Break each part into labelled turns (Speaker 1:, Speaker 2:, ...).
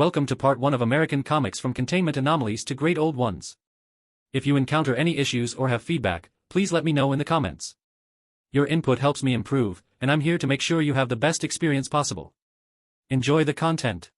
Speaker 1: welcome to part 1 of American comics from containment anomalies to great old ones. If you encounter any issues or have feedback, please let me know in the comments. Your input helps me improve, and I'm here to make sure you have the best experience possible. Enjoy the content.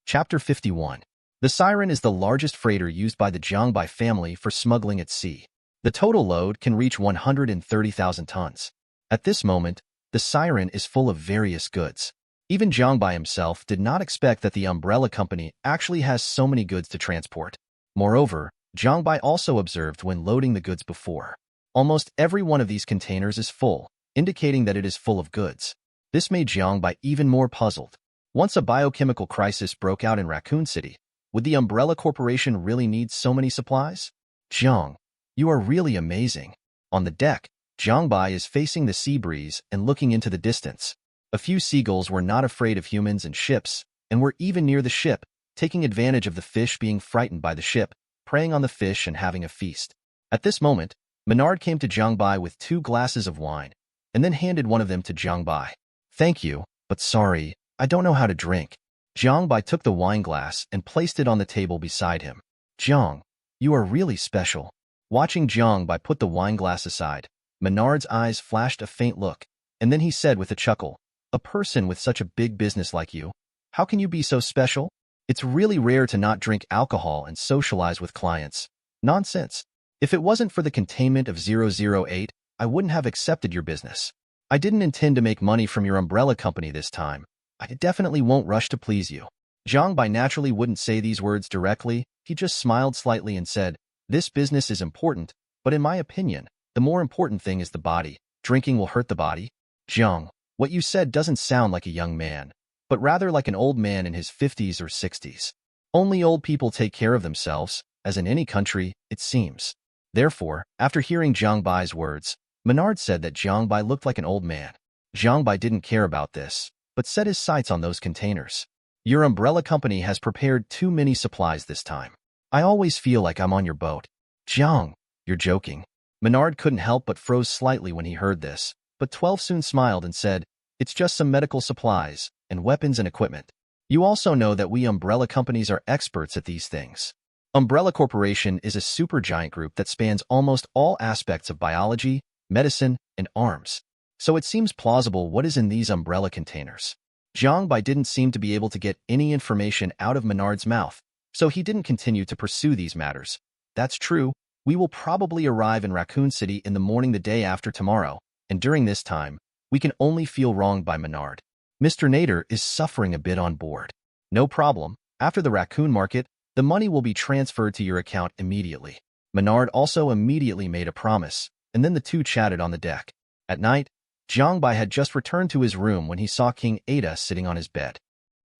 Speaker 2: Chapter 51. The Siren is the largest freighter used by the Jiang Bai family for smuggling at sea. The total load can reach 130,000 tons. At this moment, the Siren is full of various goods. Even Jiang Bai himself did not expect that the umbrella company actually has so many goods to transport. Moreover, Jiang Bai also observed when loading the goods before. Almost every one of these containers is full, indicating that it is full of goods. This made Jiang Bai even more puzzled. Once a biochemical crisis broke out in Raccoon City, would the Umbrella Corporation really need so many supplies? Jiang, you are really amazing. On the deck, Jiang Bai is facing the sea breeze and looking into the distance. A few seagulls were not afraid of humans and ships, and were even near the ship, taking advantage of the fish being frightened by the ship, preying on the fish and having a feast. At this moment, Menard came to Jiang Bai with 2 glasses of wine, and then handed one of them to Jiang Bai. Thank you, but sorry, I don't know how to drink. Jiang Bai took the wine glass and placed it on the table beside him. Jiang, you are really special. Watching Jiang Bai put the wine glass aside, Menard's eyes flashed a faint look, and then he said with a chuckle, "A person with such a big business like you, how can you be so special? It's really rare to not drink alcohol and socialize with clients. Nonsense. If it wasn't for the containment of 008, I wouldn't have accepted your business. I didn't intend to make money from your umbrella company this time. I definitely won't rush to please you." Jiang Bai naturally wouldn't say these words directly. He just smiled slightly and said, "This business is important, but in my opinion, the more important thing is the body. Drinking will hurt the body." Jiang, what you said doesn't sound like a young man, but rather like an old man in his 50s or 60s. Only old people take care of themselves, as in any country, it seems. Therefore, after hearing Jiang Bai's words, Menard said that Jiang Bai looked like an old man. Jiang Bai didn't care about this, but set his sights on those containers. Your umbrella company has prepared too many supplies this time. I always feel like I'm on your boat. Jiang, you're joking. Menard couldn't help but froze slightly when he heard this, but 12 soon smiled and said, "It's just some medical supplies, and weapons and equipment. You also know that we umbrella companies are experts at these things." Umbrella Corporation is a supergiant group that spans almost all aspects of biology, medicine, and arms. So it seems plausible what is in these umbrella containers. Jiang Bai didn't seem to be able to get any information out of Menard's mouth, so he didn't continue to pursue these matters. "That's true. We will probably arrive in Raccoon City in the morning the day after tomorrow, and during this time, we can only feel wronged by Menard. Mr. Nader is suffering a bit on board. No problem. After the raccoon market, the money will be transferred to your account immediately." Menard also immediately made a promise, and then the two chatted on the deck. At night, Jiang Bai had just returned to his room when he saw King Ada sitting on his bed.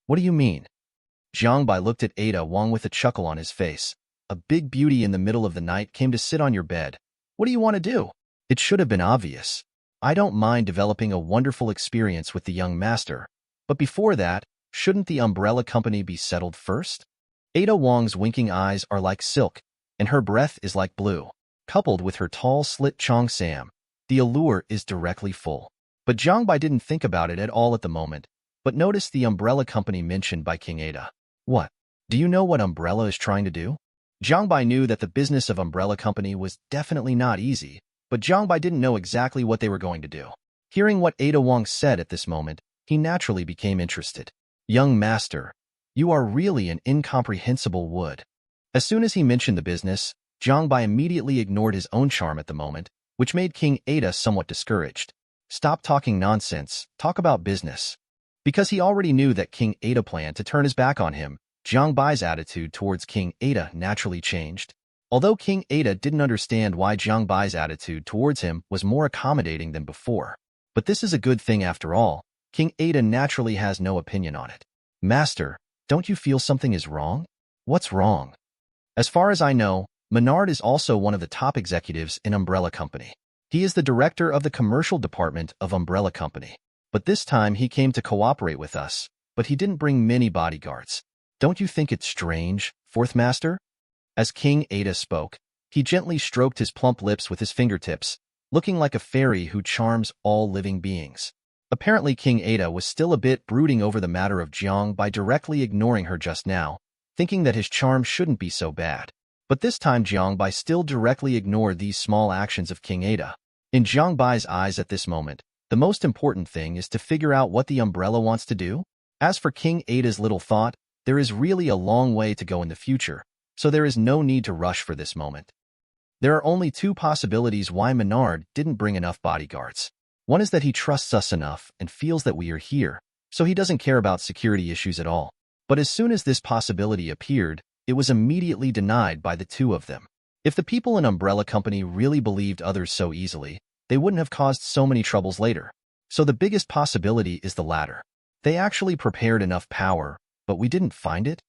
Speaker 2: "What do you mean?" Jiang Bai looked at Ada Wong with a chuckle on his face. "A big beauty in the middle of the night came to sit on your bed. What do you want to do?" It should have been obvious. I don't mind developing a wonderful experience with the young master, but before that, shouldn't the umbrella company be settled first? Ada Wong's winking eyes are like silk, and her breath is like blue. Coupled with her tall slit Chong Sam, the allure is directly full. But Jiang Bai didn't think about it at all at the moment, but noticed the umbrella company mentioned by King Ada. "What? Do you know what Umbrella is trying to do?" Jiang Bai knew that the business of Umbrella Company was definitely not easy, but Jiang Bai didn't know exactly what they were going to do. Hearing what Ada Wong said at this moment, he naturally became interested. "Young master, you are really an incomprehensible wood." As soon as he mentioned the business, Jiang Bai immediately ignored his own charm at the moment, which made King Ada somewhat discouraged. "Stop talking nonsense, talk about business." Because he already knew that King Ada planned to turn his back on him, Jiang Bai's attitude towards King Ada naturally changed. Although King Ada didn't understand why Jiang Bai's attitude towards him was more accommodating than before. But this is a good thing after all. King Ada naturally has no opinion on it. "Master, don't you feel something is wrong?" "What's wrong?" "As far as I know, Menard is also one of the top executives in Umbrella Company. He is the director of the commercial department of Umbrella Company. But this time he came to cooperate with us, but he didn't bring many bodyguards. Don't you think it's strange, Fourth Master?" As King Ada spoke, he gently stroked his plump lips with his fingertips, looking like a fairy who charms all living beings. Apparently King Ada was still a bit brooding over the matter of Jiang Bai directly ignoring her just now, thinking that his charm shouldn't be so bad. But this time Jiang Bai still directly ignored these small actions of King Ada. In Jiang Bai's eyes at this moment, the most important thing is to figure out what the umbrella wants to do. As for King Ada's little thought, there is really a long way to go in the future, so there is no need to rush for this moment. There are only two possibilities why Menard didn't bring enough bodyguards. One is that he trusts us enough and feels that we are here, so he doesn't care about security issues at all. But as soon as this possibility appeared, it was immediately denied by the two of them. If the people in Umbrella Company really believed others so easily, they wouldn't have caused so many troubles later. So the biggest possibility is the latter. They actually prepared enough power, but we didn't find it?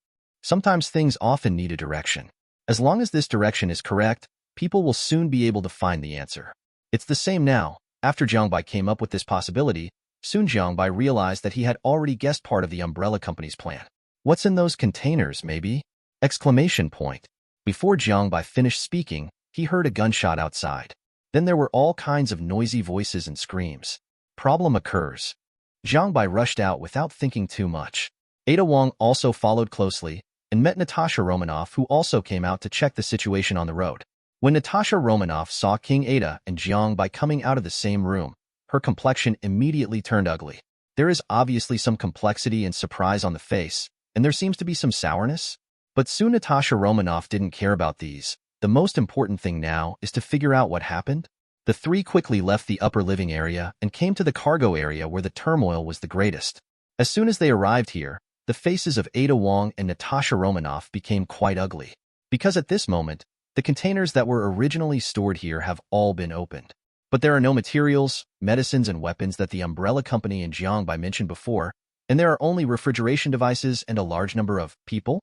Speaker 2: Sometimes things often need a direction. As long as this direction is correct, people will soon be able to find the answer. It's the same now. After Jiang Bai came up with this possibility, soon Jiang Bai realized that he had already guessed part of the Umbrella Company's plan. What's in those containers, maybe? Exclamation point. Before Jiang Bai finished speaking, he heard a gunshot outside. Then there were all kinds of noisy voices and screams. Problem occurs. Jiang Bai rushed out without thinking too much. Ada Wong also followed closely and met Natasha Romanoff, who also came out to check the situation on the road. When Natasha Romanoff saw King Ada and Jiang Bai coming out of the same room, her complexion immediately turned ugly. There is obviously some complexity and surprise on the face, and there seems to be some sourness. But soon Natasha Romanoff didn't care about these. The most important thing now is to figure out what happened. The three quickly left the upper living area and came to the cargo area where the turmoil was the greatest. As soon as they arrived here, the faces of Ada Wong and Natasha Romanoff became quite ugly. Because at this moment, the containers that were originally stored here have all been opened. But there are no materials, medicines, and weapons that the Umbrella Company and Jiang Bai mentioned before, and there are only refrigeration devices and a large number of people.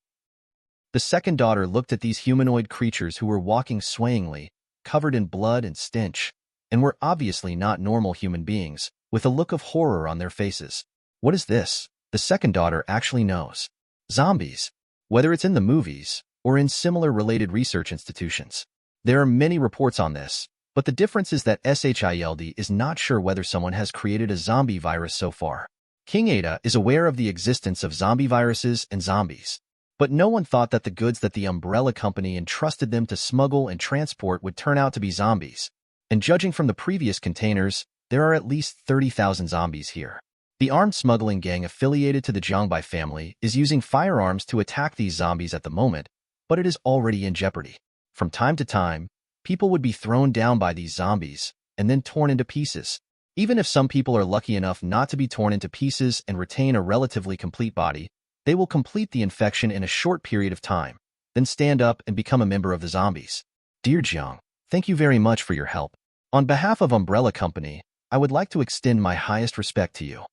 Speaker 2: The second daughter looked at these humanoid creatures who were walking swayingly, covered in blood and stench, and were obviously not normal human beings, with a look of horror on their faces. What is this? The second daughter actually knows. Zombies. Whether it's in the movies or in similar related research institutions. There are many reports on this, but the difference is that SHIELD is not sure whether someone has created a zombie virus so far. King Ada is aware of the existence of zombie viruses and zombies, but no one thought that the goods that the Umbrella Company entrusted them to smuggle and transport would turn out to be zombies. And judging from the previous containers, there are at least 30,000 zombies here. The armed smuggling gang affiliated to the Jiang Bai family is using firearms to attack these zombies at the moment, but it is already in jeopardy. From time to time, people would be thrown down by these zombies and then torn into pieces. Even if some people are lucky enough not to be torn into pieces and retain a relatively complete body, they will complete the infection in a short period of time, then stand up and become a member of the zombies. Dear Jiang, thank you very much for your help. On behalf of Umbrella Company, I would like to extend my highest respect to you.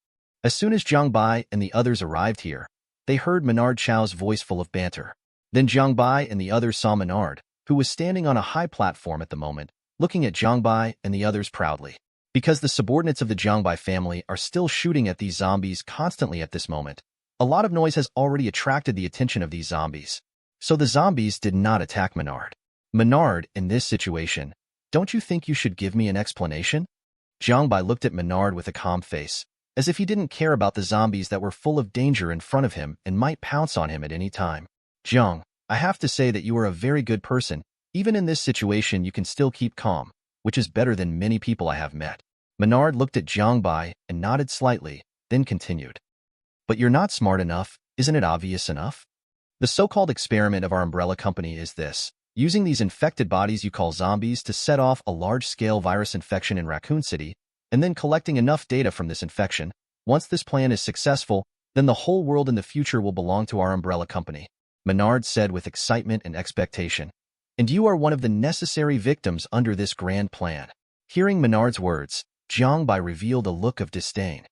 Speaker 2: As soon as Jiang Bai and the others arrived here, they heard Menard Chow's voice full of banter. Then Jiang Bai and the others saw Menard, who was standing on a high platform at the moment, looking at Jiang Bai and the others proudly. Because the subordinates of the Jiang Bai family are still shooting at these zombies constantly at this moment, a lot of noise has already attracted the attention of these zombies. So the zombies did not attack Menard. Menard, in this situation, don't you think you should give me an explanation? Jiang Bai looked at Menard with a calm face, as if he didn't care about the zombies that were full of danger in front of him and might pounce on him at any time. Jiang, I have to say that you are a very good person. Even in this situation, you can still keep calm, which is better than many people I have met. Menard looked at Jiang Bai and nodded slightly, then continued. But you're not smart enough, isn't it obvious enough? The so-called experiment of our Umbrella Company is this: using these infected bodies you call zombies to set off a large-scale virus infection in Raccoon City, and then collecting enough data from this infection. Once this plan is successful, then the whole world in the future will belong to our Umbrella Company, Menard said with excitement and expectation. And you are one of the necessary victims under this grand plan. Hearing Menard's words, Jiang Bai revealed a look of disdain.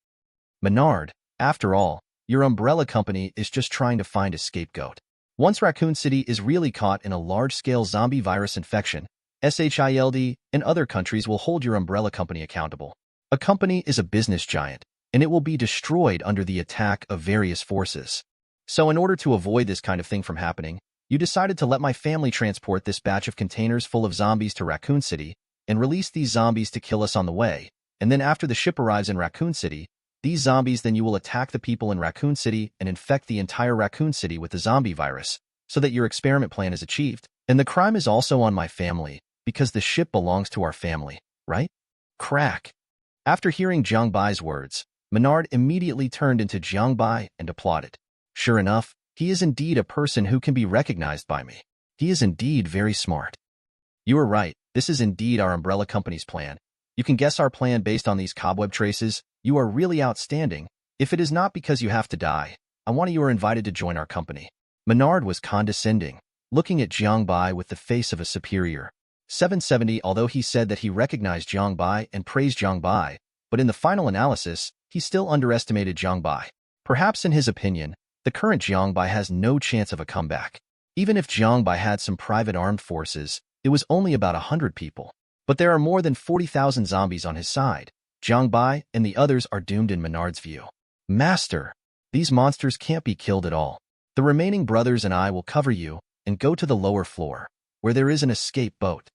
Speaker 2: Menard, after all, your Umbrella Company is just trying to find a scapegoat. Once Raccoon City is really caught in a large-scale zombie virus infection, SHIELD and other countries will hold your Umbrella Company accountable. A company is a business giant, and it will be destroyed under the attack of various forces. So in order to avoid this kind of thing from happening, you decided to let my family transport this batch of containers full of zombies to Raccoon City and release these zombies to kill us on the way, and then after the ship arrives in Raccoon City, These zombies then you will attack the people in Raccoon City and infect the entire Raccoon City with the zombie virus, so that your experiment plan is achieved. And the crime is also on my family, because the ship belongs to our family, right? Crack. After hearing Jiang Bai's words, Menard immediately turned into Jiang Bai and applauded. Sure enough, he is indeed a person who can be recognized by me. He is indeed very smart. You are right, this is indeed our umbrella company's plan. You can guess our plan based on these cobweb traces. You are really outstanding. If it is not because you have to die, I want you are invited to join our company. Menard was condescending, looking at Jiang Bai with the face of a superior. 770. Although he said that he recognized Jiang Bai and praised Jiang Bai, but in the final analysis, he still underestimated Jiang Bai. Perhaps in his opinion, the current Jiang Bai has no chance of a comeback. Even if Jiang Bai had some private armed forces, it was only about 100 people. But there are more than 40,000 zombies on his side. Jiang Bai and the others are doomed in Menard's view. Master, these monsters can't be killed at all. The remaining brothers and I will cover you and go to the lower floor, where there is an escape boat.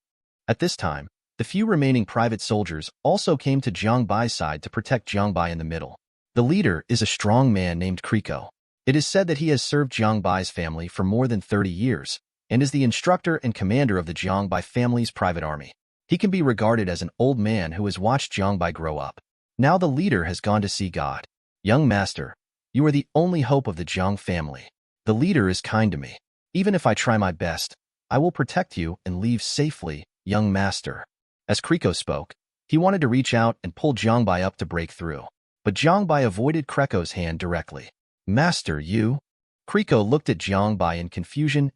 Speaker 2: At this time, the few remaining private soldiers also came to Jiang Bai's side to protect Jiang Bai in the middle. The leader is a strong man named Kriko. It is said that he has served Jiang Bai's family for more than 30 years and is the instructor and commander of the Jiang Bai family's private army. He can be regarded as an old man who has watched Jiang Bai grow up. Now the leader has gone to see God. Young master, you are the only hope of the Jiang family. The leader is kind to me. Even if I try my best, I will protect you and leave safely, young master. As Kriko spoke, he wanted to reach out and pull Jiang Bai up to break through. But Jiang Bai avoided Kriko's hand directly. Master, you? Kriko looked at Jiang Bai in confusion.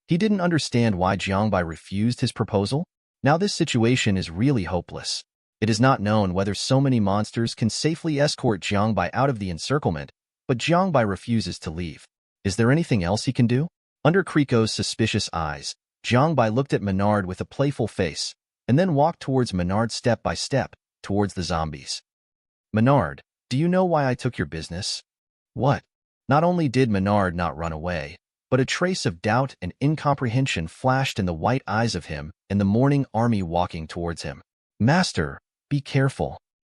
Speaker 2: He didn't understand why Jiang Bai refused his proposal. Now this situation is really hopeless. It is not known whether so many monsters can safely escort Jiang Bai out of the encirclement, but Jiang Bai refuses to leave. Is there anything else he can do? Under Kriko's suspicious eyes, Jiang Bai looked at Menard with a playful face, and then walked towards Menard step by step, towards the zombies. Menard, do you know why I took your business? What? Not only did Menard not run away, but a trace of doubt and incomprehension flashed in the white eyes of him and the morning army walking towards him. Master, be careful.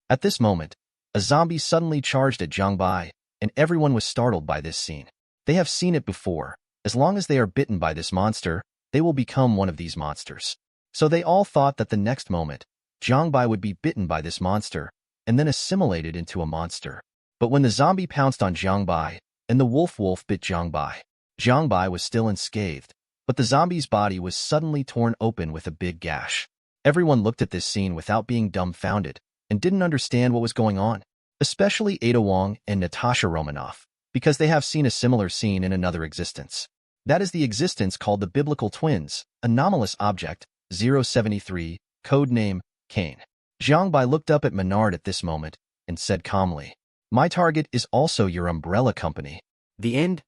Speaker 2: At this moment, a zombie suddenly charged at Jiang Bai, and everyone was startled by this scene. They have seen it before. As long as they are bitten by this monster, they will become one of these monsters. So they all thought that the next moment, Jiang Bai would be bitten by this monster, and then assimilated into a monster. But when the zombie pounced on Jiang Bai, and the wolf bit Jiang Bai was still unscathed, but the zombie's body was suddenly torn open with a big gash. Everyone looked at this scene without being dumbfounded, and didn't understand what was going on, especially Ada Wong and Natasha Romanoff, because they have seen a similar scene in another existence. That is the existence called the Biblical Twins, Anomalous Object, 073, codename, Cain. Jiang Bai looked up at Menard at this moment, and said calmly, My target is also your umbrella company.
Speaker 3: The end.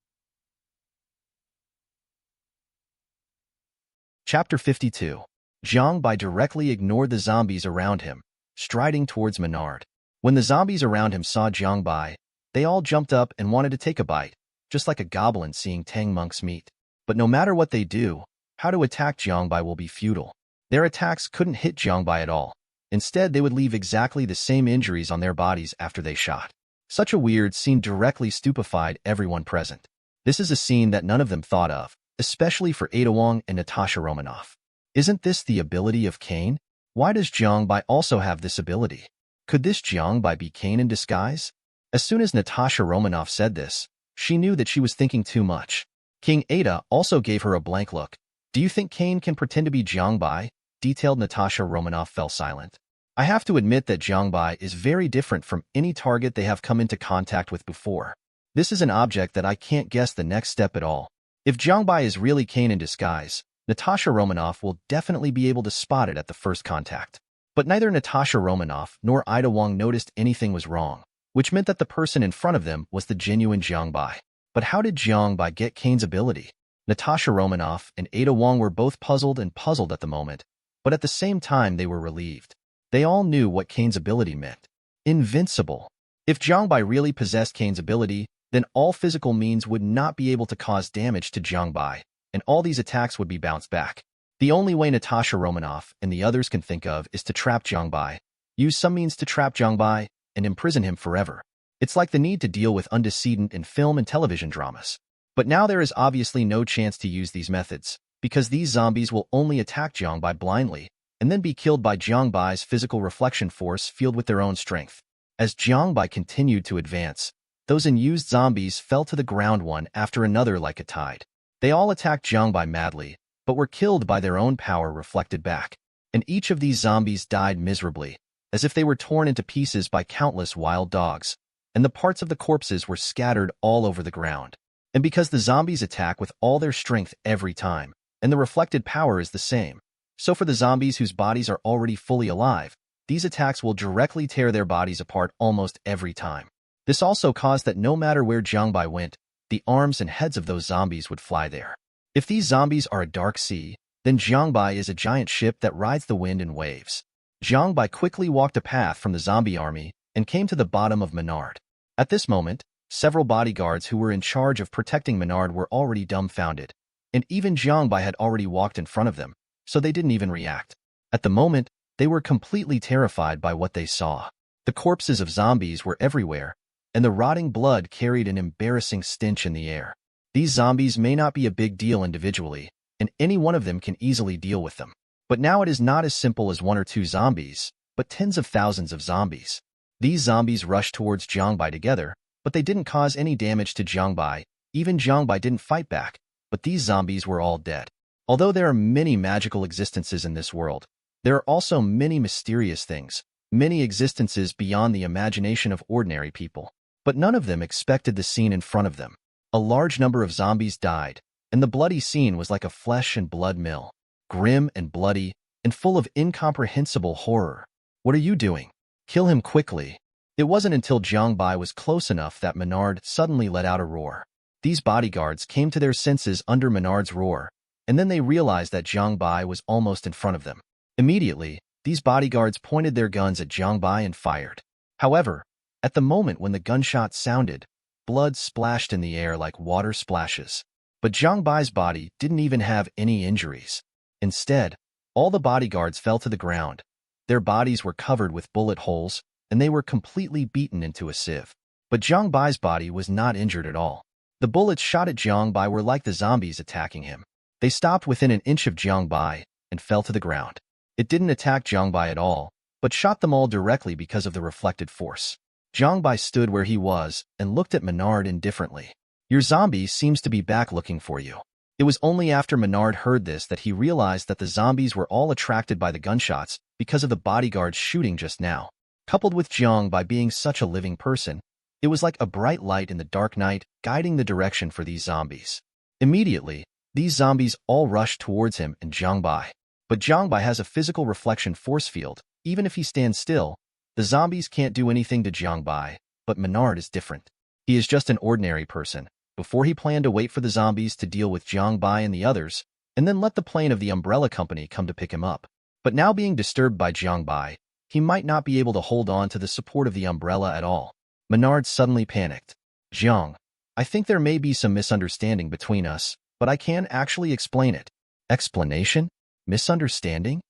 Speaker 2: Chapter 52. Jiang Bai directly ignored the zombies around him, striding towards Menard. When the zombies around him saw Jiang Bai, they all jumped up and wanted to take a bite, just like a goblin seeing Tang Monk's meat. But no matter what they do, how to attack Jiang Bai will be futile. Their attacks couldn't hit Jiang Bai at all. Instead, they would leave exactly the same injuries on their bodies after they shot. Such a weird scene directly stupefied everyone present. This is a scene that none of them thought of, especially for Ada Wong and Natasha Romanoff. Isn't this the ability of Cain? Why does Jiang Bai also have this ability? Could this Jiang Bai be Cain in disguise? As soon as Natasha Romanoff said this, she knew that she was thinking too much. King Ada also gave her a blank look. Do you think Cain can pretend to be Jiang Bai? Detailed Natasha Romanoff fell silent. I have to admit that Jiang Bai is very different from any target they have come into contact with before. This is an object that I can't guess the next step at all. If Jiang Bai is really Cain in disguise, Natasha Romanoff will definitely be able to spot it at the first contact. But neither Natasha Romanoff nor Ada Wong noticed anything was wrong, which meant that the person in front of them was the genuine Jiang Bai. But how did Jiang Bai get Cain's ability? Natasha Romanoff and Ada Wong were both puzzled at the moment, but at the same time they were relieved. They all knew what Cain's ability meant. Invincible. If Jiang Bai really possessed Cain's ability, then all physical means would not be able to cause damage to Jiang Bai, and all these attacks would be bounced back. The only way Natasha Romanoff and the others can think of is to trap Jiang Bai. Use some means to trap Jiang Bai, and imprison him forever. It's like the need to deal with antecedent in film and television dramas. But now there is obviously no chance to use these methods, because these zombies will only attack Jiang Bai blindly, and then be killed by Jiang Bai's physical reflection force fueled with their own strength. As Jiang Bai continued to advance, those unused zombies fell to the ground one after another like a tide. They all attacked Jiang Bai madly, but were killed by their own power reflected back. And each of these zombies died miserably, as if they were torn into pieces by countless wild dogs, and the parts of the corpses were scattered all over the ground. And because the zombies attack with all their strength every time, and the reflected power is the same, so for the zombies whose bodies are already fully alive, these attacks will directly tear their bodies apart almost every time. This also caused that no matter where Jiang Bai went, the arms and heads of those zombies would fly there. If these zombies are a dark sea, then Jiang Bai is a giant ship that rides the wind in waves. Jiang Bai quickly walked a path from the zombie army and came to the bottom of Menard. At this moment, several bodyguards who were in charge of protecting Menard were already dumbfounded, and even Jiang Bai had already walked in front of them, so they didn't even react. At the moment, they were completely terrified by what they saw. The corpses of zombies were everywhere, and the rotting blood carried an embarrassing stench in the air. These zombies may not be a big deal individually, and any one of them can easily deal with them. But now it is not as simple as one or two zombies, but tens of thousands of zombies. These zombies rushed towards Jiang Bai together, but they didn't cause any damage to Jiang Bai. Even Jiang Bai didn't fight back, but these zombies were all dead. Although there are many magical existences in this world, there are also many mysterious things, many existences beyond the imagination of ordinary people. But none of them expected the scene in front of them. A large number of zombies died, and the bloody scene was like a flesh and blood mill, grim and bloody, and full of incomprehensible horror. What are you doing? Kill him quickly. It wasn't until Jiang Bai was close enough that Menard suddenly let out a roar. These bodyguards came to their senses under Menard's roar, and then they realized that Jiang Bai was almost in front of them. Immediately, these bodyguards pointed their guns at Jiang Bai and fired. However, at the moment when the gunshot sounded, blood splashed in the air like water splashes. But Jiang Bai's body didn't even have any injuries. Instead, all the bodyguards fell to the ground. Their bodies were covered with bullet holes, and they were completely beaten into a sieve. But Jiang Bai's body was not injured at all. The bullets shot at Jiang Bai were like the zombies attacking him. They stopped within an inch of Jiang Bai and fell to the ground. It didn't attack Jiang Bai at all, but shot them all directly because of the reflected force. Jiang Bai stood where he was and looked at Menard indifferently. Your zombie seems to be back looking for you. It was only after Menard heard this that he realized that the zombies were all attracted by the gunshots because of the bodyguards shooting just now. Coupled with Jiang Bai being such a living person, it was like a bright light in the dark night guiding the direction for these zombies. Immediately, these zombies all rushed towards him and Jiang Bai. But Jiang Bai has a physical reflection force field. Even if he stands still, the zombies can't do anything to Jiang Bai, but Menard is different. He is just an ordinary person. Before he planned to wait for the zombies to deal with Jiang Bai and the others, and then let the plane of the Umbrella Company come to pick him up. But now being disturbed by Jiang Bai, he might not be able to hold on to the support of the Umbrella at all. Menard suddenly panicked. Jiang, I think there may be some misunderstanding between us, but I can actually explain it. Explanation? Misunderstanding?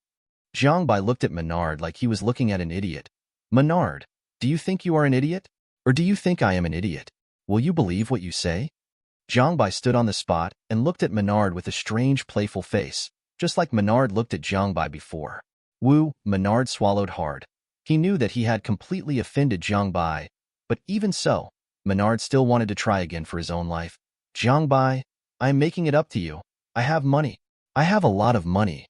Speaker 2: Jiang Bai looked at Menard like he was looking at an idiot. Menard, do you think you are an idiot? Or do you think I am an idiot? Will you believe what you say? Jiang Bai stood on the spot and looked at Menard with a strange, playful face, just like Menard looked at Jiang Bai before. Woo, Menard swallowed hard. He knew that he had completely offended Jiang Bai, but even so, Menard still wanted to try again for his own life. Jiang Bai, I am making it up to you. I have money. I have a lot of money.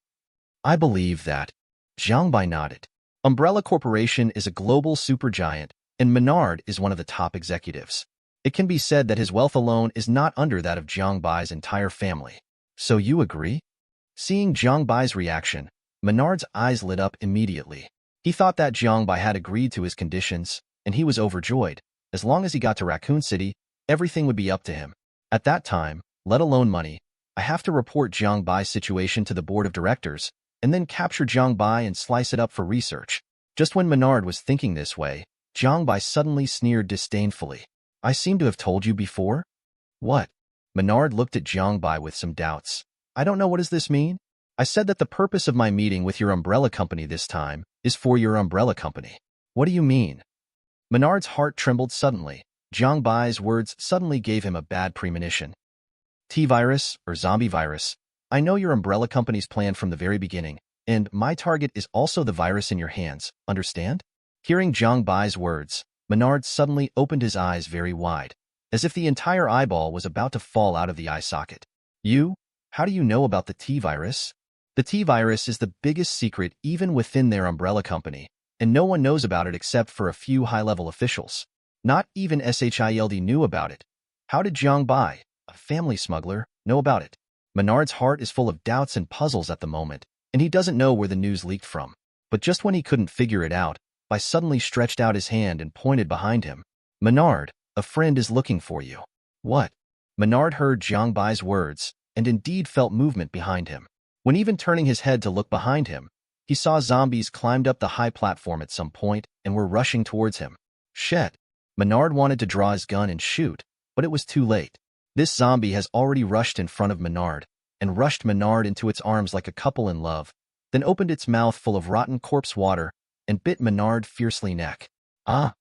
Speaker 2: I believe that. Jiang Bai nodded. Umbrella Corporation is a global supergiant, and Menard is one of the top executives. It can be said that his wealth alone is not under that of Jiang Bai's entire family. So you agree? Seeing Jiang Bai's reaction, Menard's eyes lit up immediately. He thought that Jiang Bai had agreed to his conditions, and he was overjoyed. As long as he got to Raccoon City, everything would be up to him. At that time, let alone money, I have to report Jiang Bai's situation to the board of directors, and then capture Jiang Bai and slice it up for research. Just when Menard was thinking this way, Jiang Bai suddenly sneered disdainfully. I seem to have told you before? What? Menard looked at Jiang Bai with some doubts. I don't know, what does this mean? I said that the purpose of my meeting with your umbrella company this time is for your umbrella company. What do you mean? Menard's heart trembled suddenly. Jiang Bai's words suddenly gave him a bad premonition. T-virus, or zombie virus. I know your umbrella company's plan from the very beginning, and my target is also the virus in your hands, understand? Hearing Jiang Bai's words, Menard suddenly opened his eyes very wide, as if the entire eyeball was about to fall out of the eye socket. You? How do you know about the T-virus? The T-virus is the biggest secret even within their umbrella company, and no one knows about it except for a few high-level officials. Not even SHIELD knew about it. How did Jiang Bai, a family smuggler, know about it? Menard's heart is full of doubts and puzzles at the moment, and he doesn't know where the news leaked from. But just when he couldn't figure it out, Bai suddenly stretched out his hand and pointed behind him. Menard, a friend is looking for you. What? Menard heard Jiang Bai's words, and indeed felt movement behind him. When even turning his head to look behind him, he saw zombies climbed up the high platform at some point and were rushing towards him. Shit. Menard wanted to draw his gun and shoot, but it was too late. This zombie has already rushed in front of Menard, and rushed Menard into its arms like a couple in love, then opened its mouth full of rotten corpse water and bit Menard fiercely neck. Ah!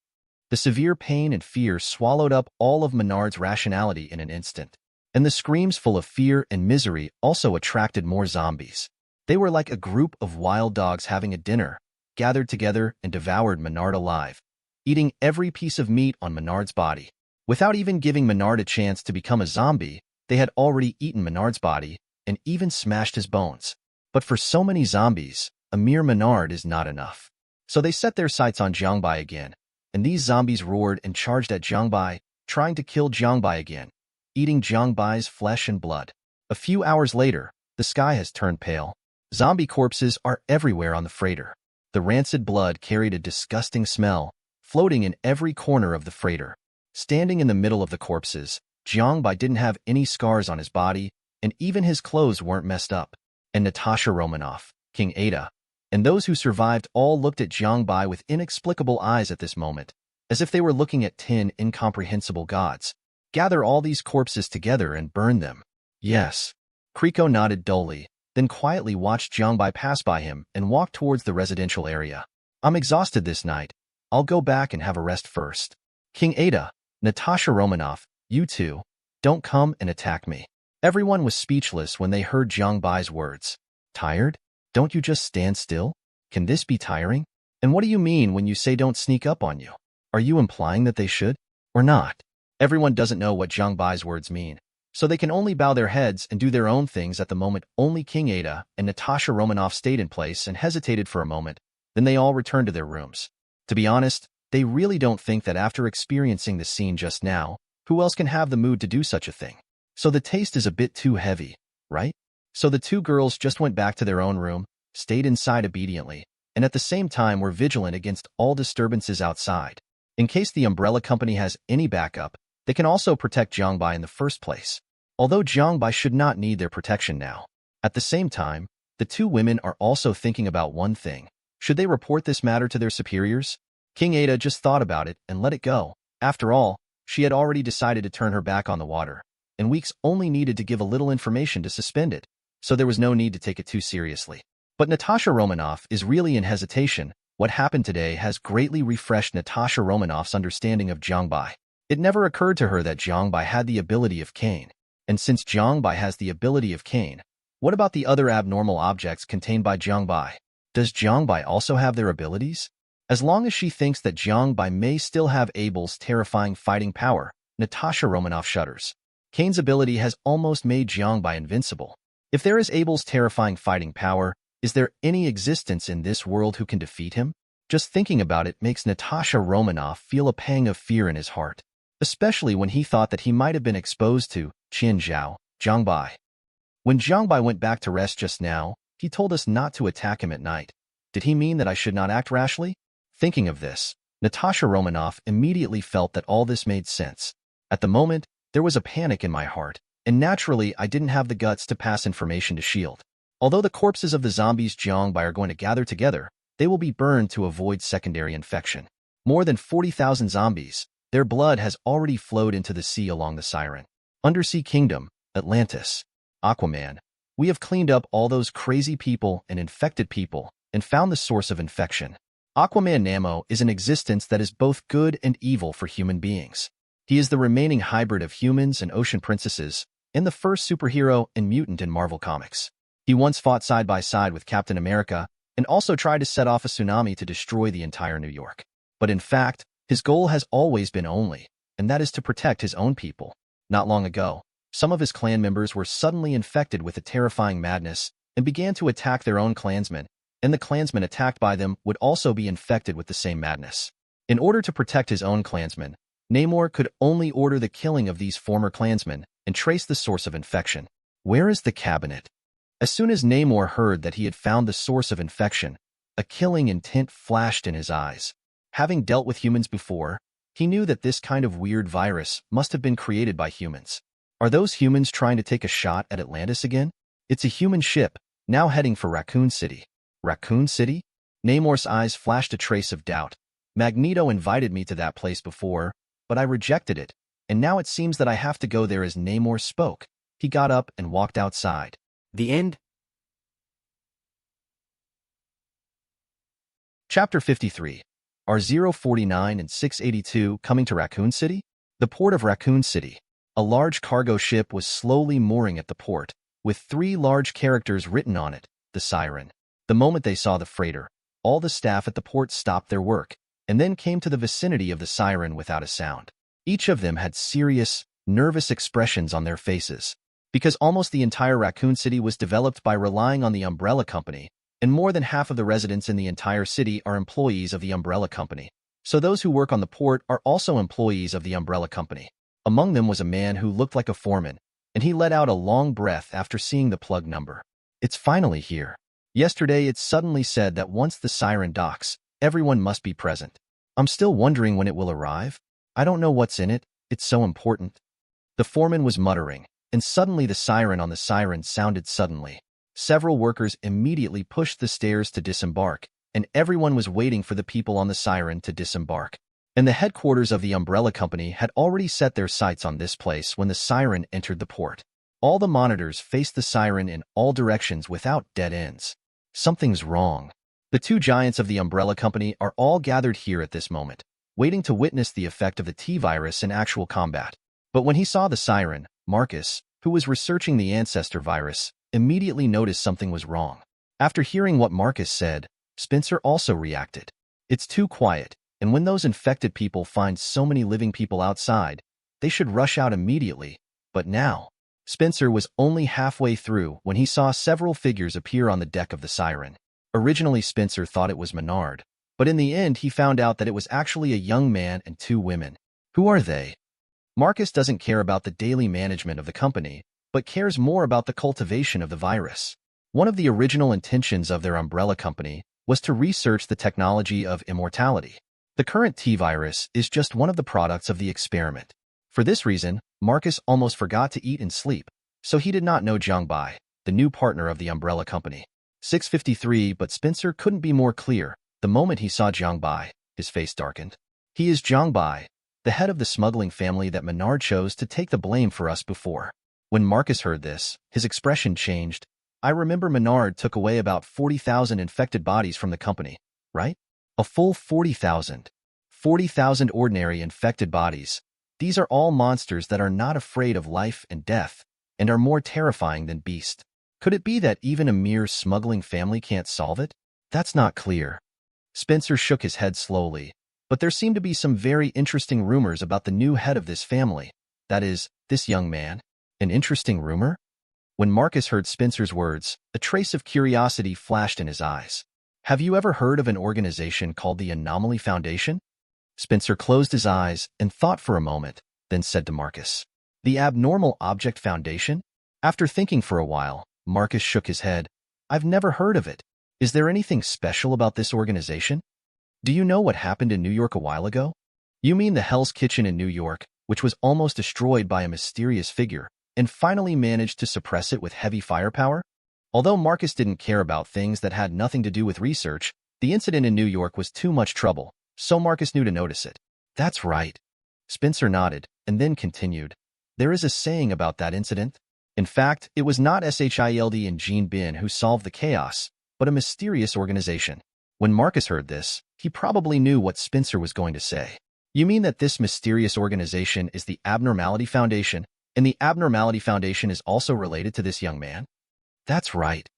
Speaker 2: The severe pain and fear swallowed up all of Menard's rationality in an instant, and the screams full of fear and misery also attracted more zombies. They were like a group of wild dogs having a dinner, gathered together and devoured Menard alive, eating every piece of meat on Menard's body. Without even giving Menard a chance to become a zombie, they had already eaten Menard's body and even smashed his bones. But for so many zombies, a mere Menard is not enough. So they set their sights on Jiang Bai again, and these zombies roared and charged at Jiang Bai, trying to kill Jiang Bai again, eating Jiang Bai's flesh and blood. A few hours later, the sky has turned pale. Zombie corpses are everywhere on the freighter. The rancid blood carried a disgusting smell, floating in every corner of the freighter. Standing in the middle of the corpses, Jiang Bai didn't have any scars on his body, and even his clothes weren't messed up. And Natasha Romanoff, King Ada, and those who survived all looked at Jiang Bai with inexplicable eyes at this moment, as if they were looking at 10 incomprehensible gods. Gather all these corpses together and burn them. Yes. Kriko nodded dully, then quietly watched Jiang Bai pass by him and walk towards the residential area. I'm exhausted this night. I'll go back and have a rest first. King Ada, Natasha Romanoff, you two, don't come and attack me. Everyone was speechless when they heard Jiang Bai's words. Tired? Don't you just stand still? Can this be tiring? And what do you mean when you say don't sneak up on you? Are you implying that they should? Or not? Everyone doesn't know what Jiang Bai's words mean, so they can only bow their heads and do their own things at the moment. Only King Ada and Natasha Romanoff stayed in place and hesitated for a moment, then they all returned to their rooms. To be honest, they really don't think that after experiencing the scene just now, who else can have the mood to do such a thing? So the taste is a bit too heavy, right? So the two girls just went back to their own room, stayed inside obediently, and at the same time were vigilant against all disturbances outside. In case the umbrella company has any backup, they can also protect Jiang Bai in the first place. Although Jiang Bai should not need their protection now. At the same time, the two women are also thinking about one thing. Should they report this matter to their superiors? King Ada just thought about it and let it go. After all, she had already decided to turn her back on the water, and Weeks only needed to give a little information to suspend it, so there was no need to take it too seriously. But Natasha Romanoff is really in hesitation. What happened today has greatly refreshed Natasha Romanoff's understanding of Jiang Bai. It never occurred to her that Jiang Bai had the ability of Cain. And since Jiang Bai has the ability of Cain, what about the other abnormal objects contained by Jiang Bai? Does Jiang Bai also have their abilities? As long as she thinks that Jiang Bai may still have Abel's terrifying fighting power, Natasha Romanoff shudders. Cain's ability has almost made Jiang Bai invincible. If there is Abel's terrifying fighting power, is there any existence in this world who can defeat him? Just thinking about it makes Natasha Romanoff feel a pang of fear in his heart, especially when he thought that he might have been exposed to Qian Zhao, Jiang Bai. When Jiang Bai went back to rest just now, he told us not to attack him at night. Did he mean that I should not act rashly? Thinking of this, Natasha Romanoff immediately felt that all this made sense. At the moment, there was a panic in my heart, and naturally I didn't have the guts to pass information to S.H.I.E.L.D. Although the corpses of the zombies Jiang Bai are going to gather together, they will be burned to avoid secondary infection. More than 40,000 zombies, their blood has already flowed into the sea along the Siren. Undersea Kingdom, Atlantis, Aquaman. We have cleaned up all those crazy people and infected people and found the source of infection. Aquaman Namo is an existence that is both good and evil for human beings. He is the remaining hybrid of humans and ocean princesses, and the first superhero and mutant in Marvel Comics. He once fought side by side with Captain America and also tried to set off a tsunami to destroy the entire New York. But in fact, his goal has always been only, and that is to protect his own people. Not long ago, some of his clan members were suddenly infected with a terrifying madness and began to attack their own clansmen, and the clansmen attacked by them would also be infected with the same madness. In order to protect his own clansmen, Namor could only order the killing of these former clansmen and trace the source of infection. Where is the cabinet? As soon as Namor heard that he had found the source of infection, a killing intent flashed in his eyes. Having dealt with humans before, he knew that this kind of weird virus must have been created by humans. Are those humans trying to take a shot at Atlantis again? It's a human ship, now heading for Raccoon City. Raccoon City? Namor's eyes flashed a trace of doubt. Magneto invited me to that place before, but I rejected it, and now it seems that I have to go there as Namor spoke. He got up and walked outside.
Speaker 3: The end?
Speaker 2: Chapter 53. Are 049 and 682 coming to Raccoon City? The port of Raccoon City. A large cargo ship was slowly mooring at the port, with 3 large characters written on it, the Siren. The moment they saw the freighter, all the staff at the port stopped their work, and then came to the vicinity of the Siren without a sound. Each of them had serious, nervous expressions on their faces. Because almost the entire Raccoon City was developed by relying on the Umbrella Company, and more than half of the residents in the entire city are employees of the Umbrella Company. So those who work on the port are also employees of the Umbrella Company. Among them was a man who looked like a foreman, and he let out a long breath after seeing the plug number. It's finally here. Yesterday it suddenly said that once the Siren docks, everyone must be present. I'm still wondering when it will arrive. I don't know what's in it, it's so important. The foreman was muttering, and suddenly the siren on the Siren sounded suddenly. Several workers immediately pushed the stairs to disembark, and everyone was waiting for the people on the Siren to disembark. And the headquarters of the Umbrella Company had already set their sights on this place when the Siren entered the port. All the monitors faced the Siren in all directions without dead ends. Something's wrong. The 2 giants of the Umbrella Company are all gathered here at this moment, waiting to witness the effect of the T-virus in actual combat. But when he saw the Siren, Marcus, who was researching the ancestor virus, immediately noticed something was wrong. After hearing what Marcus said, Spencer also reacted. It's too quiet, and when those infected people find so many living people outside, they should rush out immediately. But now, Spencer was only halfway through when he saw several figures appear on the deck of the Siren. Originally, Spencer thought it was Menard, but in the end he found out that it was actually a young man and 2 women. Who are they? Marcus doesn't care about the daily management of the company, but cares more about the cultivation of the virus. One of the original intentions of their Umbrella Company was to research the technology of immortality. The current T-virus is just one of the products of the experiment. For this reason, Marcus almost forgot to eat and sleep, so he did not know Jiang Bai, the new partner of the Umbrella Company. 653, but Spencer couldn't be more clear. The moment he saw Jiang Bai, his face darkened. He is Jiang Bai, the head of the smuggling family that Menard chose to take the blame for us before. When Marcus heard this, his expression changed. I remember Menard took away about 40,000 infected bodies from the company, right? A full 40,000. 40,000 ordinary infected bodies. These are all monsters that are not afraid of life and death, and are more terrifying than beasts. Could it be that even a mere smuggling family can't solve it? That's not clear. Spencer shook his head slowly, but there seemed to be some very interesting rumors about the new head of this family. That is, this young man. An interesting rumor? When Marcus heard Spencer's words, a trace of curiosity flashed in his eyes. Have you ever heard of an organization called the Anomaly Foundation? Spencer closed his eyes and thought for a moment, then said to Marcus, The Abnormal Object Foundation? After thinking for a while, Marcus shook his head. I've never heard of it. Is there anything special about this organization? Do you know what happened in New York a while ago? You mean the Hell's Kitchen in New York, which was almost destroyed by a mysterious figure, and finally managed to suppress it with heavy firepower? Although Marcus didn't care about things that had nothing to do with research, the incident in New York was too much trouble, so Marcus knew to notice it. That's right. Spencer nodded, and then continued. There is a saying about that incident. In fact, it was not SHIELD and Jean Bin who solved the chaos, but a mysterious organization. When Marcus heard this, he probably knew what Spencer was going to say. You mean that this mysterious organization is the Abnormality Foundation, and the Abnormality Foundation is also related to this young man? That's right.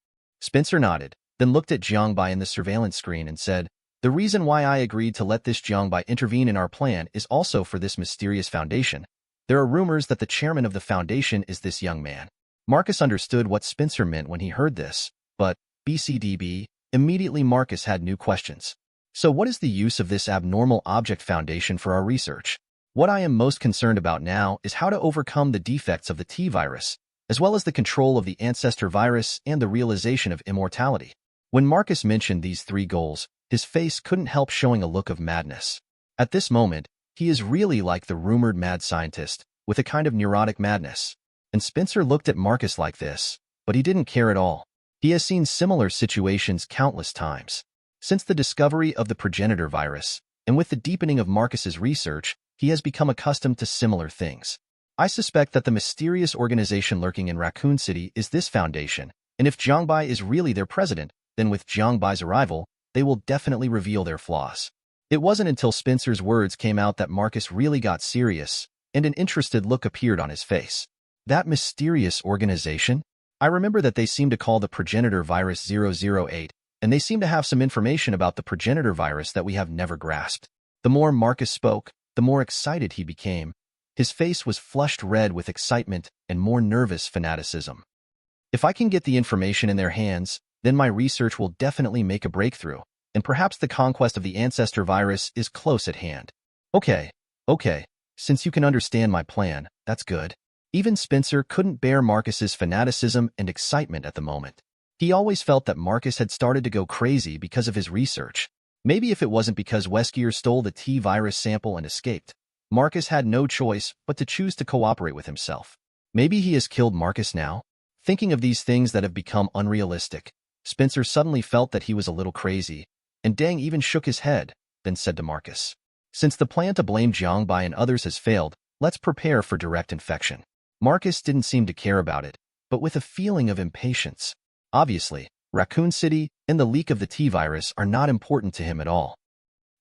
Speaker 2: Spencer nodded, then looked at Jiang Bai in the surveillance screen and said, the reason why I agreed to let this Jiang Bai intervene in our plan is also for this mysterious foundation. There are rumors that the chairman of the foundation is this young man. Marcus understood what Spencer meant when he heard this, but, BCDB, immediately Marcus had new questions. So what is the use of this abnormal object foundation for our research? What I am most concerned about now is how to overcome the defects of the T-virus, as well as the control of the ancestor virus and the realization of immortality. When Marcus mentioned these three goals, his face couldn't help showing a look of madness. At this moment, he is really like the rumored mad scientist, with a kind of neurotic madness. And Spencer looked at Marcus like this, but he didn't care at all. He has seen similar situations countless times. Since the discovery of the progenitor virus, and with the deepening of Marcus's research, he has become accustomed to similar things. I suspect that the mysterious organization lurking in Raccoon City is this foundation, and if Jiang Bai is really their president, then with Jiang Bai's arrival, they will definitely reveal their flaws. It wasn't until Spencer's words came out that Marcus really got serious, and an interested look appeared on his face. That mysterious organization? I remember that they seem to call the progenitor virus 008, and they seem to have some information about the progenitor virus that we have never grasped. The more Marcus spoke, the more excited he became. His face was flushed red with excitement and more nervous fanaticism. If I can get the information in their hands, then my research will definitely make a breakthrough, and perhaps the conquest of the ancestor virus is close at hand. Okay, since you can understand my plan, that's good. Even Spencer couldn't bear Marcus's fanaticism and excitement at the moment. He always felt that Marcus had started to go crazy because of his research. Maybe if it wasn't because Weskier stole the T-virus sample and escaped, Marcus had no choice but to choose to cooperate with himself. Maybe he has killed Marcus now? Thinking of these things that have become unrealistic, Spencer suddenly felt that he was a little crazy, and Deng even shook his head, then said to Marcus, since the plan to blame Jiang Bai and others has failed, let's prepare for direct infection. Marcus didn't seem to care about it, but with a feeling of impatience. Obviously, Raccoon City and the leak of the T-virus are not important to him at all.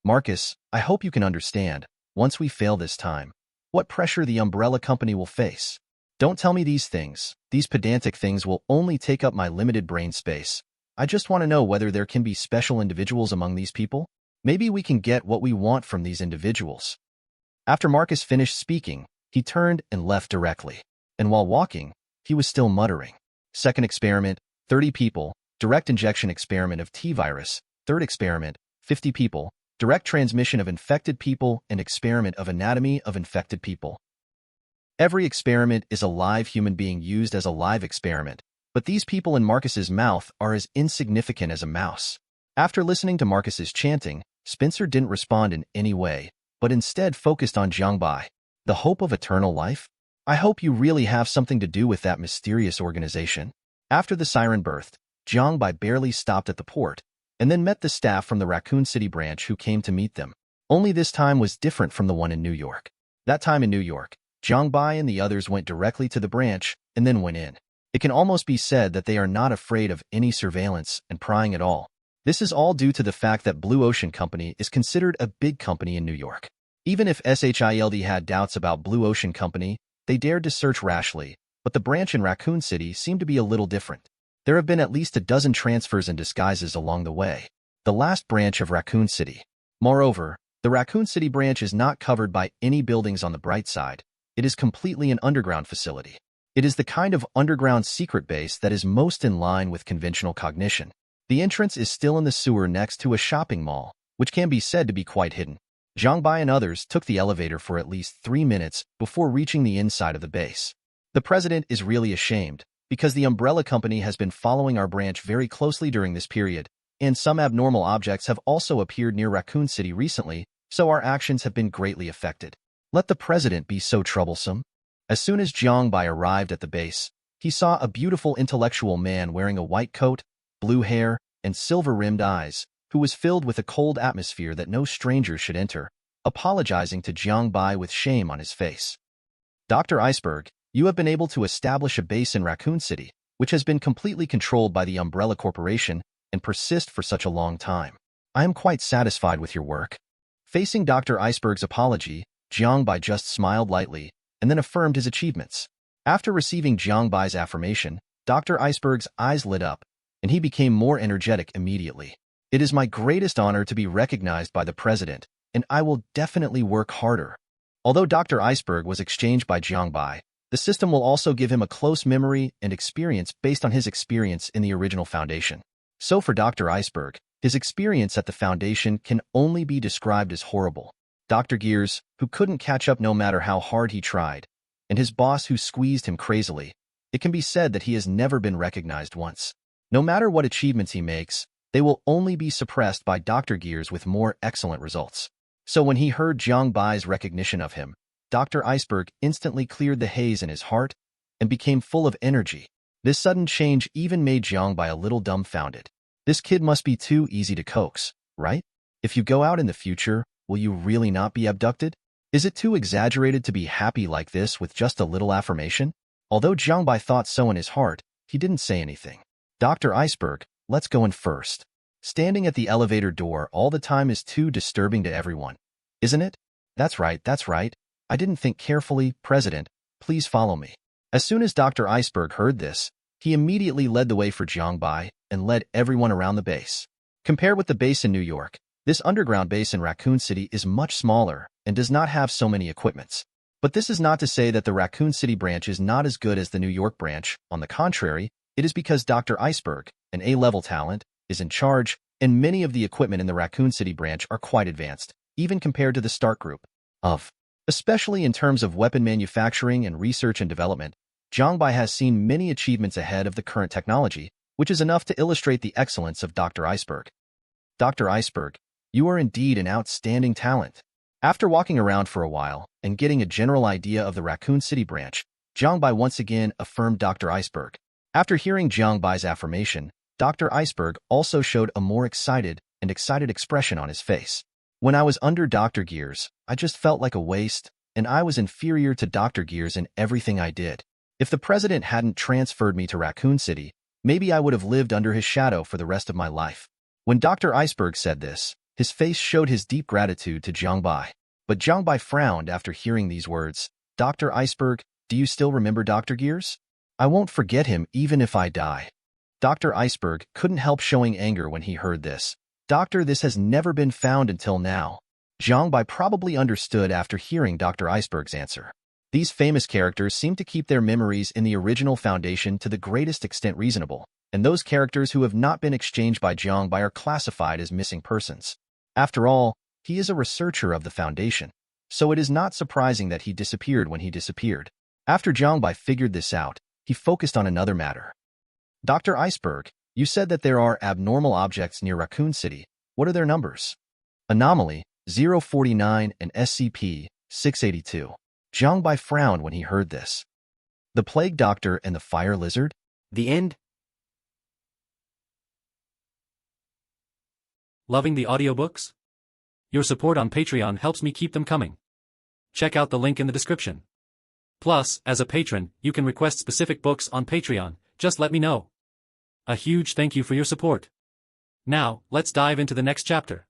Speaker 2: Marcus, I hope you can understand, once we fail this time, what pressure the umbrella company will face. Don't tell me these things. These pedantic things will only take up my limited brain space. I just want to know whether there can be special individuals among these people. Maybe we can get what we want from these individuals. After Marcus finished speaking, he turned and left directly. And while walking, he was still muttering. Second experiment, 30 people, direct injection experiment of T-virus. Third experiment, 50 people, direct transmission of infected people and experiment of anatomy of infected people. Every experiment is a live human being used as a live experiment, but these people in Marcus's mouth are as insignificant as a mouse. After listening to Marcus's chanting, Spencer didn't respond in any way, but instead focused on Jiang Bai. The hope of eternal life? I hope you really have something to do with that mysterious organization. After the siren birthed, Jiang Bai barely stopped at the port, and then met the staff from the Raccoon City branch who came to meet them. Only this time was different from the one in New York. That time in New York, Jiang Bai and the others went directly to the branch and then went in. It can almost be said that they are not afraid of any surveillance and prying at all. This is all due to the fact that Blue Ocean Company is considered a big company in New York. Even if SHILD had doubts about Blue Ocean Company, they dared to search rashly, but the branch in Raccoon City seemed to be a little different. There have been at least a dozen transfers and disguises along the way. The last branch of Raccoon City. Moreover, the Raccoon City branch is not covered by any buildings on the bright side. It is completely an underground facility. It is the kind of underground secret base that is most in line with conventional cognition. The entrance is still in the sewer next to a shopping mall, which can be said to be quite hidden. Jiang Bai and others took the elevator for at least 3 minutes before reaching the inside of the base. The president is really ashamed, because the umbrella company has been following our branch very closely during this period, and some abnormal objects have also appeared near Raccoon City recently, so our actions have been greatly affected. Let the president be so troublesome. As soon as Jiang Bai arrived at the base, he saw a beautiful intellectual man wearing a white coat, blue hair, and silver-rimmed eyes, who was filled with a cold atmosphere that no stranger should enter, apologizing to Jiang Bai with shame on his face. Dr. Iceberg, you have been able to establish a base in Raccoon City, which has been completely controlled by the Umbrella Corporation and persist for such a long time. I am quite satisfied with your work. Facing Dr. Iceberg's apology, Jiang Bai just smiled lightly and then affirmed his achievements. After receiving Jiang Bai's affirmation, Dr. Iceberg's eyes lit up, and he became more energetic immediately. It is my greatest honor to be recognized by the president, and I will definitely work harder. Although Dr. Iceberg was exchanged by Jiang Bai, the system will also give him a close memory and experience based on his experience in the original Foundation. So for Dr. Iceberg, his experience at the Foundation can only be described as horrible. Dr. Gears, who couldn't catch up no matter how hard he tried, and his boss who squeezed him crazily, it can be said that he has never been recognized once. No matter what achievements he makes, they will only be suppressed by Dr. Gears with more excellent results. So when he heard Jiang Bai's recognition of him, Dr. Iceberg instantly cleared the haze in his heart and became full of energy. This sudden change even made Jiang Bai a little dumbfounded. This kid must be too easy to coax, right? If you go out in the future, will you really not be abducted? Is it too exaggerated to be happy like this with just a little affirmation? Although Jiang Bai thought so in his heart, he didn't say anything. Dr. Iceberg, let's go in first. Standing at the elevator door all the time is too disturbing to everyone, isn't it? That's right. I didn't think carefully, President. Please follow me. As soon as Dr. Iceberg heard this, he immediately led the way for Jiang Bai and led everyone around the base. Compared with the base in New York, this underground base in Raccoon City is much smaller and does not have so many equipments. But this is not to say that the Raccoon City branch is not as good as the New York branch. On the contrary, it is because Dr. Iceberg, an A-level talent, is in charge, and many of the equipment in the Raccoon City branch are quite advanced, even compared to the Stark Group. Especially in terms of weapon manufacturing and research and development, Jiang Bai has seen many achievements ahead of the current technology, which is enough to illustrate the excellence of Dr. Iceberg. Dr. Iceberg, you are indeed an outstanding talent. After walking around for a while and getting a general idea of the Raccoon City branch, Jiang Bai once again affirmed Dr. Iceberg. After hearing Jiang Bai's affirmation, Dr. Iceberg also showed a more excited expression on his face. When I was under Dr. Gears, I just felt like a waste, and I was inferior to Dr. Gears in everything I did. If the president hadn't transferred me to Raccoon City, maybe I would have lived under his shadow for the rest of my life. When Dr. Iceberg said this, his face showed his deep gratitude to Jiang Bai. But Jiang Bai frowned after hearing these words. Dr. Iceberg, do you still remember Dr. Gears? I won't forget him even if I die. Dr. Iceberg couldn't help showing anger when he heard this. Doctor, this has never been found until now. Jiang Bai probably understood after hearing Dr. Iceberg's answer. These famous characters seem to keep their memories in the original Foundation to the greatest extent reasonable, and those characters who have not been exchanged by Jiang Bai are classified as missing persons. After all, he is a researcher of the Foundation, so it is not surprising that he disappeared when he disappeared. After Jiang Bai figured this out, he focused on another matter. Dr. Iceberg, you said that there are abnormal objects near Raccoon City. What are their numbers? Anomaly 049 and SCP 682. Jiang Bai frowned when he heard this. The Plague Doctor and the Fire Lizard?
Speaker 3: The end?
Speaker 1: Loving the audiobooks? Your support on Patreon helps me keep them coming. Check out the link in the description. Plus, as a patron, you can request specific books on Patreon. Just let me know. A huge thank you for your support. Now, let's dive into the next chapter.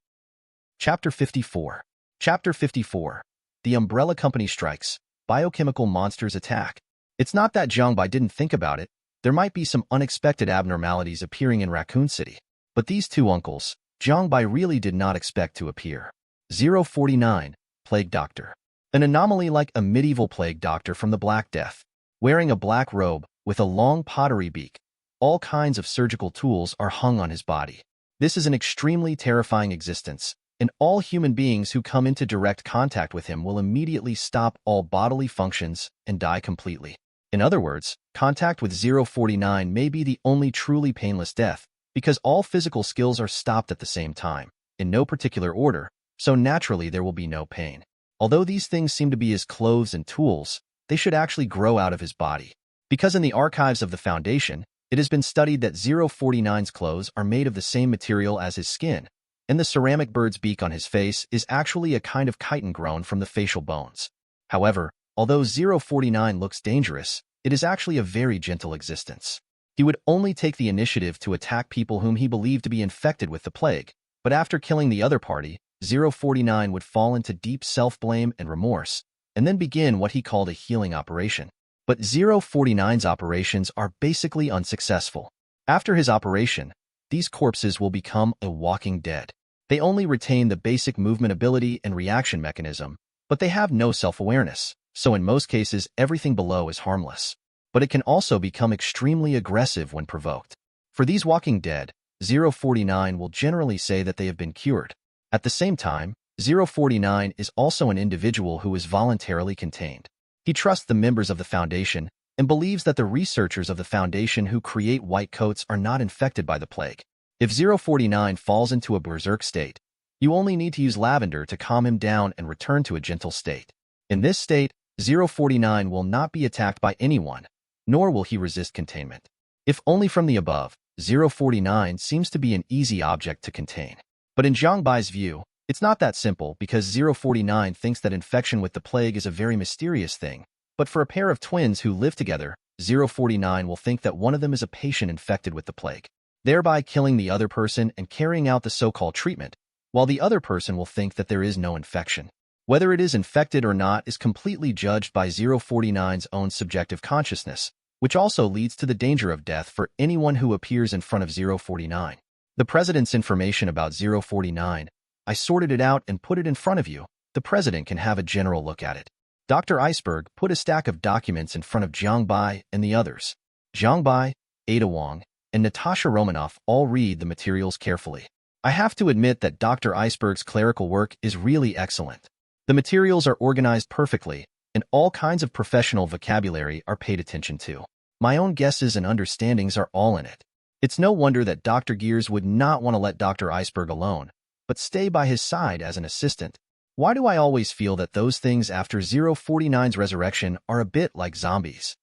Speaker 2: Chapter 54. Chapter 54. The Umbrella Company strikes. Biochemical monsters attack. It's not that Jiang Bai didn't think about it. There might be some unexpected abnormalities appearing in Raccoon City. But these two uncles, Jiang Bai really did not expect to appear. 049, Plague Doctor. An anomaly like a medieval plague doctor from the Black Death. Wearing a black robe with a long pottery beak, all kinds of surgical tools are hung on his body. This is an extremely terrifying existence, and all human beings who come into direct contact with him will immediately stop all bodily functions and die completely. In other words, contact with 049 may be the only truly painless death, because all physical skills are stopped at the same time, in no particular order, so naturally there will be no pain. Although these things seem to be his clothes and tools, they should actually grow out of his body. Because in the archives of the Foundation, it has been studied that 049's clothes are made of the same material as his skin, and the ceramic bird's beak on his face is actually a kind of chitin grown from the facial bones. However, although 049 looks dangerous, it is actually a very gentle existence. He would only take the initiative to attack people whom he believed to be infected with the plague, But after killing the other party, 049 would fall into deep self-blame and remorse, and then begin what he called a healing operation. But 049's operations are basically unsuccessful. After his operation, these corpses will become a walking dead. They only retain the basic movement ability and reaction mechanism, but they have no self-awareness, so in most cases everything below is harmless. But it can also become extremely aggressive when provoked. For these walking dead, 049 will generally say that they have been cured. At the same time, 049 is also an individual who is voluntarily contained. He trusts the members of the Foundation and believes that the researchers of the Foundation who create white coats are not infected by the plague. If 049 falls into a berserk state, you only need to use lavender to calm him down and return to a gentle state. In this state, 049 will not be attacked by anyone, nor will he resist containment. If only from the above, 049 seems to be an easy object to contain. But in Jiang Bai's view, it's not that simple because 049 thinks that infection with the plague is a very mysterious thing. But for a pair of twins who live together, 049 will think that one of them is a patient infected with the plague, thereby killing the other person and carrying out the so-called treatment, while the other person will think that there is no infection. Whether it is infected or not is completely judged by 049's own subjective consciousness, which also leads to the danger of death for anyone who appears in front of 049. The President's information about 049, I sorted it out and put it in front of you. The President can have a general look at it. Dr. Iceberg put a stack of documents in front of Jiang Bai and the others. Jiang Bai, Ada Wong, and Natasha Romanoff all read the materials carefully. I have to admit that Dr. Iceberg's clerical work is really excellent. The materials are organized perfectly, and all kinds of professional vocabulary are paid attention to. My own guesses and understandings are all in it. It's no wonder that Dr. Gears would not want to let Dr. Iceberg alone, but stay by his side as an assistant. Why do I always feel that those things after 049's resurrection are a bit like zombies?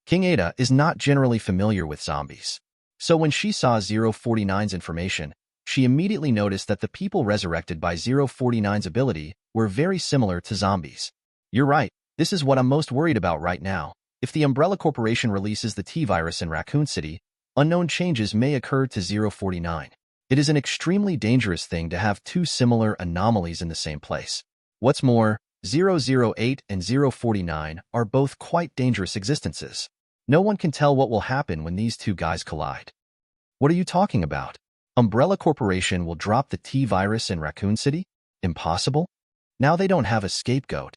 Speaker 2: King Ada is not generally familiar with zombies. So when she saw 049's information, she immediately noticed that the people resurrected by 049's ability were very similar to zombies. You're right, this is what I'm most worried about right now. If the Umbrella Corporation releases the T-virus in Raccoon City, unknown changes may occur to 049. It is an extremely dangerous thing to have two similar anomalies in the same place. What's more, 008 and 049 are both quite dangerous existences. No one can tell what will happen when these two guys collide. What are you talking about? Umbrella Corporation will drop the T-virus in Raccoon City? Impossible? Now they don't have a scapegoat.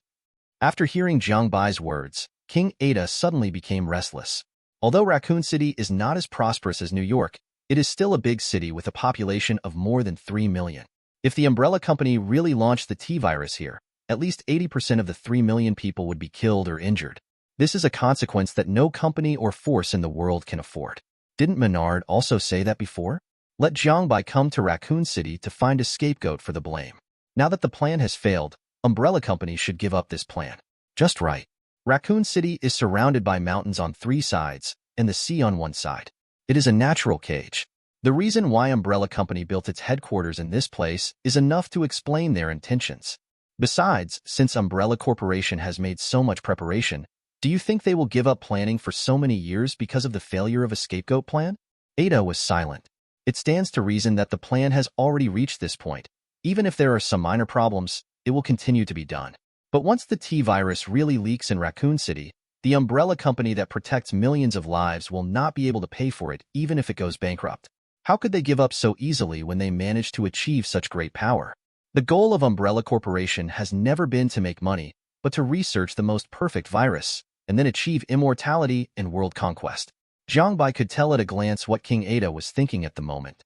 Speaker 2: After hearing Jiang Bai's words, King Ada suddenly became restless. Although Raccoon City is not as prosperous as New York, it is still a big city with a population of more than 3 million. If the Umbrella Company really launched the T-virus here, at least 80% of the 3 million people would be killed or injured. This is a consequence that no company or force in the world can afford. Didn't Menard also say that before? Let Jiang Bai come to Raccoon City to find a scapegoat for the blame. Now that the plan has failed, Umbrella Company should give up this plan. Just right. Raccoon City is surrounded by mountains on 3 sides and the sea on 1 side. It is a natural cage. The reason why Umbrella Company built its headquarters in this place is enough to explain their intentions. Besides, since Umbrella Corporation has made so much preparation, do you think they will give up planning for so many years because of the failure of a scapegoat plan? Ada was silent. It stands to reason that the plan has already reached this point. Even if there are some minor problems, it will continue to be done. But once the T-virus really leaks in Raccoon City, the Umbrella Company that protects millions of lives will not be able to pay for it even if it goes bankrupt. How could they give up so easily when they managed to achieve such great power? The goal of Umbrella Corporation has never been to make money, but to research the most perfect virus, and then achieve immortality and world conquest. Jiang Bai could tell at a glance what King Ada was thinking at the moment.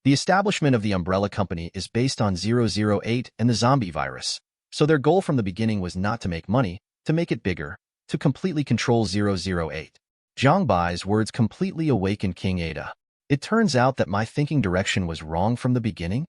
Speaker 2: The establishment of the Umbrella Company is based on 008 and the zombie virus, so their goal from the beginning was not to make money, to make it bigger, to completely control 008. Jiang Bai's words completely awakened King Ada. It turns out that my thinking direction was wrong from the beginning?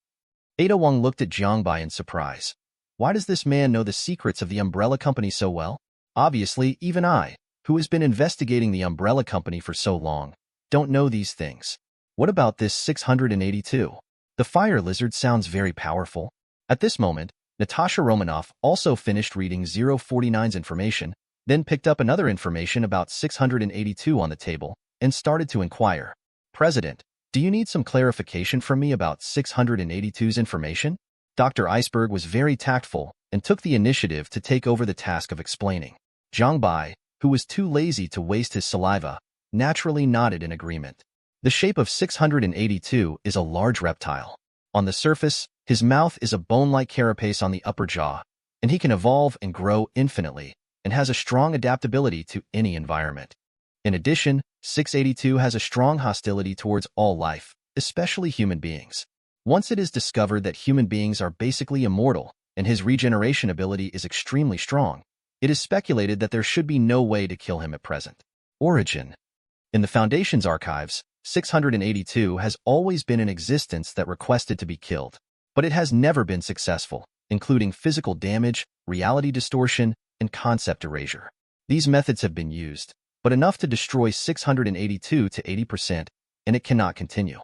Speaker 2: Ada Wong looked at Jiang Bai in surprise. Why does this man know the secrets of the Umbrella Company so well? Obviously, even I, who has been investigating the Umbrella Company for so long, don't know these things. What about this 682? The fire lizard sounds very powerful. At this moment, Natasha Romanoff also finished reading 049's information, then picked up another information about 682 on the table, and started to inquire. President, Do you need some clarification from me about 682's information? Dr. Iceberg was very tactful and took the initiative to take over the task of explaining. Jiang Bai, who was too lazy to waste his saliva, naturally nodded in agreement. The shape of 682 is a large reptile. On the surface, his mouth is a bone-like carapace on the upper jaw, and he can evolve and grow infinitely and has a strong adaptability to any environment. In addition, 682 has a strong hostility towards all life, especially human beings. Once it is discovered that human beings are basically immortal and his regeneration ability is extremely strong, it is speculated that there should be no way to kill him at present. Origin. In the Foundation's archives, 682 has always been in existence that requested to be killed, but it has never been successful, including physical damage, reality distortion, and concept erasure. These methods have been used, but enough to destroy 682 to 80%, and it cannot continue.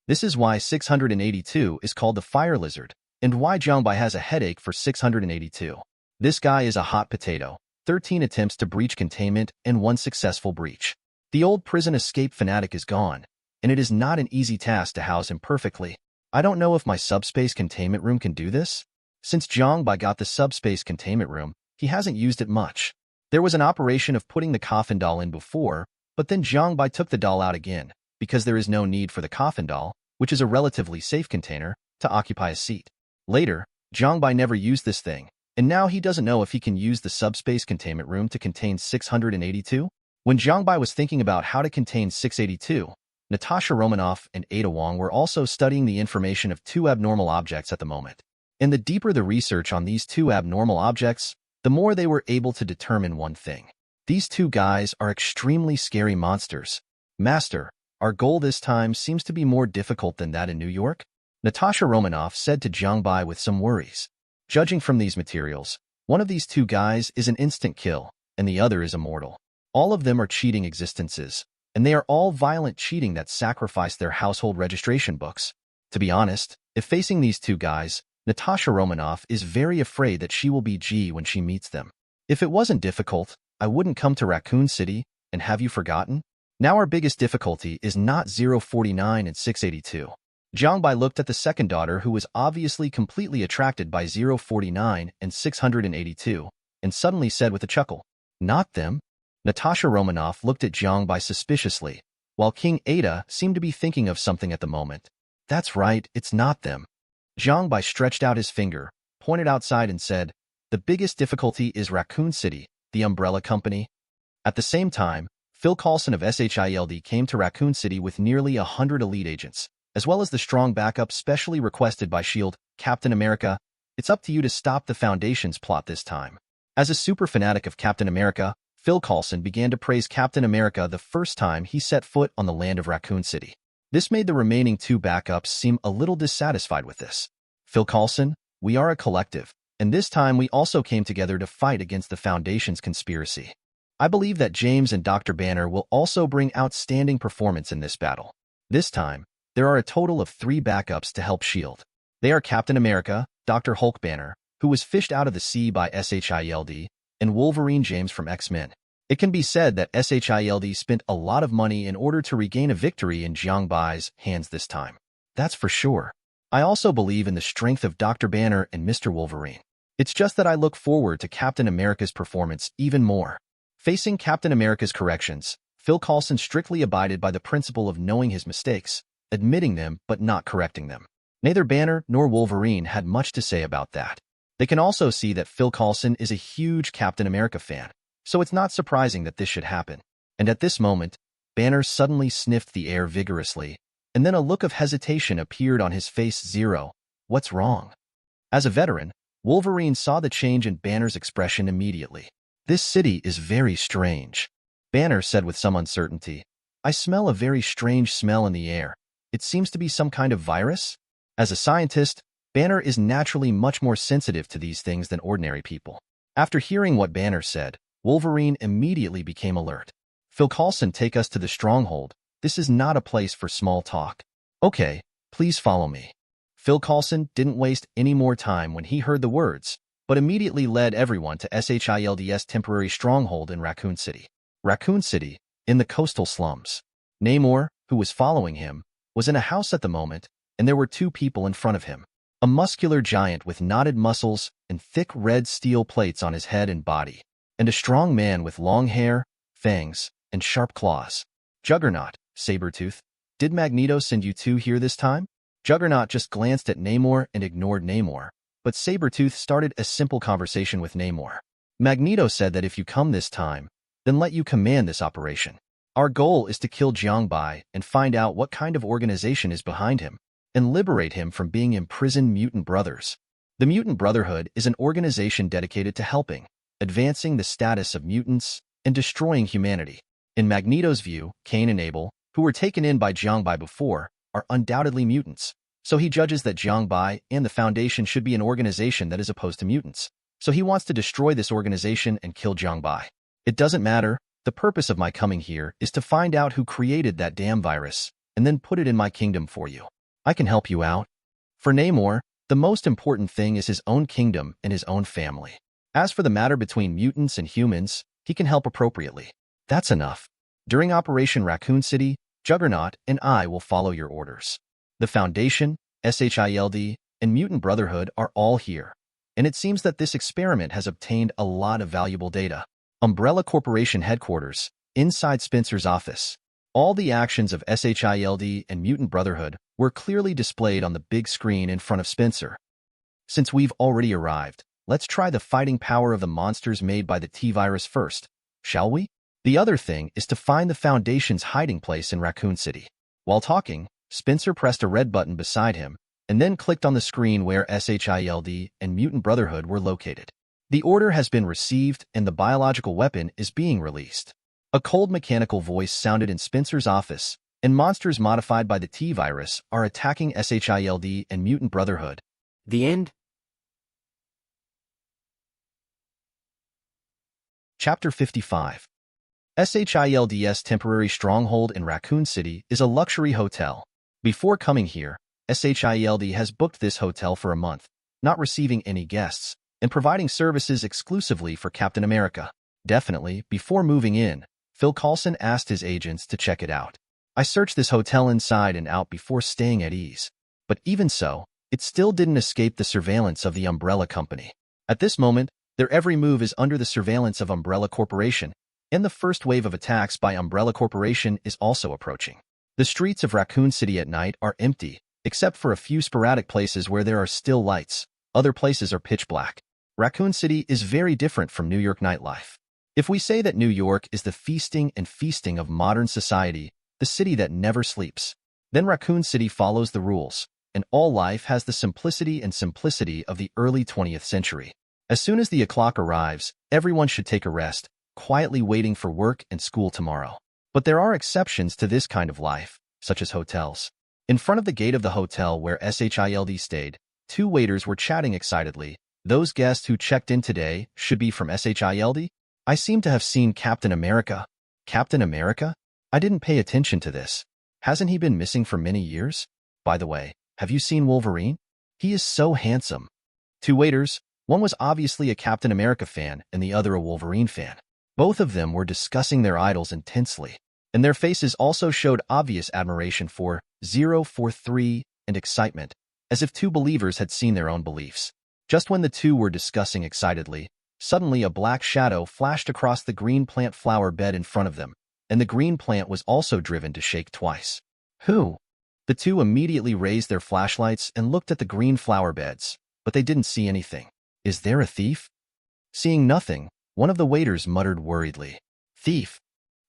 Speaker 2: This is why 682 is called the Fire Lizard, and why Jiang Bai has a headache for 682. This guy is a hot potato, 13 attempts to breach containment and 1 successful breach. The old prison escape fanatic is gone, and it is not an easy task to house him perfectly. I don't know if my subspace containment room can do this. Since Jiang Bai got the subspace containment room, he hasn't used it much. There was an operation of putting the coffin doll in before, but then Jiang Bai took the doll out again, because there is no need for the coffin doll, which is a relatively safe container, to occupy a seat. Later, Jiang Bai never used this thing, and now he doesn't know if he can use the subspace containment room to contain 682. When Jiang Bai was thinking about how to contain 682, Natasha Romanoff and Ada Wong were also studying the information of 2 abnormal objects at the moment. And the deeper the research on these 2 abnormal objects, the more they were able to determine one thing. These 2 guys are extremely scary monsters. Master, our goal this time seems to be more difficult than that in New York, Natasha Romanoff said to Jiang Bai with some worries. Judging from these materials, one of these 2 guys is an instant kill, and the other is immortal. All of them are cheating existences, and they are all violent cheating that sacrifice their household registration books. To be honest, if facing these 2 guys, Natasha Romanoff is very afraid that she will be G when she meets them. If it wasn't difficult, I wouldn't come to Raccoon City, and have you forgotten? Now our biggest difficulty is not 049 and 682. Jiang Bai looked at the second daughter who was obviously completely attracted by 049 and 682, and suddenly said with a chuckle, "Not them?" Natasha Romanoff looked at Jiang Bai suspiciously, while King Ada seemed to be thinking of something at the moment. "That's right, it's not them." Jiang Bai stretched out his finger, pointed outside and said, "The biggest difficulty is Raccoon City, the umbrella company." At the same time, Phil Coulson of SHIELD came to Raccoon City with nearly 100 elite agents, as well as the strong backup specially requested by S.H.I.E.L.D., Captain America. It's up to you to stop the Foundation's plot this time. As a super fanatic of Captain America, Phil Coulson began to praise Captain America the first time he set foot on the land of Raccoon City. This made the remaining 2 backups seem a little dissatisfied with this. "Phil Coulson, we are a collective, and this time we also came together to fight against the Foundation's conspiracy. I believe that James and Dr. Banner will also bring outstanding performance in this battle. This time, there are a total of 3 backups to help S.H.I.E.L.D. They are Captain America, Dr. Hulk Banner, who was fished out of the sea by SHIELD, and Wolverine James from X-Men. It can be said that SHIELD spent a lot of money in order to regain a victory in Jiang Bai's hands this time. That's for sure. I also believe in the strength of Dr. Banner and Mr. Wolverine. It's just that I look forward to Captain America's performance even more." Facing Captain America's corrections, Phil Coulson strictly abided by the principle of knowing his mistakes, admitting them but not correcting them. Neither Banner nor Wolverine had much to say about that. They can also see that Phil Coulson is a huge Captain America fan, so it's not surprising that this should happen. And at this moment, Banner suddenly sniffed the air vigorously, and then a look of hesitation appeared on his face. "Zero, what's wrong?" As a veteran, Wolverine saw the change in Banner's expression immediately. "This city is very strange," Banner said with some uncertainty. "I smell a very strange smell in the air. It seems to be some kind of virus?" As a scientist, Banner is naturally much more sensitive to these things than ordinary people. After hearing what Banner said, Wolverine immediately became alert. "Phil Coulson, take us to the stronghold. This is not a place for small talk." "Okay, please follow me." Phil Coulson didn't waste any more time when he heard the words, but immediately led everyone to SHIELD's temporary stronghold in Raccoon City. Raccoon City, in the coastal slums. Namor, who was following him, was in a house at the moment, and there were two people in front of him. A muscular giant with knotted muscles and thick red steel plates on his head and body, and a strong man with long hair, fangs, and sharp claws. Juggernaut, Sabretooth, did Magneto send you two here this time? Juggernaut just glanced at Namor and ignored Namor, but Sabretooth started a simple conversation with Namor. Magneto said that if you come this time, then let you command this operation. Our goal is to kill Jiang Bai and find out what kind of organization is behind him, and liberate him from being imprisoned mutant brothers. The Mutant Brotherhood is an organization dedicated to helping, advancing the status of mutants, and destroying humanity. In Magneto's view, Cain and Abel, who were taken in by Jiang Bai before, are undoubtedly mutants. So he judges that Jiang Bai and the Foundation should be an organization that is opposed to mutants. So he wants to destroy this organization and kill Jiang Bai. It doesn't matter. The purpose of my coming here is to find out who created that damn virus, and then put it in my kingdom for you. I can help you out. For Namor, the most important thing is his own kingdom and his own family. As for the matter between mutants and humans, he can help appropriately. That's enough. During Operation Raccoon City, Juggernaut and I will follow your orders. The Foundation, SHIELD, and Mutant Brotherhood are all here, and it seems that this experiment has obtained a lot of valuable data. Umbrella Corporation headquarters, inside Spencer's office. All the actions of SHIELD and Mutant Brotherhood were clearly displayed on the big screen in front of Spencer. Since we've already arrived, let's try the fighting power of the monsters made by the T-Virus first, shall we? The other thing is to find the Foundation's hiding place in Raccoon City. While talking, Spencer pressed a red button beside him, and then clicked on the screen where SHIELD and Mutant Brotherhood were located. The order has been received and the biological weapon is being released. A cold mechanical voice sounded in Spencer's office, and monsters modified by the T-Virus are attacking SHIELD and Mutant Brotherhood.
Speaker 3: The end?
Speaker 2: Chapter 55. SHIELD's temporary stronghold in Raccoon City is a luxury hotel. Before coming here, SHIELD has booked this hotel for a month, not receiving any guests, and providing services exclusively for Captain America. Definitely, before moving in, Phil Coulson asked his agents to check it out. I searched this hotel inside and out before staying at ease. But even so, it still didn't escape the surveillance of the Umbrella Company. At this moment, their every move is under the surveillance of Umbrella Corporation, and the first wave of attacks by Umbrella Corporation is also approaching. The streets of Raccoon City at night are empty, except for a few sporadic places where there are still lights. Other places are pitch black. Raccoon City is very different from New York nightlife. If we say that New York is the feasting of modern society, the city that never sleeps, then Raccoon City follows the rules, and all life has the simplicity of the early 20th century. As soon as the o'clock arrives, everyone should take a rest, quietly waiting for work and school tomorrow. But there are exceptions to this kind of life, such as hotels. In front of the gate of the hotel where SHIELD stayed, two waiters were chatting excitedly. Those guests who checked in today should be from SHIELD? I seem to have seen Captain America. Captain America? I didn't pay attention to this. Hasn't he been missing for many years? By the way, have you seen Wolverine? He is so handsome. Two waiters, one was obviously a Captain America fan and the other a Wolverine fan. Both of them were discussing their idols intensely, and their faces also showed obvious admiration for 043 and excitement, as if two believers had seen their own beliefs. Just when the two were discussing excitedly, suddenly a black shadow flashed across the green plant flower bed in front of them, and the green plant was also driven to shake twice. Who? The two immediately raised their flashlights and looked at the green flower beds, but they didn't see anything. Is there a thief? Seeing nothing, one of the waiters muttered worriedly, "Thief."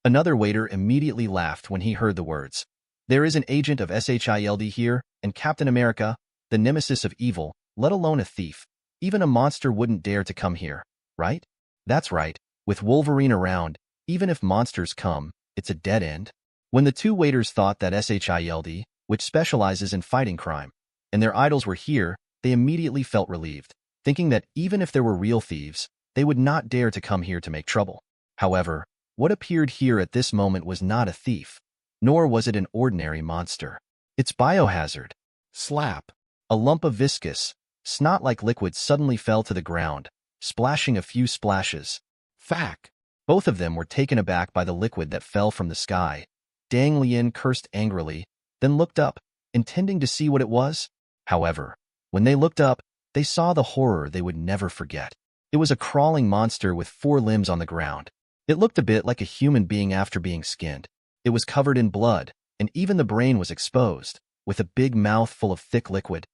Speaker 2: Another waiter immediately laughed when he heard the words. There is an agent of SHIELD here, and Captain America, the nemesis of evil, let alone a thief. Even a monster wouldn't dare to come here, right? That's right. With Wolverine around, even if monsters come, it's a dead end. When the two waiters thought that SHIELD, which specializes in fighting crime, and their idols were here, they immediately felt relieved, thinking that even if there were real thieves, they would not dare to come here to make trouble. However, what appeared here at this moment was not a thief, nor was it an ordinary monster. It's biohazard. Slap. A lump of viscous, snot-like liquid suddenly fell to the ground, splashing a few splashes. Fack. Both of them were taken aback by the liquid that fell from the sky. Dang Lien cursed angrily, then looked up, intending to see what it was. However, when they looked up, they saw the horror they would never forget. It was a crawling monster with 4 limbs on the ground. It looked a bit like a human being after being skinned. It was covered in blood, and even the brain was exposed, with a big mouth full of thick liquid.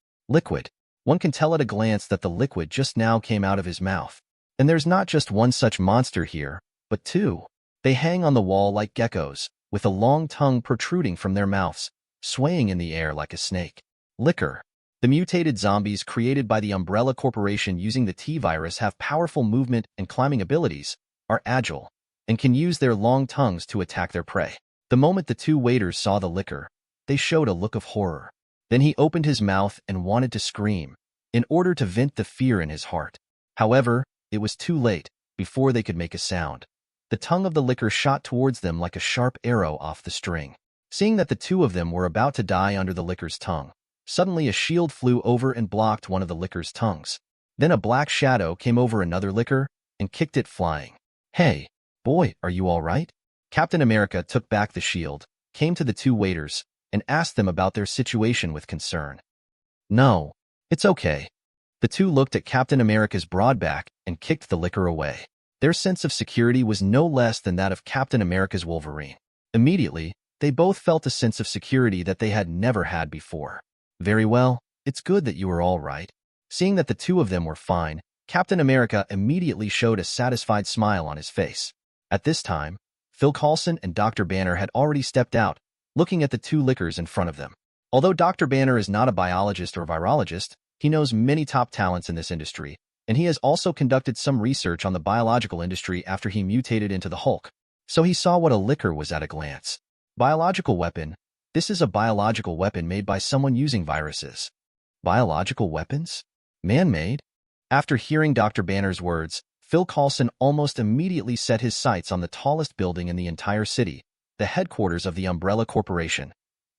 Speaker 2: One can tell at a glance that the liquid just now came out of his mouth. And there's not just one such monster here, but 2. They hang on the wall like geckos, with a long tongue protruding from their mouths, swaying in the air like a snake. Liquor. The mutated zombies created by the Umbrella Corporation using the T-virus have powerful movement and climbing abilities, are agile, and can use their long tongues to attack their prey. The moment the 2 waiters saw the liquor, they showed a look of horror. Then he opened his mouth and wanted to scream, in order to vent the fear in his heart. However, it was too late, before they could make a sound. The tongue of the liquor shot towards them like a sharp arrow off the string. Seeing that the 2 of them were about to die under the liquor's tongue, suddenly a shield flew over and blocked one of the liquor's tongues. Then a black shadow came over another liquor and kicked it flying. "Hey, boy, are you all right?" Captain America took back the shield, came to the 2 waiters, and asked them about their situation with concern. "No, it's okay." The 2 looked at Captain America's broad back and kicked the liquor away. Their sense of security was no less than that of Captain America's Wolverine. Immediately, they both felt a sense of security that they had never had before. "Very well, it's good that you are all right." Seeing that the 2 of them were fine, Captain America immediately showed a satisfied smile on his face. At this time, Phil Coulson and Dr. Banner had already stepped out, looking at the 2 liquors in front of them. Although Dr. Banner is not a biologist or virologist, he knows many top talents in this industry, and he has also conducted some research on the biological industry after he mutated into the Hulk. So he saw what a liquor was at a glance. Biological weapon. This is a biological weapon made by someone using viruses. Biological weapons? Man-made? After hearing Dr. Banner's words, Phil Coulson almost immediately set his sights on the tallest building in the entire city, the headquarters of the Umbrella Corporation.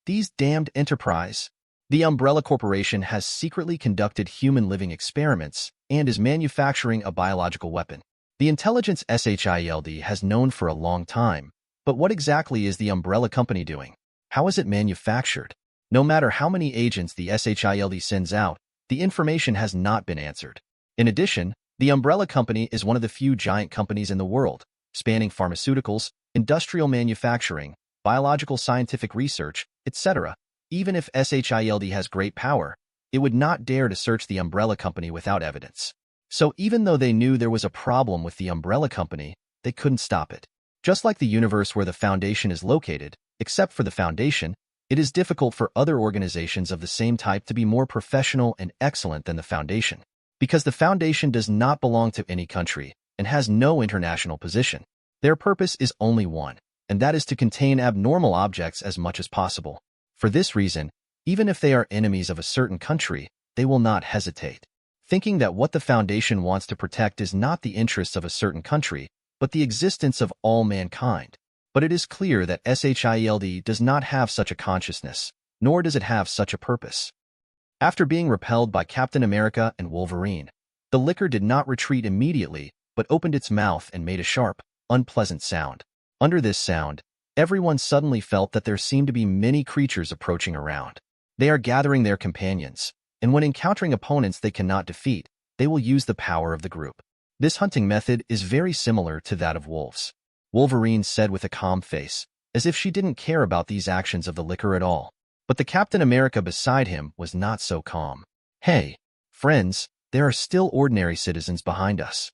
Speaker 2: These damned Enterprise. The Umbrella Corporation has secretly conducted human living experiments and is manufacturing a biological weapon. The intelligence SHIELD has known for a long time, but what exactly is the Umbrella Company doing? How is it manufactured? No matter how many agents the SHIELD sends out, the information has not been answered. In addition, the Umbrella Company is one of the few giant companies in the world, spanning pharmaceuticals, industrial manufacturing, biological scientific research, etc. Even if SHIELD has great power, it would not dare to search the Umbrella Company without evidence. So even though they knew there was a problem with the Umbrella Company, they couldn't stop it. Just like the universe where the Foundation is located, except for the Foundation, it is difficult for other organizations of the same type to be more professional and excellent than the Foundation. Because the Foundation does not belong to any country and has no international position. Their purpose is only one, and that is to contain abnormal objects as much as possible. For this reason, even if they are enemies of a certain country, they will not hesitate. Thinking that what the Foundation wants to protect is not the interests of a certain country, but the existence of all mankind. But it is clear that SHIELD does not have such a consciousness, nor does it have such a purpose. After being repelled by Captain America and Wolverine, the liquor did not retreat immediately, but opened its mouth and made a sharp, unpleasant sound. Under this sound, everyone suddenly felt that there seemed to be many creatures approaching around. They are gathering their companions, and when encountering opponents they cannot defeat, they will use the power of the group. This hunting method is very similar to that of wolves. Wolverine said with a calm face, as if she didn't care about these actions of the liquor at all. But the Captain America beside him was not so calm. "Hey, friends, there are still ordinary citizens behind us.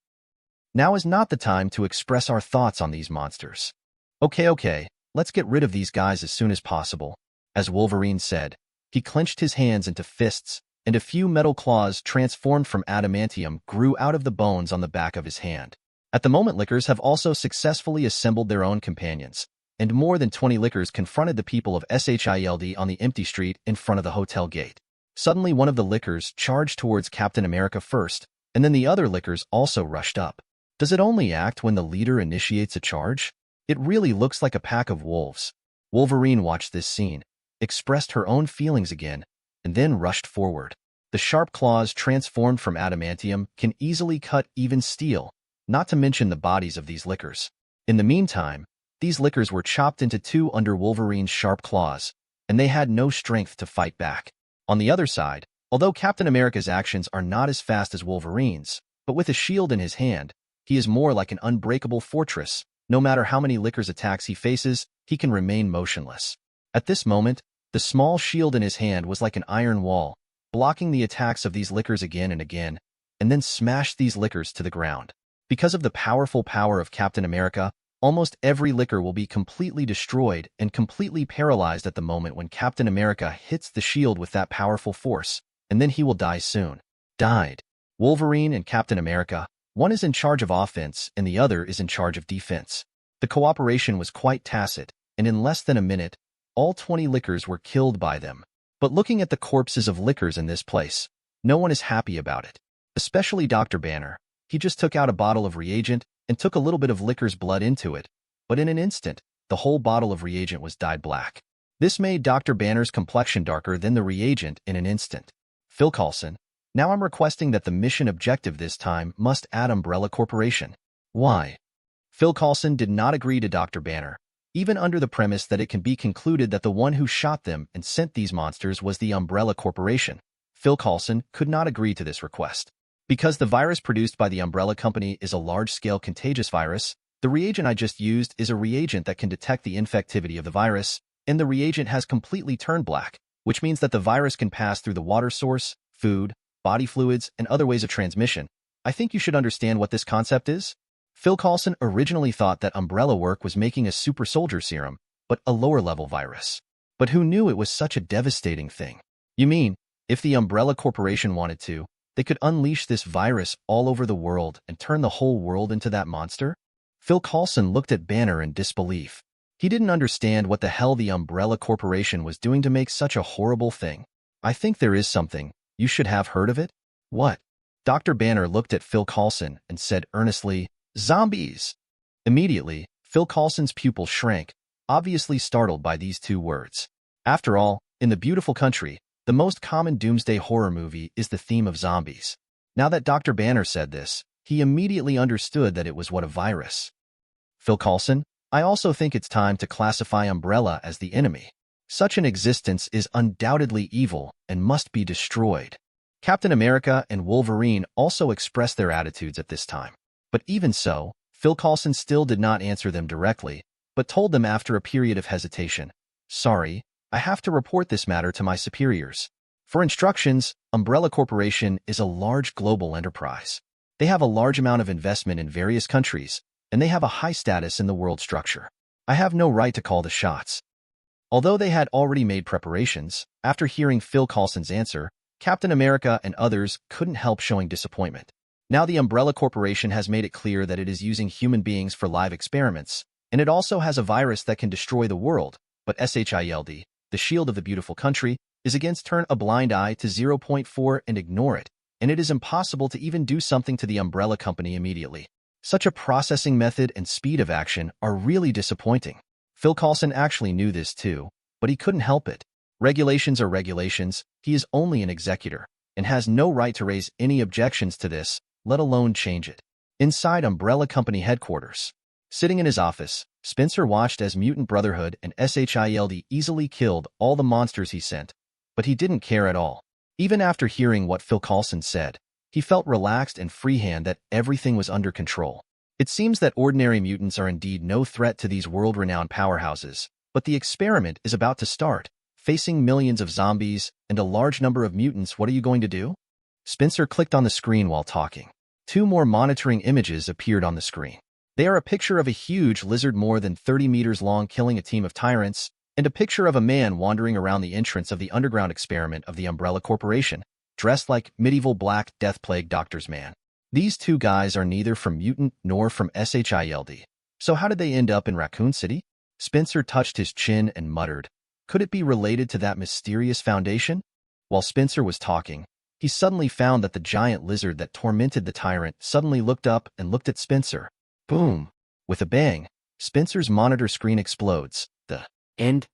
Speaker 2: Now is not the time to express our thoughts on these monsters. Okay, let's get rid of these guys as soon as possible." As Wolverine said, he clenched his hands into fists, and a few metal claws transformed from adamantium grew out of the bones on the back of his hand. At the moment, lickers have also successfully assembled their own companions, and more than 20 lickers confronted the people of SHIELD on the empty street in front of the hotel gate. Suddenly, one of the lickers charged towards Captain America first, and then the other lickers also rushed up. Does it only act when the leader initiates a charge? It really looks like a pack of wolves. Wolverine watched this scene, expressed her own feelings again, and then rushed forward. The sharp claws transformed from adamantium can easily cut even steel, not to mention the bodies of these lickers. In the meantime, these lickers were chopped into 2 under Wolverine's sharp claws, and they had no strength to fight back. On the other side, although Captain America's actions are not as fast as Wolverine's, but with a shield in his hand, he is more like an unbreakable fortress. No matter how many Lickers attacks he faces, he can remain motionless. At this moment, the small shield in his hand was like an iron wall, blocking the attacks of these Lickers again and again, and then smashed these Lickers to the ground. Because of the powerful power of Captain America, almost every Licker will be completely destroyed and completely paralyzed at the moment when Captain America hits the shield with that powerful force, and then he will die soon. Died. Wolverine and Captain America, one is in charge of offense and the other is in charge of defense. The cooperation was quite tacit, and in less than a minute, all 20 Lickers were killed by them. But looking at the corpses of Lickers in this place, no one is happy about it. Especially Dr. Banner. He just took out a bottle of reagent and took a little bit of Licker's blood into it, but in an instant, the whole bottle of reagent was dyed black. This made Dr. Banner's complexion darker than the reagent in an instant. Phil Coulson, now I'm requesting that the mission objective this time must add Umbrella Corporation. Why? Phil Coulson did not agree to Dr. Banner, even under the premise that it can be concluded that the one who shot them and sent these monsters was the Umbrella Corporation. Phil Coulson could not agree to this request. Because the virus produced by the Umbrella Company is a large-scale contagious virus, the reagent I just used is a reagent that can detect the infectivity of the virus, and the reagent has completely turned black, which means that the virus can pass through the water source, food, body fluids, and other ways of transmission. I think you should understand what this concept is. Phil Coulson originally thought that Umbrella Work was making a super soldier serum, but a lower-level virus. But who knew it was such a devastating thing? You mean, if the Umbrella Corporation wanted to, they could unleash this virus all over the world and turn the whole world into that monster? Phil Coulson looked at Banner in disbelief. He didn't understand what the hell the Umbrella Corporation was doing to make such a horrible thing. I think there is something. You should have heard of it? What? Dr. Banner looked at Phil Coulson and said earnestly, "Zombies!" Immediately, Phil Coulson's pupil shrank, obviously startled by these two words. After all, in the beautiful country, the most common doomsday horror movie is the theme of zombies. Now that Dr. Banner said this, he immediately understood that it was what a virus. Phil Coulson, I also think it's time to classify Umbrella as the enemy. Such an existence is undoubtedly evil and must be destroyed. Captain America and Wolverine also expressed their attitudes at this time. But even so, Phil Coulson still did not answer them directly, but told them after a period of hesitation, "Sorry, I have to report this matter to my superiors. For instructions, Umbrella Corporation is a large global enterprise. They have a large amount of investment in various countries, and they have a high status in the world structure. I have no right to call the shots." Although they had already made preparations, after hearing Phil Coulson's answer, Captain America and others couldn't help showing disappointment. Now the Umbrella Corporation has made it clear that it is using human beings for live experiments, and it also has a virus that can destroy the world, but SHIELD, the shield of the beautiful country, is against turn a blind eye to 0.4 and ignore it, and it is impossible to even do something to the Umbrella Company immediately. Such a processing method and speed of action are really disappointing. Phil Coulson actually knew this too, but he couldn't help it. Regulations are regulations, he is only an executor, and has no right to raise any objections to this, let alone change it. Inside Umbrella Company headquarters, sitting in his office, Spencer watched as Mutant Brotherhood and SHIELD easily killed all the monsters he sent, but he didn't care at all. Even after hearing what Phil Coulson said, he felt relaxed and freehand that everything was under control. It seems that ordinary mutants are indeed no threat to these world-renowned powerhouses, but the experiment is about to start. Facing millions of zombies and a large number of mutants, what are you going to do? Spencer clicked on the screen while talking. 2 more monitoring images appeared on the screen. They are a picture of a huge lizard more than 30 meters long killing a team of tyrants, and a picture of a man wandering around the entrance of the underground experiment of the Umbrella Corporation, dressed like medieval Black Death Plague doctor's man. These 2 guys are neither from Mutant nor from SHIELD. So how did they end up in Raccoon City? Spencer touched his chin and muttered, "Could it be related to that mysterious foundation?" While Spencer was talking, he suddenly found that the giant lizard that tormented the tyrant suddenly looked up and looked at Spencer. Boom! With a bang, Spencer's monitor screen explodes. The end.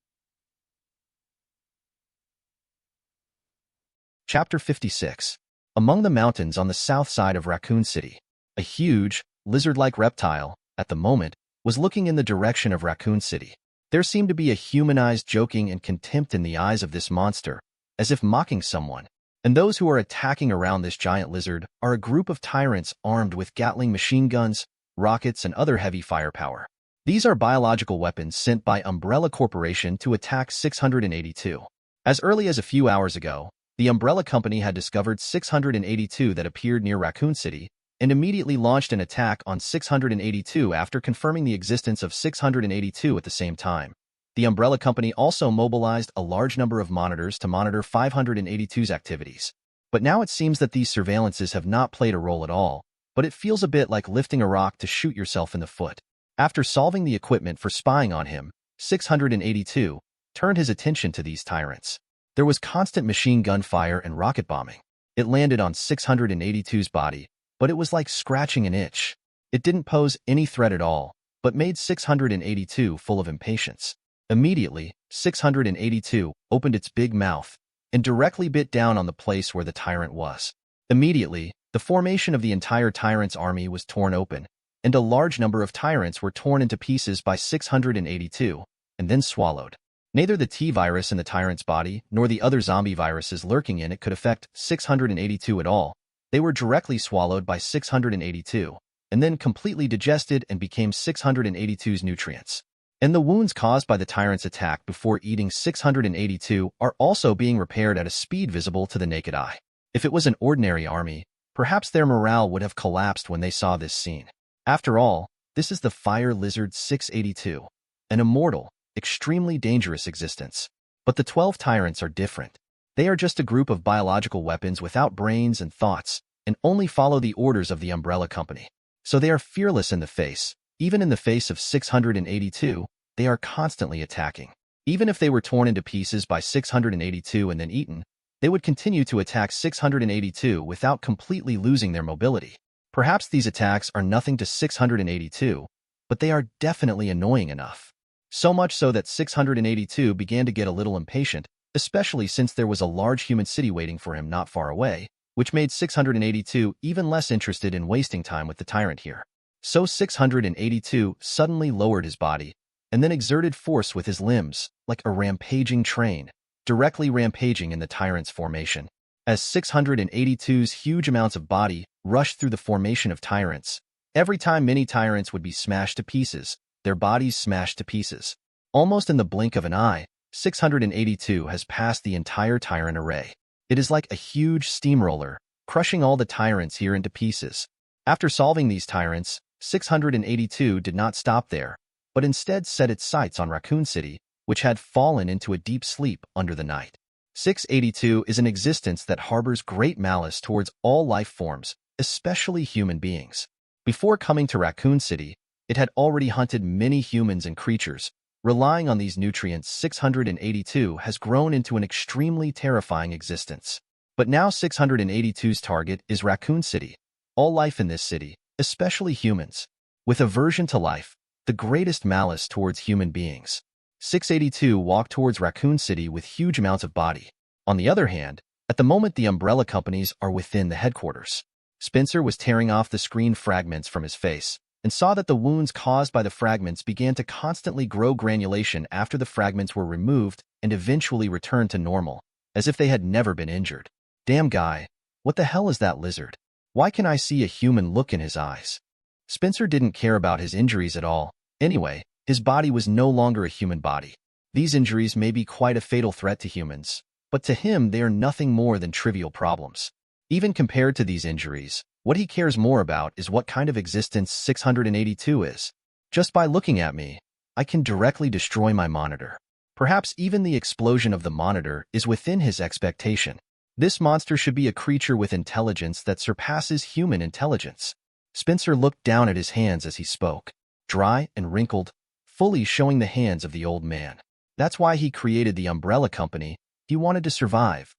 Speaker 2: Chapter 56. Among the mountains on the south side of Raccoon City, a huge, lizard-like reptile, at the moment, was looking in the direction of Raccoon City. There seemed to be a humanized joking and contempt in the eyes of this monster, as if mocking someone. And those who are attacking around this giant lizard are a group of tyrants armed with Gatling machine guns, rockets, and other heavy firepower. These are biological weapons sent by Umbrella Corporation to attack 682. As early as a few hours ago, the Umbrella Company had discovered 682 that appeared near Raccoon City and immediately launched an attack on 682 after confirming the existence of 682 at the same time. The Umbrella Company also mobilized a large number of monitors to monitor 582's activities. But now it seems that these surveillances have not played a role at all, but it feels a bit like lifting a rock to shoot yourself in the foot. After solving the equipment for spying on him, 682 turned his attention to these tyrants. There was constant machine gun fire and rocket bombing. It landed on 682's body, but it was like scratching an itch. It didn't pose any threat at all, but made 682 full of impatience. Immediately, 682 opened its big mouth and directly bit down on the place where the tyrant was. Immediately, the formation of the entire tyrant's army was torn open, and a large number of tyrants were torn into pieces by 682 and then swallowed. Neither the T-virus in the tyrant's body nor the other zombie viruses lurking in it could affect 682 at all. They were directly swallowed by 682 and then completely digested and became 682's nutrients. And the wounds caused by the tyrant's attack before eating 682 are also being repaired at a speed visible to the naked eye. If it was an ordinary army, perhaps their morale would have collapsed when they saw this scene. After all, this is the Fire Lizard 682, an immortal, extremely dangerous existence. But the 12 tyrants are different. They are just a group of biological weapons without brains and thoughts, and only follow the orders of the Umbrella Company. So they are fearless in the face. Even in the face of 682, they are constantly attacking. Even if they were torn into pieces by 682 and then eaten, they would continue to attack 682 without completely losing their mobility. Perhaps these attacks are nothing to 682, but they are definitely annoying enough. So much so that 682 began to get a little impatient, especially since there was a large human city waiting for him not far away, which made 682 even less interested in wasting time with the tyrant here. So 682 suddenly lowered his body, and then exerted force with his limbs, like a rampaging train, directly rampaging in the tyrant's formation. As 682's huge amounts of body rushed through the formation of tyrants, every time many tyrants would be smashed to pieces, their bodies smashed to pieces. Almost in the blink of an eye, 682 has passed the entire tyrant array. It is like a huge steamroller, crushing all the tyrants here into pieces. After solving these tyrants, 682 did not stop there, but instead set its sights on Raccoon City, which had fallen into a deep sleep under the night. 682 is an existence that harbors great malice towards all life forms, especially human beings. Before coming to Raccoon City, it had already hunted many humans and creatures. Relying on these nutrients, 682 has grown into an extremely terrifying existence. But now 682's target is Raccoon City. All life in this city, especially humans, with aversion to life, the greatest malice towards human beings. 682 walked towards Raccoon City with huge amounts of body. On the other hand, at the moment the Umbrella Companies are within the headquarters. Spencer was tearing off the screen fragments from his face and saw that the wounds caused by the fragments began to constantly grow granulation after the fragments were removed and eventually returned to normal, as if they had never been injured. Damn guy, what the hell is that lizard? Why can I see a human look in his eyes? Spencer didn't care about his injuries at all. Anyway, his body was no longer a human body. These injuries may be quite a fatal threat to humans, but to him they are nothing more than trivial problems. Even compared to these injuries, what he cares more about is what kind of existence 682 is. Just by looking at me, I can directly destroy my monitor. Perhaps even the explosion of the monitor is within his expectation. This monster should be a creature with intelligence that surpasses human intelligence. Spencer looked down at his hands as he spoke, dry and wrinkled, fully showing the hands of the old man. That's why he created the Umbrella Company. He wanted to survive,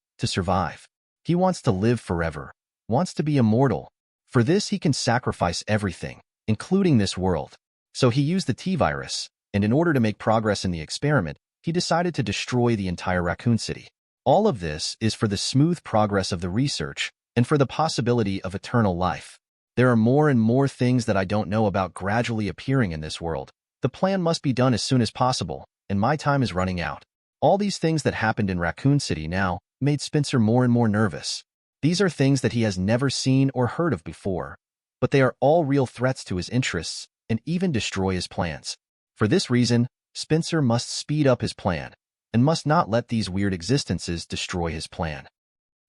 Speaker 2: He wants to live forever, wants to be immortal. For this, he can sacrifice everything, including this world. So he used the T-virus, and in order to make progress in the experiment, he decided to destroy the entire Raccoon City. All of this is for the smooth progress of the research and for the possibility of eternal life. There are more and more things that I don't know about gradually appearing in this world. The plan must be done as soon as possible, and my time is running out. All these things that happened in Raccoon City now made Spencer more and more nervous. These are things that he has never seen or heard of before, but they are all real threats to his interests and even destroy his plans. For this reason, Spencer must speed up his plan and must not let these weird existences destroy his plan.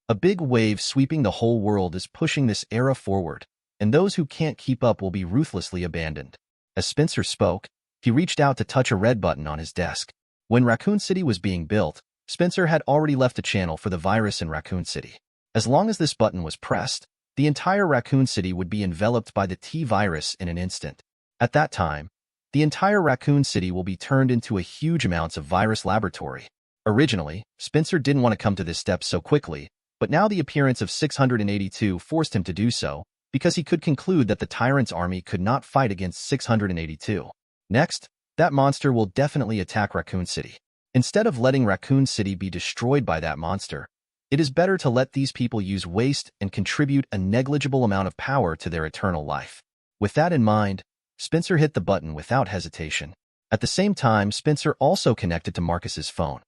Speaker 2: A big wave sweeping the whole world is pushing this era forward, and those who can't keep up will be ruthlessly abandoned. As Spencer spoke, he reached out to touch a red button on his desk. When Raccoon City was being built, Spencer had already left a channel for the virus in Raccoon City. As long as this button was pressed, the entire Raccoon City would be enveloped by the T-virus in an instant. At that time, the entire Raccoon City will be turned into a huge amounts of virus laboratory. Originally, Spencer didn't want to come to this step so quickly, but now the appearance of 682 forced him to do so, because he could conclude that the Tyrant's army could not fight against 682. Next, that monster will definitely attack Raccoon City. Instead of letting Raccoon City be destroyed by that monster, it is better to let these people use waste and contribute a negligible amount of power to their eternal life. With that in mind, Spencer hit the button without hesitation. At the same time, Spencer also connected to Marcus's phone.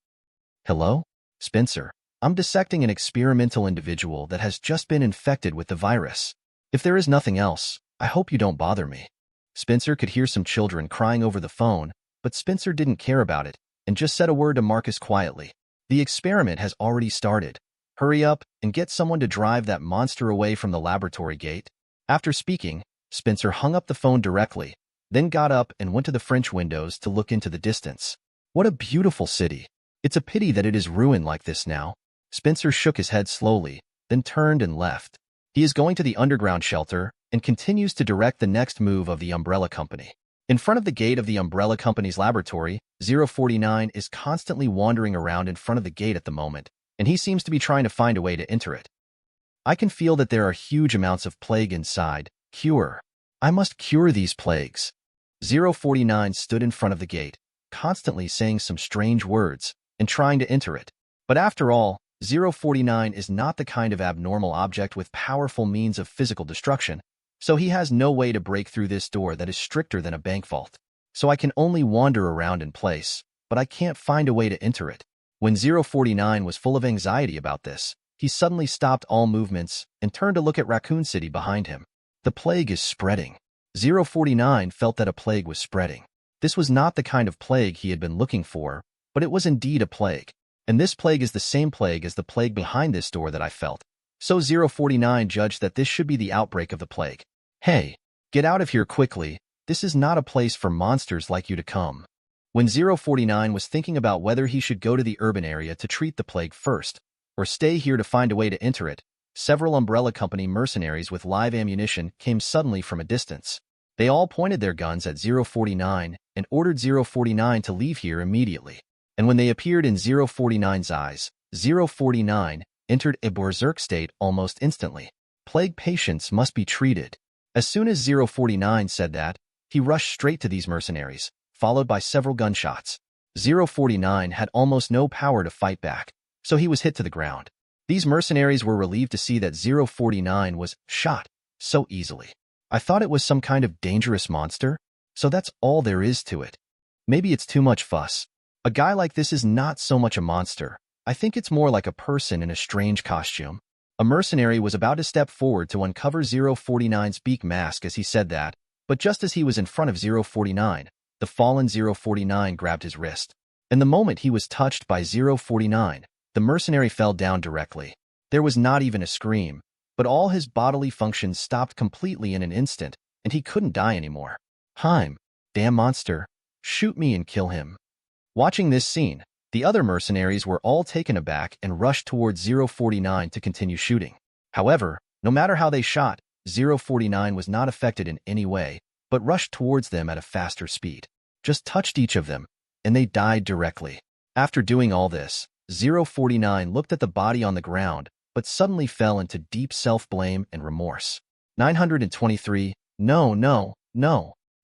Speaker 2: Hello? Spencer, I'm dissecting an experimental individual that has just been infected with the virus. If there is nothing else, I hope you don't bother me. Spencer could hear some children crying over the phone, but Spencer didn't care about it and just said a word to Marcus quietly. The experiment has already started. Hurry up and get someone to drive that monster away from the laboratory gate. After speaking, Spencer hung up the phone directly, then got up and went to the French windows to look into the distance. What a beautiful city. It's a pity that it is ruined like this now. Spencer shook his head slowly, then turned and left. He is going to the underground shelter and continues to direct the next move of the Umbrella Company. In front of the gate of the Umbrella Company's laboratory, 049 is constantly wandering around in front of the gate at the moment, and he seems to be trying to find a way to enter it. I can feel that there are huge amounts of plague inside. Cure. I must cure these plagues. 049 stood in front of the gate, constantly saying some strange words and trying to enter it. But after all, 049 is not the kind of abnormal object with powerful means of physical destruction, so he has no way to break through this door that is stricter than a bank vault. So I can only wander around in place, but I can't find a way to enter it. When 049 was full of anxiety about this, he suddenly stopped all movements and turned to look at Raccoon City behind him. The plague is spreading. 049 felt that a plague was spreading. This was not the kind of plague he had been looking for, but it was indeed a plague. And this plague is the same plague as the plague behind this door that I felt. So 049 judged that this should be the outbreak of the plague. Hey, get out of here quickly. This is not a place for monsters like you to come. When 049 was thinking about whether he should go to the urban area to treat the plague first, or stay here to find a way to enter it, several Umbrella Company mercenaries with live ammunition came suddenly from a distance. They all pointed their guns at 049 and ordered 049 to leave here immediately. And when they appeared in 049's eyes, 049 entered a berserk state almost instantly. Plague patients must be treated. As soon as 049 said that, he rushed straight to these mercenaries, followed by several gunshots. 049 had almost no power to fight back, so he was hit to the ground. These mercenaries were relieved to see that 049 was shot so easily. I thought it was some kind of dangerous monster, so that's all there is to it. Maybe it's too much fuss. A guy like this is not so much a monster. I think it's more like a person in a strange costume. A mercenary was about to step forward to uncover 049's beak mask as he said that, but just as he was in front of 049, the fallen 049 grabbed his wrist. And the moment he was touched by 049, the mercenary fell down directly. There was not even a scream, but all his bodily functions stopped completely in an instant, and he couldn't die anymore. Heim, damn monster, shoot me and kill him. Watching this scene, the other mercenaries were all taken aback and rushed towards 049 to continue shooting. However, no matter how they shot, 049 was not affected in any way, but rushed towards them at a faster speed. Just touched each of them, and they died directly. After doing all this, 049 looked at the body on the ground, but suddenly fell into deep self-blame and remorse. 923, no.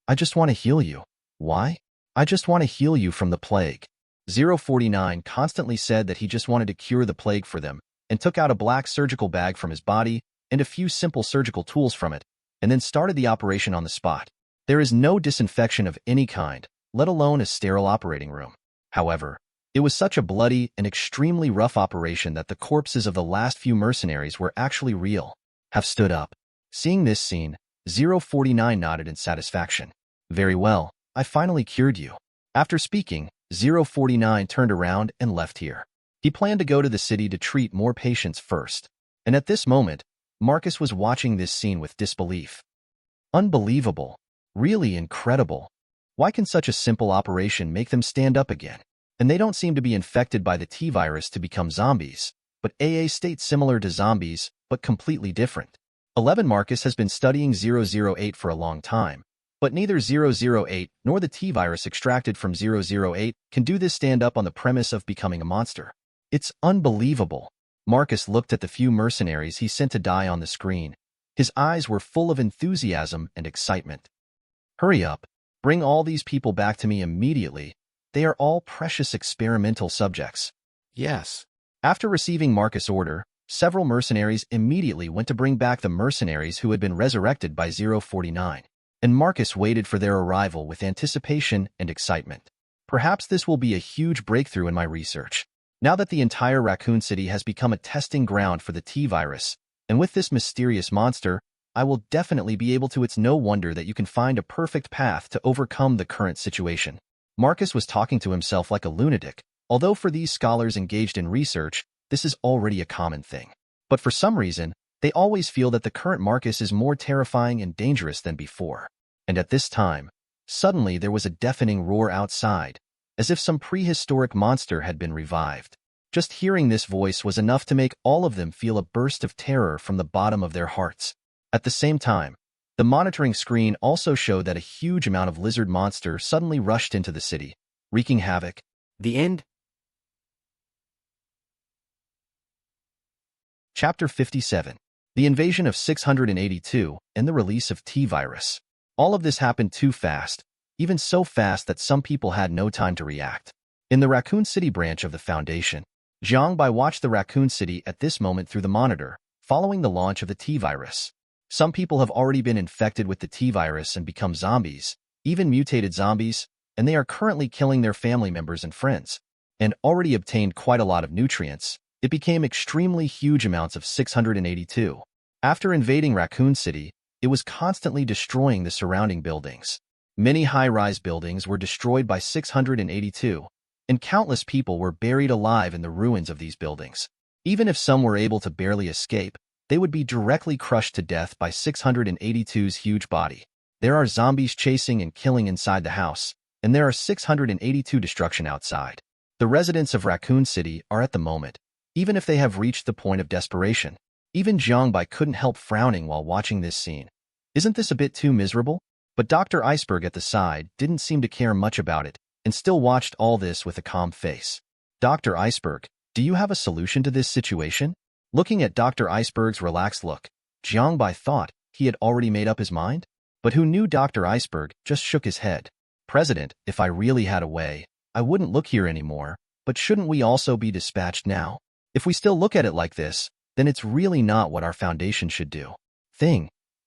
Speaker 2: I just want to heal you. Why? I just want to heal you from the plague. 049 constantly said that he just wanted to cure the plague for them, and took out a black surgical bag from his body and a few simple surgical tools from it, and then started the operation on the spot. There is no disinfection of any kind, let alone a sterile operating room. However, it was such a bloody and extremely rough operation that the corpses of the last few mercenaries were actually real. Have stood up. Seeing this scene, 049 nodded in satisfaction. Very well, I finally cured you. After speaking, 049 turned around and left here. He planned to go to the city to treat more patients first. And at this moment, Marcus was watching this scene with disbelief. Unbelievable. Really incredible. Why can such a simple operation make them stand up again? And they don't seem to be infected by the T-virus to become zombies, but AA states similar to zombies, but completely different. 11 Marcus has been studying 008 for a long time, but neither 008 nor the T-virus extracted from 008 can do this stand up on the premise of becoming a monster. It's unbelievable. Marcus looked at the few mercenaries he sent to die on the screen. His eyes were full of enthusiasm and excitement. Hurry up. Bring all these people back to me immediately. They are all precious experimental subjects.
Speaker 3: Yes.
Speaker 2: After receiving Marcus' order, several mercenaries immediately went to bring back the mercenaries who had been resurrected by 049, and Marcus waited for their arrival with anticipation and excitement. Perhaps this will be a huge breakthrough in my research. Now that the entire Raccoon City has become a testing ground for the T-virus, and with this mysterious monster, I will definitely be able to. It's no wonder that you can find a perfect path to overcome the current situation. Marcus was talking to himself like a lunatic, although for these scholars engaged in research, this is already a common thing. But for some reason, they always feel that the current Marcus is more terrifying and dangerous than before. And at this time, suddenly there was a deafening roar outside, as if some prehistoric monster had been revived. Just hearing this voice was enough to make all of them feel a burst of terror from the bottom of their hearts. At the same time, the monitoring screen also showed that a huge amount of lizard monster suddenly rushed into the city, wreaking havoc.
Speaker 3: The end?
Speaker 2: Chapter 57. The Invasion of 682 and the Release of T-Virus. All of this happened too fast, even so fast that some people had no time to react. In the Raccoon City branch of the Foundation, Jiang Bai watched the Raccoon City at this moment through the monitor, following the launch of the T-Virus. Some people have already been infected with the T-Virus and become zombies, even mutated zombies, and they are currently killing their family members and friends, and already obtained quite a lot of nutrients. It became extremely huge amounts of 682. After invading Raccoon City, it was constantly destroying the surrounding buildings. Many high-rise buildings were destroyed by 682, and countless people were buried alive in the ruins of these buildings. Even if some were able to barely escape, they would be directly crushed to death by 682's huge body. There are zombies chasing and killing inside the house, and there are 682 destruction outside. The residents of Raccoon City are at the moment, even if they have reached the point of desperation. Even Jiang Bai couldn't help frowning while watching this scene. Isn't this a bit too miserable? But Dr. Iceberg at the side didn't seem to care much about it, and still watched all this with a calm face. Dr. Iceberg, do you have a solution to this situation? Looking at Dr. Iceberg's relaxed look, Jiang Bai thought he had already made up his mind. But who knew Dr. Iceberg just shook his head. President, if I really had a way, I wouldn't look here anymore, but shouldn't we also be dispatched now? If we still look at it like this, then it's really not what our Foundation should do.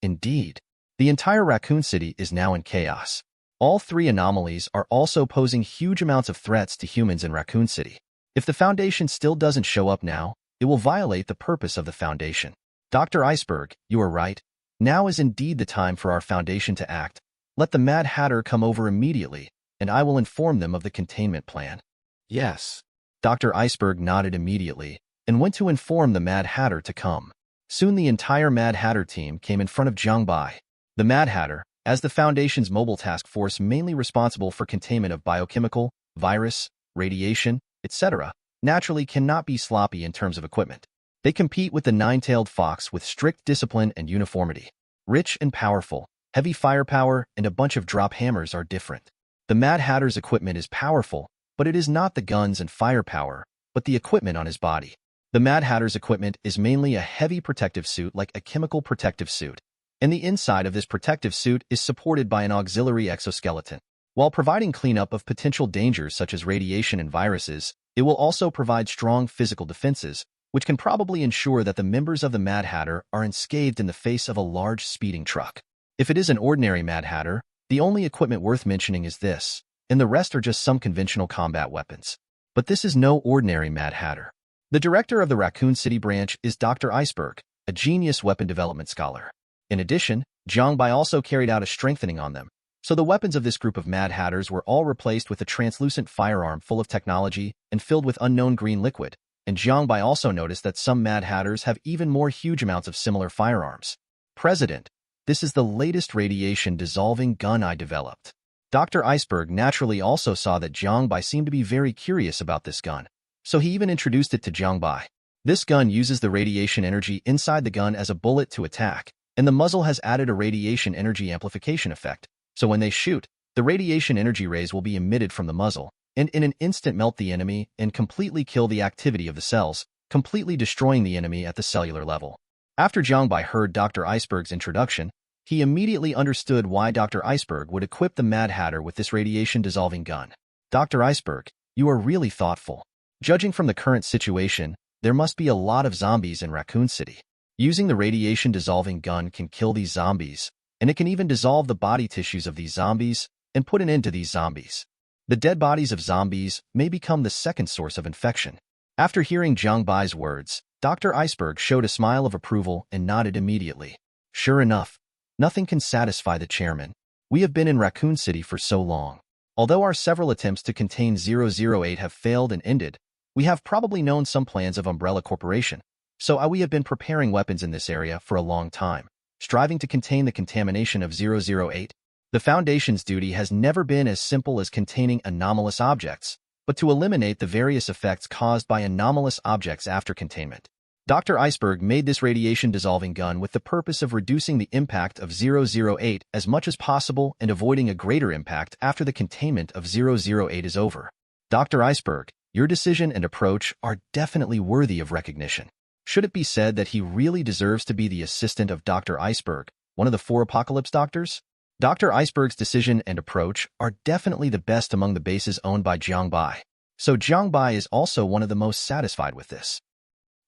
Speaker 2: Indeed. The entire Raccoon City is now in chaos. All three anomalies are also posing huge amounts of threats to humans in Raccoon City. If the Foundation still doesn't show up now, it will violate the purpose of the Foundation. Dr. Iceberg, you are right. Now is indeed the time for our Foundation to act. Let the Mad Hatter come over immediately, and I will inform them of the containment plan.
Speaker 3: Yes.
Speaker 2: Dr. Iceberg nodded immediately and went to inform the Mad Hatter to come. Soon the entire Mad Hatter team came in front of Jiang Bai. The Mad Hatter, as the Foundation's mobile task force mainly responsible for containment of biochemical, virus, radiation, etc., naturally cannot be sloppy in terms of equipment. They compete with the nine-tailed fox with strict discipline and uniformity. Rich and powerful, heavy firepower, and a bunch of drop hammers are different. The Mad Hatter's equipment is powerful, but it is not the guns and firepower, but the equipment on his body. The Mad Hatter's equipment is mainly a heavy protective suit like a chemical protective suit, and the inside of this protective suit is supported by an auxiliary exoskeleton. While providing cleanup of potential dangers such as radiation and viruses, it will also provide strong physical defenses, which can probably ensure that the members of the Mad Hatter are unscathed in the face of a large speeding truck. If it is an ordinary Mad Hatter, the only equipment worth mentioning is this, and the rest are just some conventional combat weapons. But this is no ordinary Mad Hatter. The director of the Raccoon City branch is Dr. Iceberg, a genius weapon development scholar. In addition, Jiang Bai also carried out a strengthening on them, so the weapons of this group of Mad Hatters were all replaced with a translucent firearm full of technology and filled with unknown green liquid, and Jiang Bai also noticed that some Mad Hatters have even more huge amounts of similar firearms. President, this is the latest radiation-dissolving gun I developed. Dr. Iceberg naturally also saw that Jiang Bai seemed to be very curious about this gun, so he even introduced it to Jiang Bai. This gun uses the radiation energy inside the gun as a bullet to attack, and the muzzle has added a radiation energy amplification effect, so when they shoot, the radiation energy rays will be emitted from the muzzle, and in an instant melt the enemy and completely kill the activity of the cells, completely destroying the enemy at the cellular level. After Jiang Bai heard Dr. Iceberg's introduction, he immediately understood why Dr. Iceberg would equip the Mad Hatter with this radiation-dissolving gun. Dr. Iceberg, you are really thoughtful. Judging from the current situation, there must be a lot of zombies in Raccoon City. Using the radiation-dissolving gun can kill these zombies, and it can even dissolve the body tissues of these zombies and put an end to these zombies. The dead bodies of zombies may become the second source of infection. After hearing Jiang Bai's words, Dr. Iceberg showed a smile of approval and nodded immediately. Sure enough, nothing can satisfy the chairman. We have been in Raccoon City for so long. Although our several attempts to contain 008 have failed and ended, we have probably known some plans of Umbrella Corporation, so we have been preparing weapons in this area for a long time, striving to contain the contamination of 008. The Foundation's duty has never been as simple as containing anomalous objects, but to eliminate the various effects caused by anomalous objects after containment. Dr. Iceberg made this radiation-dissolving gun with the purpose of reducing the impact of 008 as much as possible and avoiding a greater impact after the containment of 008 is over. Dr. Iceberg, your decision and approach are definitely worthy of recognition. Should it be said that he really deserves to be the assistant of Dr. Iceberg, one of the 4 Apocalypse Doctors? Dr. Iceberg's decision and approach are definitely the best among the bases owned by Jiang Bai, so Jiang Bai is also one of the most satisfied with this.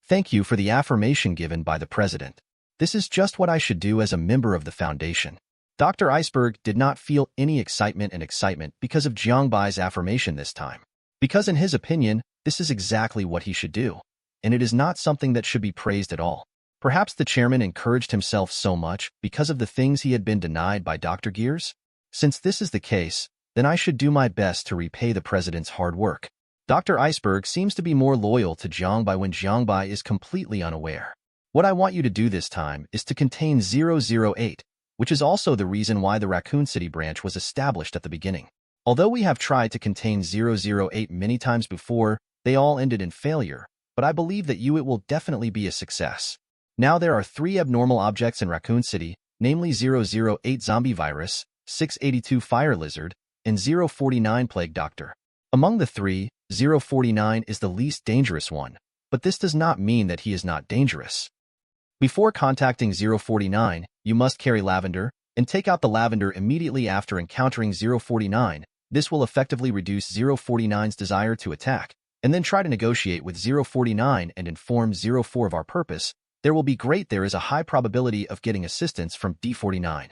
Speaker 2: Thank you for the affirmation given by the President. This is just what I should do as a member of the Foundation. Dr. Iceberg did not feel any excitement because of Jiang Bai's affirmation this time, because in his opinion, this is exactly what he should do, and it is not something that should be praised at all. Perhaps the chairman encouraged himself so much because of the things he had been denied by Dr. Gears? Since this is the case, then I should do my best to repay the President's hard work. Dr. Iceberg seems to be more loyal to Jiang Bai when Jiang Bai is completely unaware. What I want you to do this time is to contain 008, which is also the reason why the Raccoon City branch was established at the beginning. Although we have tried to contain 008 many times before, they all ended in failure, but I believe that it will definitely be a success. Now there are 3 abnormal objects in Raccoon City, namely 008 Zombie Virus, 682 Fire Lizard, and 049 Plague Doctor. Among the 3, 049 is the least dangerous one, but this does not mean that he is not dangerous. Before contacting 049, you must carry lavender, and take out the lavender immediately after encountering 049. This will effectively reduce 049's desire to attack, and then try to negotiate with 049 and inform 04 of our purpose. There is a high probability of getting assistance from D49.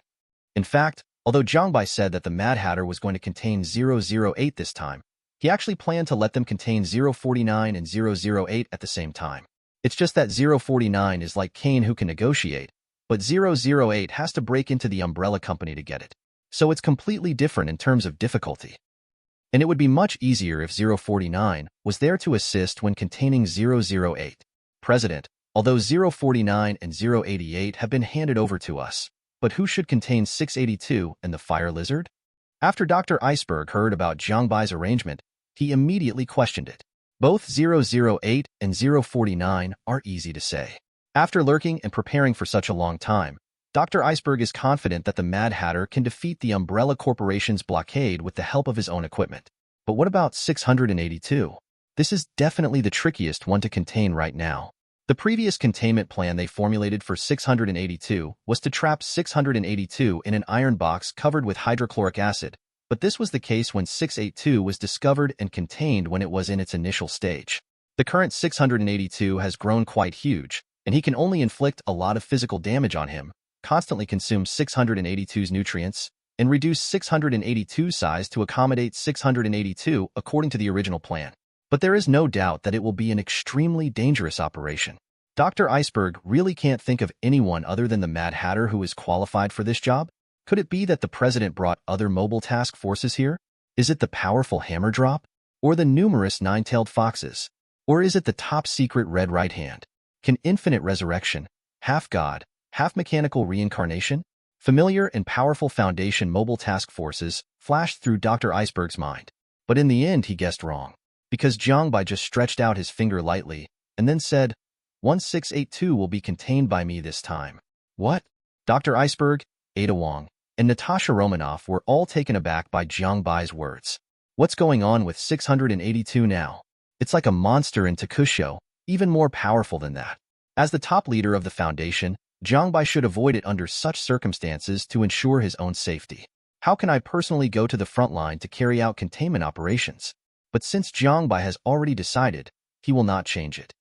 Speaker 2: In fact, although Jiang Bai said that the Mad Hatter was going to contain 008 this time, he actually planned to let them contain 049 and 008 at the same time. It's just that 049 is like Kane who can negotiate, but 008 has to break into the Umbrella Company to get it. So it's completely different in terms of difficulty. And it would be much easier if 049 was there to assist when containing 008. President, although 049 and 088 have been handed over to us, but who should contain 682 and the Fire Lizard? After Dr. Iceberg heard about Jiang Bai's arrangement, he immediately questioned it. Both 008 and 049 are easy to say. After lurking and preparing for such a long time, Dr. Iceberg is confident that the Mad Hatter can defeat the Umbrella Corporation's blockade with the help of his own equipment. But what about 682? This is definitely the trickiest one to contain right now. The previous containment plan they formulated for 682 was to trap 682 in an iron box covered with hydrochloric acid, but this was the case when 682 was discovered and contained when it was in its initial stage. The current 682 has grown quite huge, and he can only inflict a lot of physical damage on him, constantly consume 682's nutrients, and reduce 682 size to accommodate 682 according to the original plan. But there is no doubt that it will be an extremely dangerous operation. Dr. Iceberg really can't think of anyone other than the Mad Hatter who is qualified for this job? Could it be that the president brought other mobile task forces here? Is it the powerful hammer drop? Or the numerous nine-tailed foxes? Or is it the top-secret red right hand? Can infinite resurrection, half-god, half-mechanical reincarnation, familiar and powerful Foundation mobile task forces flashed through Dr. Iceberg's mind? But in the end, he guessed wrong, because Jiang Bai just stretched out his finger lightly and then said, 1682 will be contained by me this time. What? Dr. Iceberg, Ada Wong, and Natasha Romanoff were all taken aback by Jiang Bai's words. What's going on with 682 now? It's like a monster in Takusho, even more powerful than that. As the top leader of the Foundation, Jiang Bai should avoid it under such circumstances to ensure his own safety. How can I personally go to the front line to carry out containment operations? But since Jiang Bai has already decided, he will not change it.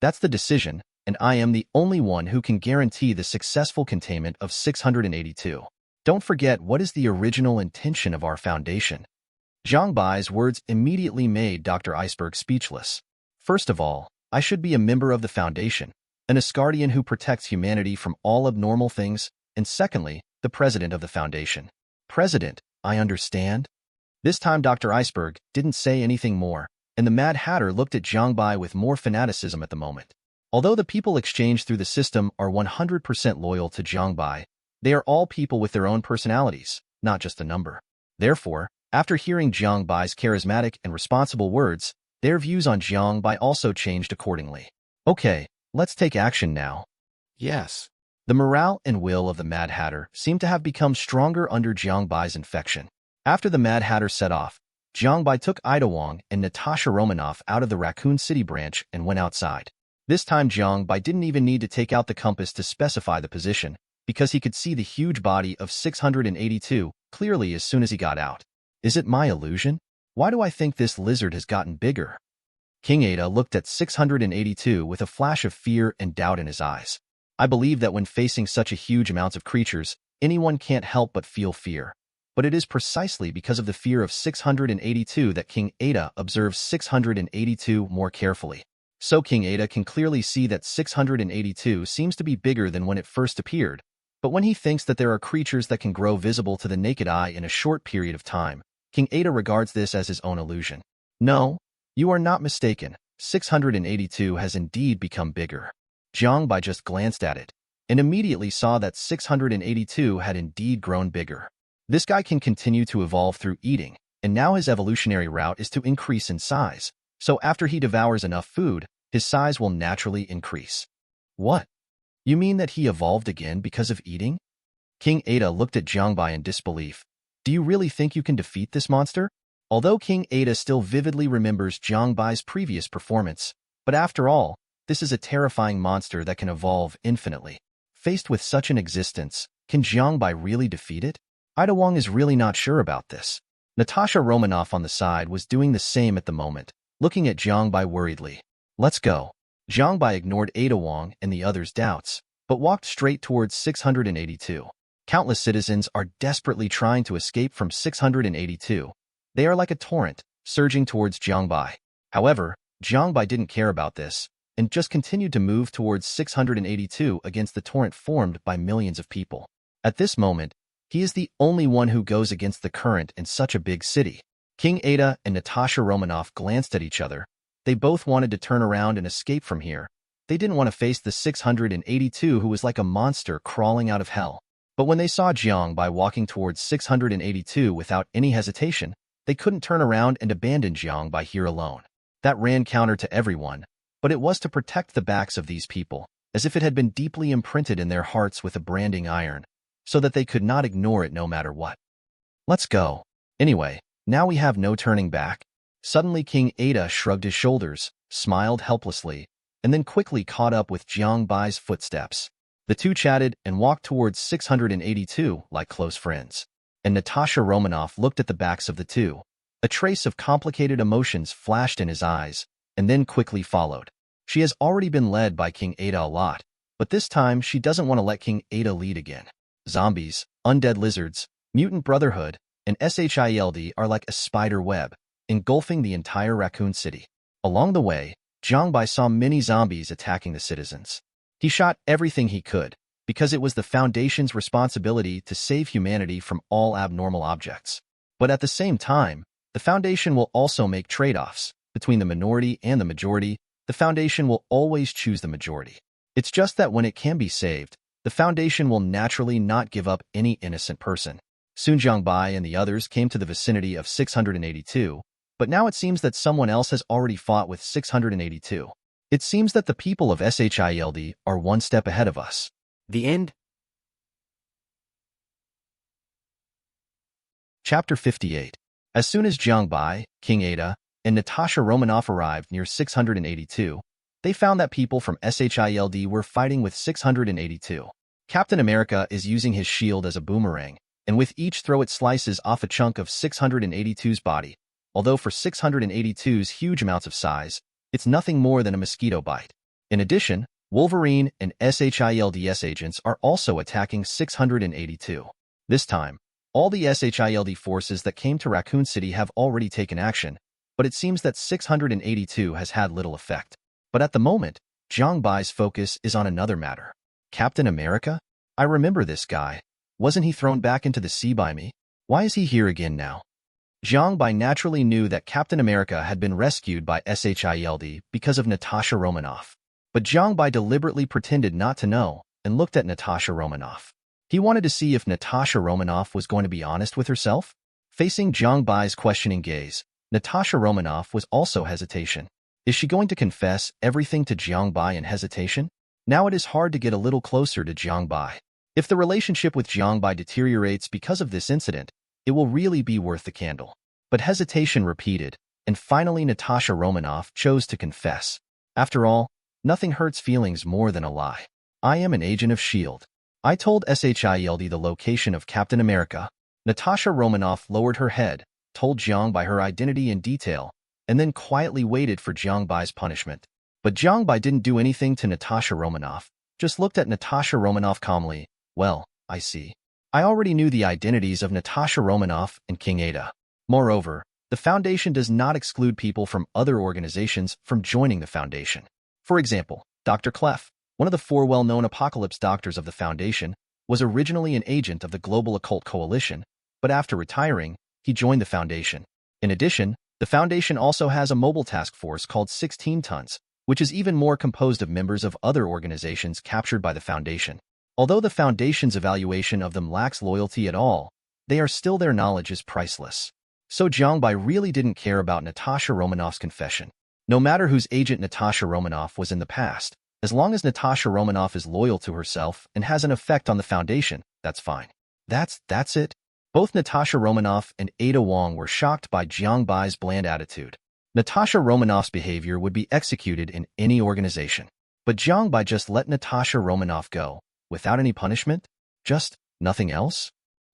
Speaker 2: That's the decision, and I am the only one who can guarantee the successful containment of 682. Don't forget what is the original intention of our Foundation. Jiang Bai's words immediately made Dr. Iceberg speechless. First of all, I should be a member of the Foundation, an Asgardian who protects humanity from all abnormal things, and secondly, the president of the Foundation. President, I understand. This time Dr. Iceberg didn't say anything more, and the Mad Hatter looked at Jiang Bai with more fanaticism at the moment. Although the people exchanged through the system are 100% loyal to Jiang Bai, they are all people with their own personalities, not just a number. Therefore, after hearing Jiang Bai's charismatic and responsible words, their views on Jiang Bai also changed accordingly. Okay, let's take action now.
Speaker 3: Yes.
Speaker 2: The morale and will of the Mad Hatter seemed to have become stronger under Jiang Bai's infection. After the Mad Hatter set off, Jiang Bai took Ida Wong and Natasha Romanoff out of the Raccoon City branch and went outside. This time Jiang Bai didn't even need to take out the compass to specify the position, because he could see the huge body of 682 clearly as soon as he got out. Is it my illusion? Why do I think this lizard has gotten bigger? King Ada looked at 682 with a flash of fear and doubt in his eyes. I believe that when facing such a huge amount of creatures, anyone can't help but feel fear. But it is precisely because of the fear of 682 that King Ada observes 682 more carefully. So King Ada can clearly see that 682 seems to be bigger than when it first appeared, but when he thinks that there are creatures that can grow visible to the naked eye in a short period of time, King Ada regards this as his own illusion. No, you are not mistaken. 682 has indeed become bigger. Jiang Bai just glanced at it, and immediately saw that 682 had indeed grown bigger. This guy can continue to evolve through eating, and now his evolutionary route is to increase in size, so after he devours enough food, his size will naturally increase. What? You mean that he evolved again because of eating? King Ada looked at Jiang Bai in disbelief. Do you really think you can defeat this monster? Although King Ada still vividly remembers Jiang Bai's previous performance, but after all, this is a terrifying monster that can evolve infinitely. Faced with such an existence, can Jiang Bai really defeat it? Ida Wong is really not sure about this. Natasha Romanoff on the side was doing the same at the moment, looking at Jiang Bai worriedly. Let's go. Jiang Bai ignored Ada Wong and the others' doubts, but walked straight towards 682. Countless citizens are desperately trying to escape from 682. They are like a torrent, surging towards Jiang Bai. However, Jiang Bai didn't care about this, and just continued to move towards 682 against the torrent formed by millions of people. At this moment, he is the only one who goes against the current in such a big city. King Ada and Natasha Romanoff glanced at each other. They both wanted to turn around and escape from here. They didn't want to face the 682 who was like a monster crawling out of hell. But when they saw Jiang Bai walking towards 682 without any hesitation, they couldn't turn around and abandon Jiang Bai here alone. That ran counter to everyone, but it was to protect the backs of these people, as if it had been deeply imprinted in their hearts with a branding iron, so that they could not ignore it no matter what. Let's go. Anyway, now we have no turning back. Suddenly King Ada shrugged his shoulders, smiled helplessly, and then quickly caught up with Jiang Bai's footsteps. The two chatted and walked towards 682 like close friends. And Natasha Romanoff looked at the backs of the two. A trace of complicated emotions flashed in his eyes, and then quickly followed. She has already been led by King Ada a lot, but this time she doesn't want to let King Ada lead again. Zombies, undead lizards, Mutant Brotherhood and SHIELD are like a spider web, engulfing the entire Raccoon City. Along the way, Jiang Bai saw many zombies attacking the citizens. He shot everything he could, because it was the Foundation's responsibility to save humanity from all abnormal objects. But at the same time, the Foundation will also make trade-offs. Between the minority and the majority, the Foundation will always choose the majority. It's just that when it can be saved, the Foundation will naturally not give up any innocent person. Soon Jiang Bai and the others came to the vicinity of 682, but now it seems that someone else has already fought with 682. It seems that the people of SHIELD are one step ahead of us.
Speaker 3: The end.
Speaker 2: Chapter 58. As soon as Jiang Bai, King Ada, and Natasha Romanoff arrived near 682, they found that people from SHIELD were fighting with 682. Captain America is using his shield as a boomerang, and with each throw it slices off a chunk of 682's body. Although for 682's huge amounts of size, it's nothing more than a mosquito bite. In addition, Wolverine and SHIELD's agents are also attacking 682. This time, all the SHIELD forces that came to Raccoon City have already taken action, but it seems that 682 has had little effect. But at the moment, Jiang Bai's focus is on another matter. Captain America? I remember this guy. Wasn't he thrown back into the sea by me? Why is he here again now? Jiang Bai naturally knew that Captain America had been rescued by SHIELD because of Natasha Romanoff. But Jiang Bai deliberately pretended not to know and looked at Natasha Romanoff. He wanted to see if Natasha Romanoff was going to be honest with herself. Facing Jiang Bai's questioning gaze, Natasha Romanoff was also hesitation. Is she going to confess everything to Jiang Bai in hesitation? Now it is hard to get a little closer to Jiang Bai. If the relationship with Jiang Bai deteriorates because of this incident, it will really be worth the candle. But hesitation repeated, and finally Natasha Romanoff chose to confess. After all, nothing hurts feelings more than a lie. I am an agent of S.H.I.E.L.D. I told SHIELD the location of Captain America. Natasha Romanoff lowered her head, told Jiang Bai her identity in detail, and then quietly waited for Jiang Bai's punishment. But Jiang Bai didn't do anything to Natasha Romanoff, just looked at Natasha Romanoff calmly. Well, I see. I already knew the identities of Natasha Romanoff and King Ada. Moreover, the Foundation does not exclude people from other organizations from joining the Foundation. For example, Dr. Clef, one of the 4 well-known apocalypse doctors of the Foundation, was originally an agent of the Global Occult Coalition, but after retiring, he joined the Foundation. In addition, the Foundation also has a mobile task force called 16 Tons, which is even more composed of members of other organizations captured by the Foundation. Although the Foundation's evaluation of them lacks loyalty at all, their knowledge is priceless. So Jiang Bai really didn't care about Natasha Romanoff's confession. No matter whose agent Natasha Romanoff was in the past, as long as Natasha Romanoff is loyal to herself and has an effect on the Foundation, that's fine. That's it. Both Natasha Romanoff and Ada Wong were shocked by Jiang Bai's bland attitude. Natasha Romanoff's behavior would be executed in any organization. But Jiang Bai just let Natasha Romanoff go, without any punishment? Just nothing else?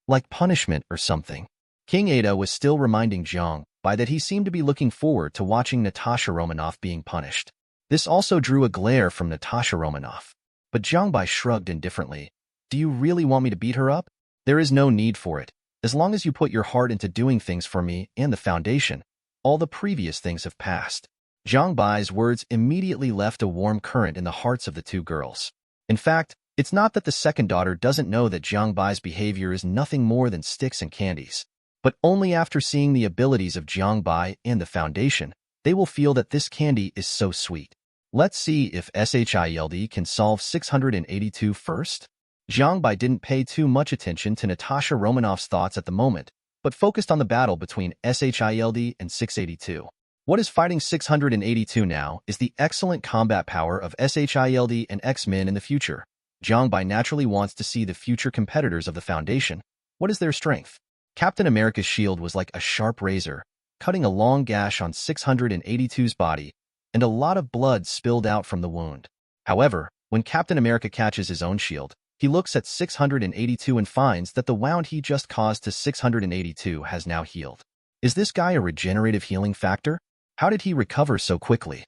Speaker 2: Like punishment or something. King Ada was still reminding Jiang Bai that he seemed to be looking forward to watching Natasha Romanoff being punished. This also drew a glare from Natasha Romanoff. But Jiang Bai shrugged indifferently. Do you really want me to beat her up? There is no need for it. As long as you put your heart into doing things for me and the Foundation, all the previous things have passed. Jiang Bai's words immediately left a warm current in the hearts of the 2 girls. In fact, it's not that the second daughter doesn't know that Jiang Bai's behavior is nothing more than sticks and candies. But only after seeing the abilities of Jiang Bai and the Foundation, they will feel that this candy is so sweet. Let's see if SHIELD can solve 682 first. Jiang Bai didn't pay too much attention to Natasha Romanoff's thoughts at the moment, but focused on the battle between SHIELD and 682. What is fighting 682 now is the excellent combat power of SHIELD and X-Men in the future. Jiang Bai naturally wants to see the future competitors of the Foundation. What is their strength? Captain America's shield was like a sharp razor, cutting a long gash on 682's body, and a lot of blood spilled out from the wound. However, when Captain America catches his own shield, he looks at 682 and finds that the wound he just caused to 682 has now healed. Is this guy a regenerative healing factor? How did he recover so quickly?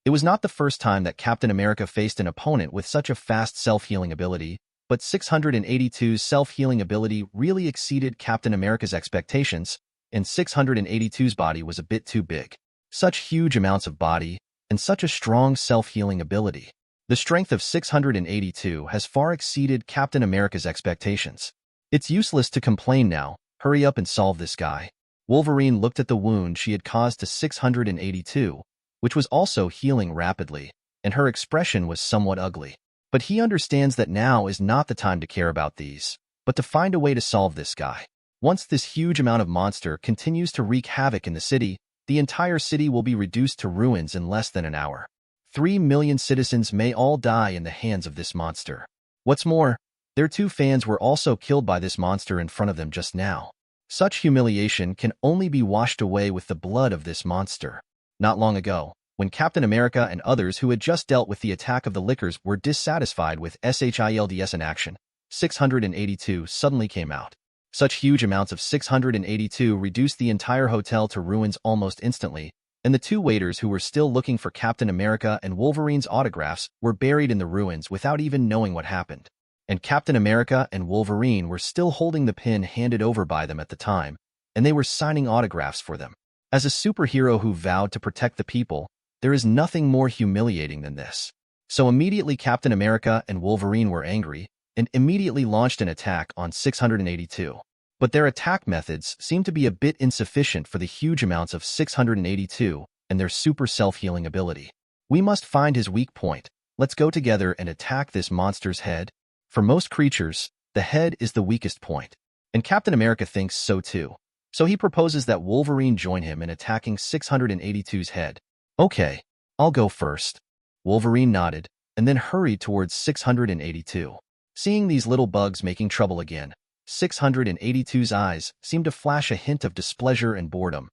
Speaker 2: It was not the first time that Captain America faced an opponent with such a fast self-healing ability, but 682's self-healing ability really exceeded Captain America's expectations, and 682's body was a bit too big. Such huge amounts of body, and such a strong self-healing ability. The strength of 682 has far exceeded Captain America's expectations. It's useless to complain now, hurry up and solve this guy. Wolverine looked at the wound she had caused to 682, which was also healing rapidly, and her expression was somewhat ugly. But he understands that now is not the time to care about these, but to find a way to solve this guy. Once this huge amount of monster continues to wreak havoc in the entire city will be reduced to ruins in less than an hour. 3 million citizens may all die in the hands of this monster. What's more, their 2 fans were also killed by this monster in front of them just now. Such humiliation can only be washed away with the blood of this monster. Not long ago, when Captain America and others who had just dealt with the attack of the Lickers were dissatisfied with SHIELDS in action, 682 suddenly came out. Such huge amounts of 682 reduced the entire hotel to ruins almost instantly, and the 2 waiters who were still looking for Captain America and Wolverine's autographs were buried in the ruins without even knowing what happened. And Captain America and Wolverine were still holding the pin handed over by them at the time, and they were signing autographs for them. As a superhero who vowed to protect the people, there is nothing more humiliating than this. So immediately Captain America and Wolverine were angry, and immediately launched an attack on 682. But their attack methods seemed to be a bit insufficient for the huge amounts of 682 and their super self-healing ability. We must find his weak point. Let's go together and attack this monster's head. For most creatures, the head is the weakest point. And Captain America thinks so too. So he proposes that Wolverine join him in attacking 682's head. Okay, I'll go first. Wolverine nodded, and then hurried towards 682. Seeing these little bugs making trouble again, 682's eyes seemed to flash a hint of displeasure and boredom.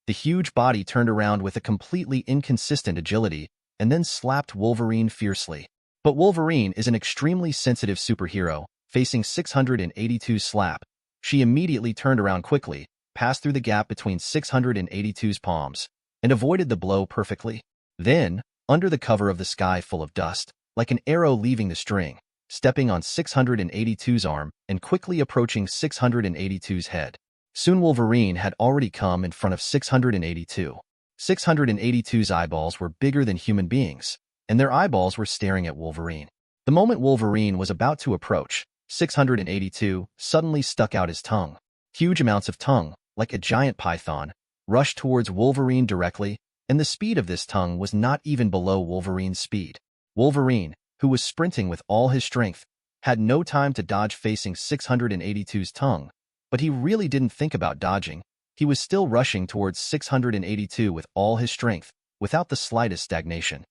Speaker 2: The huge body turned around with a completely inconsistent agility, and then slapped Wolverine fiercely. But Wolverine is an extremely sensitive superhero. Facing 682's slap, she immediately turned around quickly, passed through the gap between 682's palms, and avoided the blow perfectly. Then, under the cover of the sky full of dust, like an arrow leaving the string, stepping on 682's arm and quickly approaching 682's head. Soon Wolverine had already come in front of 682. 682's eyeballs were bigger than human beings, and their eyeballs were staring at Wolverine. The moment Wolverine was about to approach, 682 suddenly stuck out his tongue. Huge amounts of tongue, like a giant python, rushed towards Wolverine directly, and the speed of this tongue was not even below Wolverine's speed. Wolverine, who was sprinting with all his strength, had no time to dodge facing 682's tongue, but he really didn't think about dodging. He was still rushing towards 682 with all his strength, without the slightest stagnation.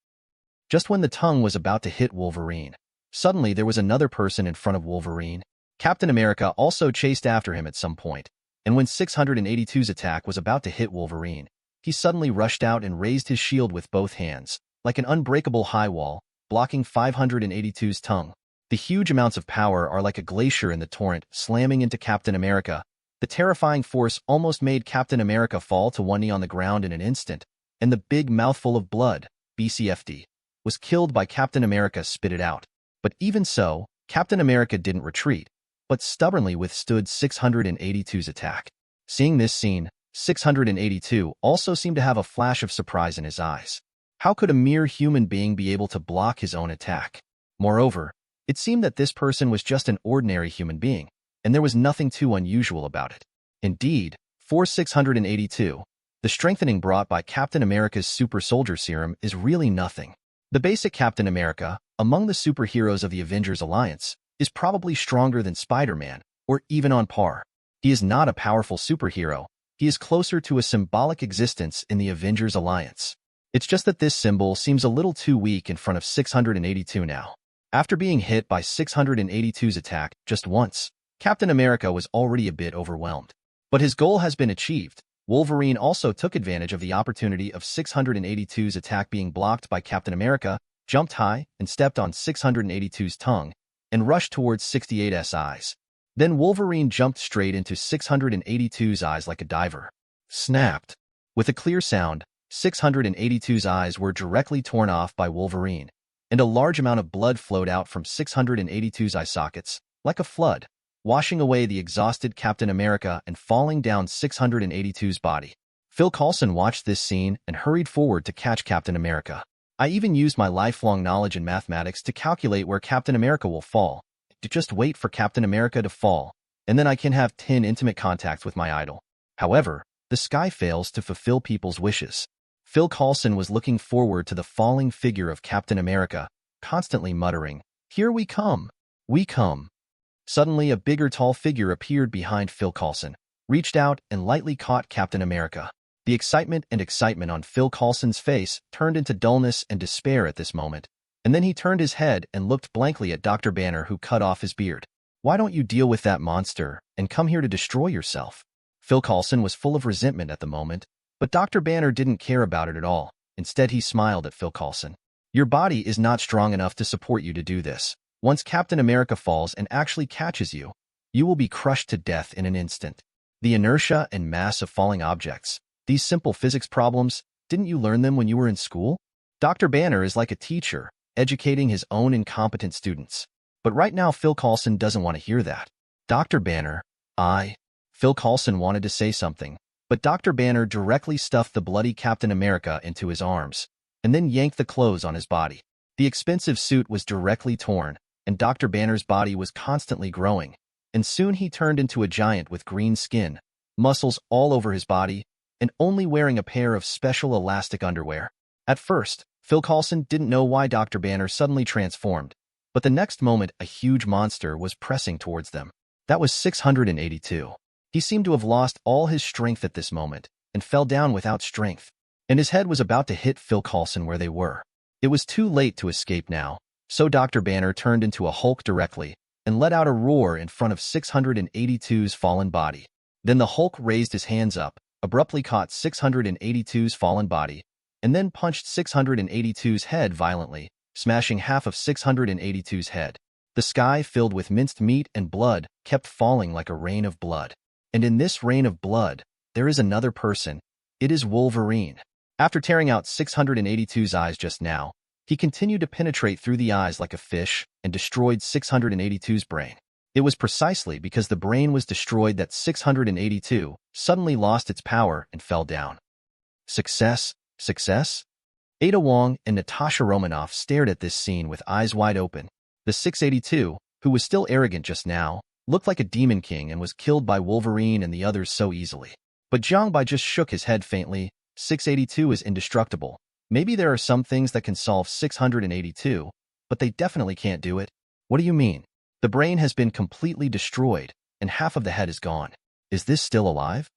Speaker 2: Just when the tongue was about to hit Wolverine, suddenly there was another person in front of Wolverine. Captain America also chased after him at some point, and when 682's attack was about to hit Wolverine, he suddenly rushed out and raised his shield with both hands, like an unbreakable high wall, blocking 582's tongue. The huge amounts of power are like a glacier in the torrent, slamming into Captain America. The terrifying force almost made Captain America fall to one knee on the ground in an instant, and the big mouthful of blood, BCFD, was killed by Captain America spit it out. But even so, Captain America didn't retreat, but stubbornly withstood 682's attack. Seeing this scene, 682 also seemed to have a flash of surprise in his eyes. How could a mere human being be able to block his own attack? Moreover, it seemed that this person was just an ordinary human being, and there was nothing too unusual about it. Indeed, for 682, the strengthening brought by Captain America's super soldier serum is really nothing. The basic Captain America, among the superheroes of the Avengers Alliance, is probably stronger than Spider-Man, or even on par. He is not a powerful superhero. He is closer to a symbolic existence in the Avengers Alliance. It's just that this symbol seems a little too weak in front of 682 now. After being hit by 682's attack just once, Captain America was already a bit overwhelmed. But his goal has been achieved. Wolverine also took advantage of the opportunity of 682's attack being blocked by Captain America, jumped high and stepped on 682's tongue, and rushed towards 68's eyes. Then Wolverine jumped straight into 682's eyes like a diver. Snapped. With a clear sound, 682's eyes were directly torn off by Wolverine, and a large amount of blood flowed out from 682's eye sockets, like a flood, washing away the exhausted Captain America and falling down 682's body. Phil Coulson watched this scene and hurried forward to catch Captain America. I even used my lifelong knowledge in mathematics to calculate where Captain America will fall, to just wait for Captain America to fall, and then I can have 10 intimate contacts with my idol. However, the sky fails to fulfill people's wishes. Phil Coulson was looking forward to the falling figure of Captain America, constantly muttering, "Here we come! We come!" Suddenly, a bigger tall figure appeared behind Phil Coulson, reached out and lightly caught Captain America. The excitement on Phil Coulson's face turned into dullness and despair at this moment, and then he turned his head and looked blankly at Dr. Banner, who cut off his beard. "Why don't you deal with that monster and come here to destroy yourself?" Phil Coulson was full of resentment at the moment, but Dr. Banner didn't care about it at all. Instead, he smiled at Phil Coulson. "Your body is not strong enough to support you to do this. Once Captain America falls and actually catches you, you will be crushed to death in an instant. The inertia and mass of falling objects, these simple physics problems, didn't you learn them when you were in school?" Dr. Banner is like a teacher, educating his own incompetent students. But right now, Phil Coulson doesn't want to hear that. "Dr. Banner, Phil Coulson wanted to say something, but Dr. Banner directly stuffed the bloody Captain America into his arms, and then yanked the clothes on his body. The expensive suit was directly torn, and Dr. Banner's body was constantly growing, and soon he turned into a giant with green skin, muscles all over his body, and only wearing a pair of special elastic underwear. At first, Phil Coulson didn't know why Dr. Banner suddenly transformed, but the next moment a huge monster was pressing towards them. That was 682. He seemed to have lost all his strength at this moment, and fell down without strength, and his head was about to hit Phil Coulson where they were. It was too late to escape now, so Dr. Banner turned into a Hulk directly, and let out a roar in front of 682's fallen body. Then the Hulk raised his hands up, abruptly caught 682's fallen body, and then punched 682's head violently, smashing half of 682's head. The sky, filled with minced meat and blood, kept falling like a rain of blood. And in this rain of blood, there is another person. It is Wolverine. After tearing out 682's eyes just now, he continued to penetrate through the eyes like a fish and destroyed 682's brain. It was precisely because the brain was destroyed that 682 suddenly lost its power and fell down. Success? Success? Ada Wong and Natasha Romanoff stared at this scene with eyes wide open. The 682, who was still arrogant just now, looked like a demon king and was killed by Wolverine and the others so easily. But Jiang Bai just shook his head faintly. 682 is indestructible. Maybe there are some things that can solve 682, but they definitely can't do it. What do you mean? The brain has been completely destroyed, and half of the head is gone. Is this still alive?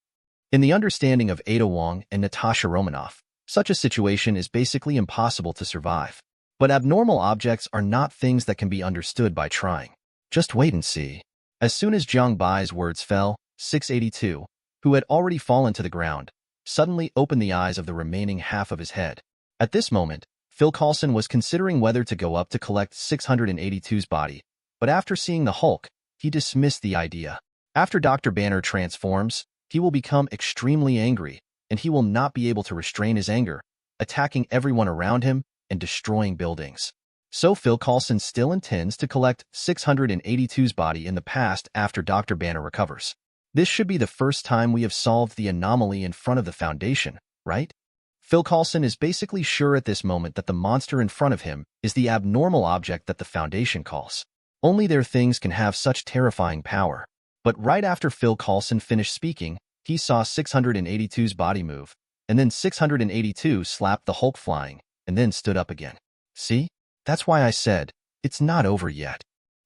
Speaker 2: In the understanding of Ada Wong and Natasha Romanoff, such a situation is basically impossible to survive. But abnormal objects are not things that can be understood by trying. Just wait and see. As soon as Jiang Bai's words fell, 682, who had already fallen to the ground, suddenly opened the eyes of the remaining half of his head. At this moment, Phil Coulson was considering whether to go up to collect 682's body, but after seeing the Hulk, he dismissed the idea. After Dr. Banner transforms, he will become extremely angry, and he will not be able to restrain his anger, attacking everyone around him and destroying buildings. So Phil Coulson still intends to collect 682's body in the past after Dr. Banner recovers. This should be the first time we have solved the anomaly in front of the Foundation, right? Phil Coulson is basically sure at this moment that the monster in front of him is the abnormal object that the Foundation calls. Only their things can have such terrifying power. But right after Phil Coulson finished speaking, he saw 682's body move, and then 682 slapped the Hulk flying, and then stood up again. See? That's why I said, it's not over yet.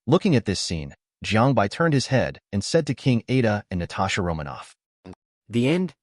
Speaker 2: Looking at this scene, Jiang Bai turned his head and said to King Ada and Natasha Romanoff,
Speaker 3: The end?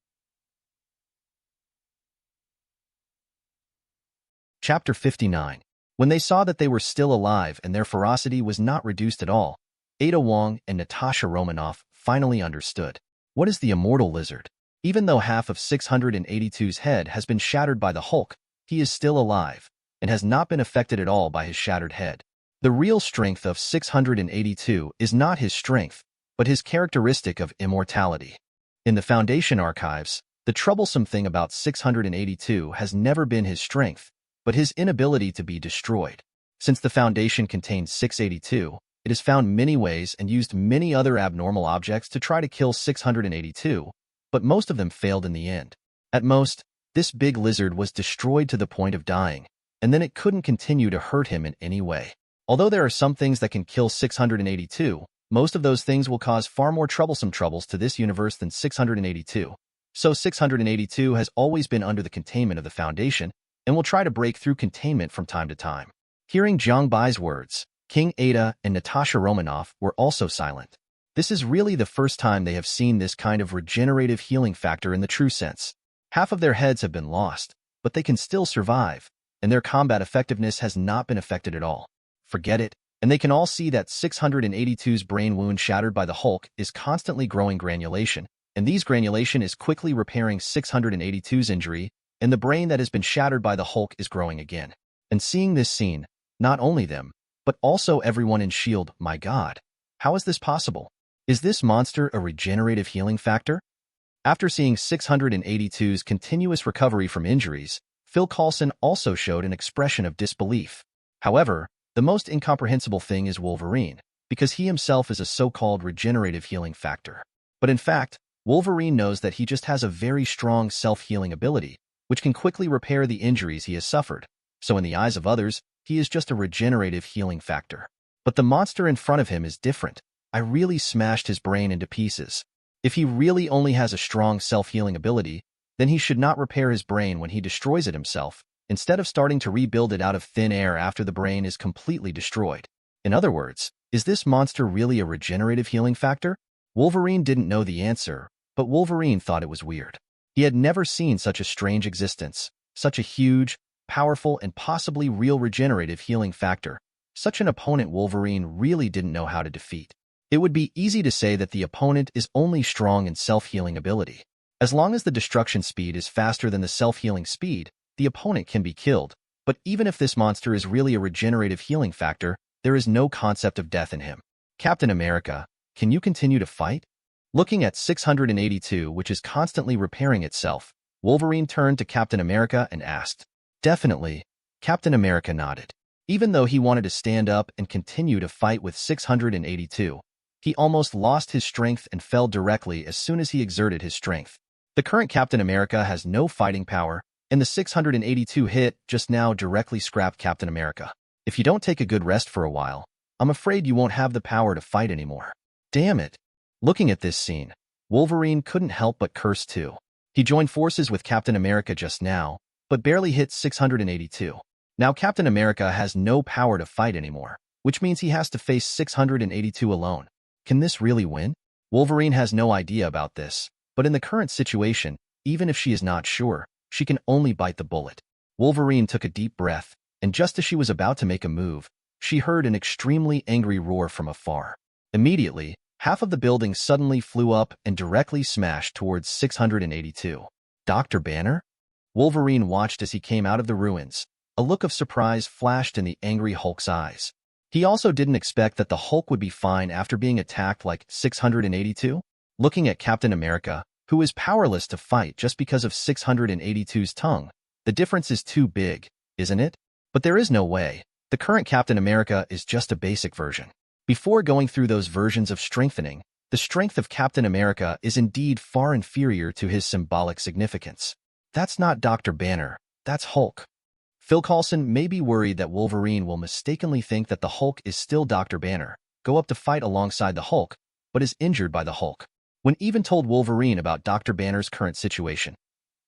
Speaker 2: Chapter 59. When they saw that they were still alive and their ferocity was not reduced at all, Ada Wong and Natasha Romanoff finally understood. What is the immortal lizard? Even though half of 682's head has been shattered by the Hulk, he is still alive, and has not been affected at all by his shattered head. The real strength of 682 is not his strength, but his characteristic of immortality. In the Foundation archives, the troublesome thing about 682 has never been his strength, but his inability to be destroyed. Since the Foundation contains 682, it has found many ways and used many other abnormal objects to try to kill 682, but most of them failed in the end. At most, this big lizard was destroyed to the point of dying, and then it couldn't continue to hurt him in any way. Although there are some things that can kill 682, most of those things will cause far more troublesome troubles to this universe than 682. So 682 has always been under the containment of the Foundation and will try to break through containment from time to time. Hearing Jiang Bai's words, King Ada and Natasha Romanoff were also silent. This is really the first time they have seen this kind of regenerative healing factor in the true sense. Half of their heads have been lost, but they can still survive, and their combat effectiveness has not been affected at all. Forget it, and they can all see that 682's brain wound shattered by the Hulk is constantly growing granulation, and these granulation is quickly repairing 682's injury, and the brain that has been shattered by the Hulk is growing again. And seeing this scene, not only them, but also everyone in S.H.I.E.L.D., my god, how is this possible? Is this monster a regenerative healing factor? After seeing 682's continuous recovery from injuries, Phil Coulson also showed an expression of disbelief. However, the most incomprehensible thing is Wolverine, because he himself is a so-called regenerative healing factor. But in fact, Wolverine knows that he just has a very strong self-healing ability, which can quickly repair the injuries he has suffered. So in the eyes of others, he is just a regenerative healing factor. But the monster in front of him is different. I really smashed his brain into pieces. If he really only has a strong self-healing ability, then he should not repair his brain when he destroys it himself, instead of starting to rebuild it out of thin air after the brain is completely destroyed. In other words, is this monster really a regenerative healing factor? Wolverine didn't know the answer, but Wolverine thought it was weird. He had never seen such a strange existence, such a huge, powerful, and possibly real regenerative healing factor. Such an opponent Wolverine really didn't know how to defeat. It would be easy to say that the opponent is only strong in self-healing ability. As long as the destruction speed is faster than the self-healing speed, the opponent can be killed. But even if this monster is really a regenerative healing factor, there is no concept of death in him. Captain America, can you continue to fight? Looking at 682, which is constantly repairing itself, Wolverine turned to Captain America and asked. Definitely, Captain America nodded. Even though he wanted to stand up and continue to fight with 682, he almost lost his strength and fell directly as soon as he exerted his strength. The current Captain America has no fighting power, and the 682 hit just now directly scrapped Captain America. If you don't take a good rest for a while, I'm afraid you won't have the power to fight anymore. Damn it. Looking at this scene, Wolverine couldn't help but curse too. He joined forces with Captain America just now, but barely hit 682. Now Captain America has no power to fight anymore, which means he has to face 682 alone. Can this really win? Wolverine has no idea about this, but in the current situation, even if she is not sure, she can only bite the bullet. Wolverine took a deep breath, and just as she was about to make a move, she heard an extremely angry roar from afar. Immediately, half of the building suddenly flew up and directly smashed towards 682. Dr. Banner? Wolverine watched as he came out of the ruins. A look of surprise flashed in the angry Hulk's eyes. He also didn't expect that the Hulk would be fine after being attacked like 682. Looking at Captain America, who is powerless to fight just because of 682's tongue, the difference is too big, isn't it? But there is no way. The current Captain America is just a basic version. Before going through those versions of strengthening, the strength of Captain America is indeed far inferior to his symbolic significance. That's not Dr. Banner, that's Hulk. Phil Coulson may be worried that Wolverine will mistakenly think that the Hulk is still Dr. Banner, go up to fight alongside the Hulk, but is injured by the Hulk. When even told Wolverine about Dr. Banner's current situation.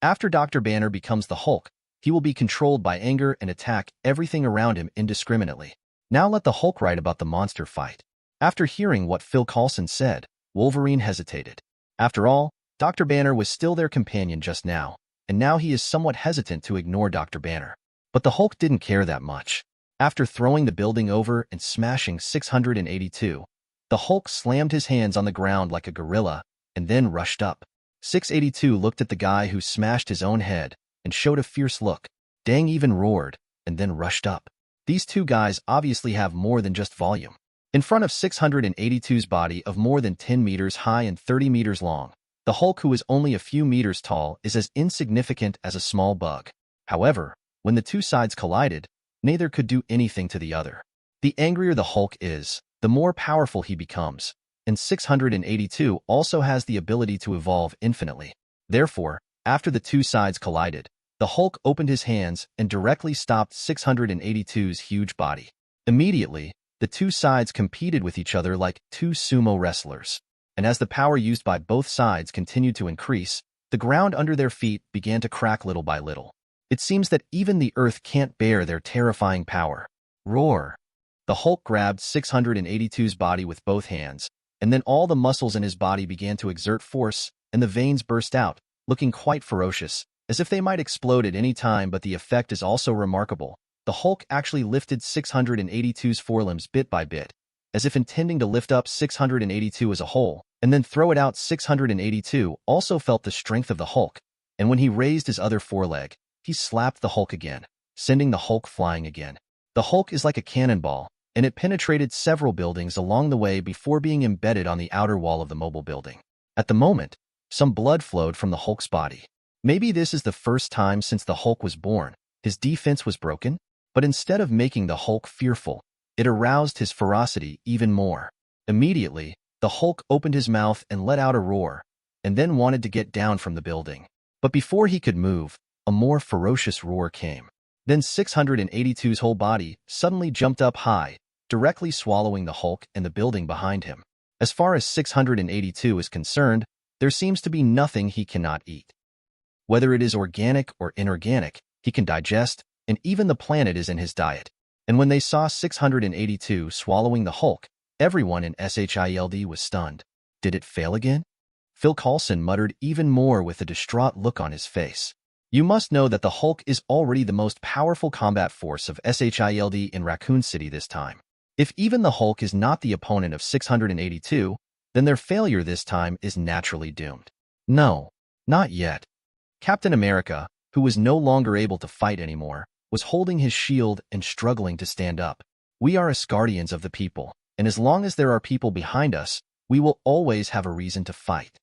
Speaker 2: After Dr. Banner becomes the Hulk, he will be controlled by anger and attack everything around him indiscriminately. Now let the Hulk write about the monster fight. After hearing what Phil Coulson said, Wolverine hesitated. After all, Dr. Banner was still their companion just now, and now he is somewhat hesitant to ignore Dr. Banner. But the Hulk didn't care that much. After throwing the building over and smashing 682, the Hulk slammed his hands on the ground like a gorilla and then rushed up. 682 looked at the guy who smashed his own head and showed a fierce look. Dang even roared and then rushed up. These two guys obviously have more than just volume. In front of 682's body of more than 10 meters high and 30 meters long, the Hulk, who is only a few meters tall, is as insignificant as a small bug. However, when the two sides collided, neither could do anything to the other. The angrier the Hulk is, the more powerful he becomes, and 682 also has the ability to evolve infinitely. Therefore, after the two sides collided, the Hulk opened his hands and directly stopped 682's huge body. Immediately, the two sides competed with each other like two sumo wrestlers. And as the power used by both sides continued to increase, the ground under their feet began to crack little by little. It seems that even the earth can't bear their terrifying power. Roar! The Hulk grabbed 682's body with both hands, and then all the muscles in his body began to exert force, and the veins burst out, looking quite ferocious, as if they might explode at any time. But the effect is also remarkable. The Hulk actually lifted 682's forelimbs bit by bit, as if intending to lift up 682 as a whole, and then throw it out. 682 also felt the strength of the Hulk, and when he raised his other foreleg, he slapped the Hulk again, sending the Hulk flying again. The Hulk is like a cannonball, and it penetrated several buildings along the way before being embedded on the outer wall of the mobile building. At the moment, some blood flowed from the Hulk's body. Maybe this is the first time since the Hulk was born his defense was broken, but instead of making the Hulk fearful, it aroused his ferocity even more. Immediately, the Hulk opened his mouth and let out a roar, and then wanted to get down from the building. But before he could move, a more ferocious roar came. Then 682's whole body suddenly jumped up high, directly swallowing the Hulk and the building behind him. As far as 682 is concerned, there seems to be nothing he cannot eat. Whether it is organic or inorganic, he can digest, and even the planet is in his diet. And when they saw 682 swallowing the Hulk, everyone in SHIELD was stunned. Did it fail again? Phil Coulson muttered even more with a distraught look on his face. You must know that the Hulk is already the most powerful combat force of SHIELD in Raccoon City this time. If even the Hulk is not the opponent of 682, then their failure this time is naturally doomed. No, not yet. Captain America, who was no longer able to fight anymore, was holding his shield and struggling to stand up. We are Asgardians of the people, and as long as there are people behind us, we will always have a reason to fight.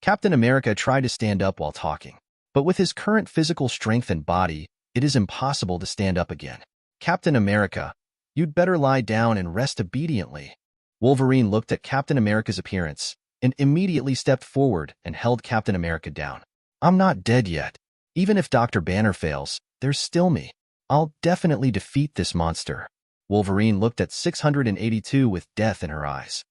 Speaker 2: Captain America tried to stand up while talking, but with his current physical strength and body, it is impossible to stand up again. Captain America, you'd better lie down and rest obediently. Wolverine looked at Captain America's appearance and immediately stepped forward and held Captain America down. I'm not dead yet. Even if Dr. Banner fails, there's still me. I'll definitely defeat this monster. Wolverine looked at 682 with death in her eyes.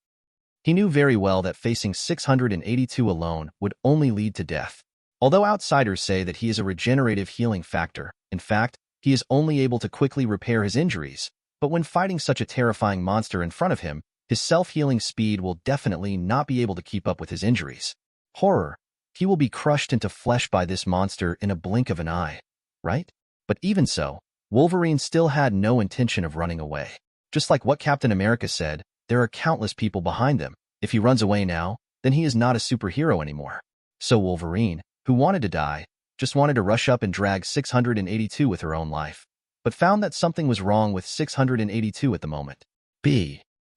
Speaker 2: He knew very well that facing 682 alone would only lead to death. Although outsiders say that he is a regenerative healing factor, in fact, he is only able to quickly repair his injuries, but when fighting such a terrifying monster in front of him, his self-healing speed will definitely not be able to keep up with his injuries. Horror. He will be crushed into flesh by this monster in a blink of an eye, right? But even so, Wolverine still had no intention of running away. Just like what Captain America said, there are countless people behind them. If he runs away now, then he is not a superhero anymore. So Wolverine, who wanted to die, just wanted to rush up and drag 682 with her own life, but found that something was wrong with 682 at the moment.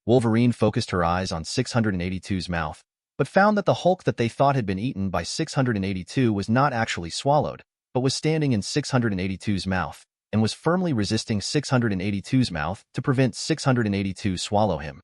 Speaker 2: Wolverine focused her eyes on 682's mouth, but found that the Hulk that they thought had been eaten by 682 was not actually swallowed, but was standing in 682's mouth, and was firmly resisting 682's mouth to prevent 682 swallow him.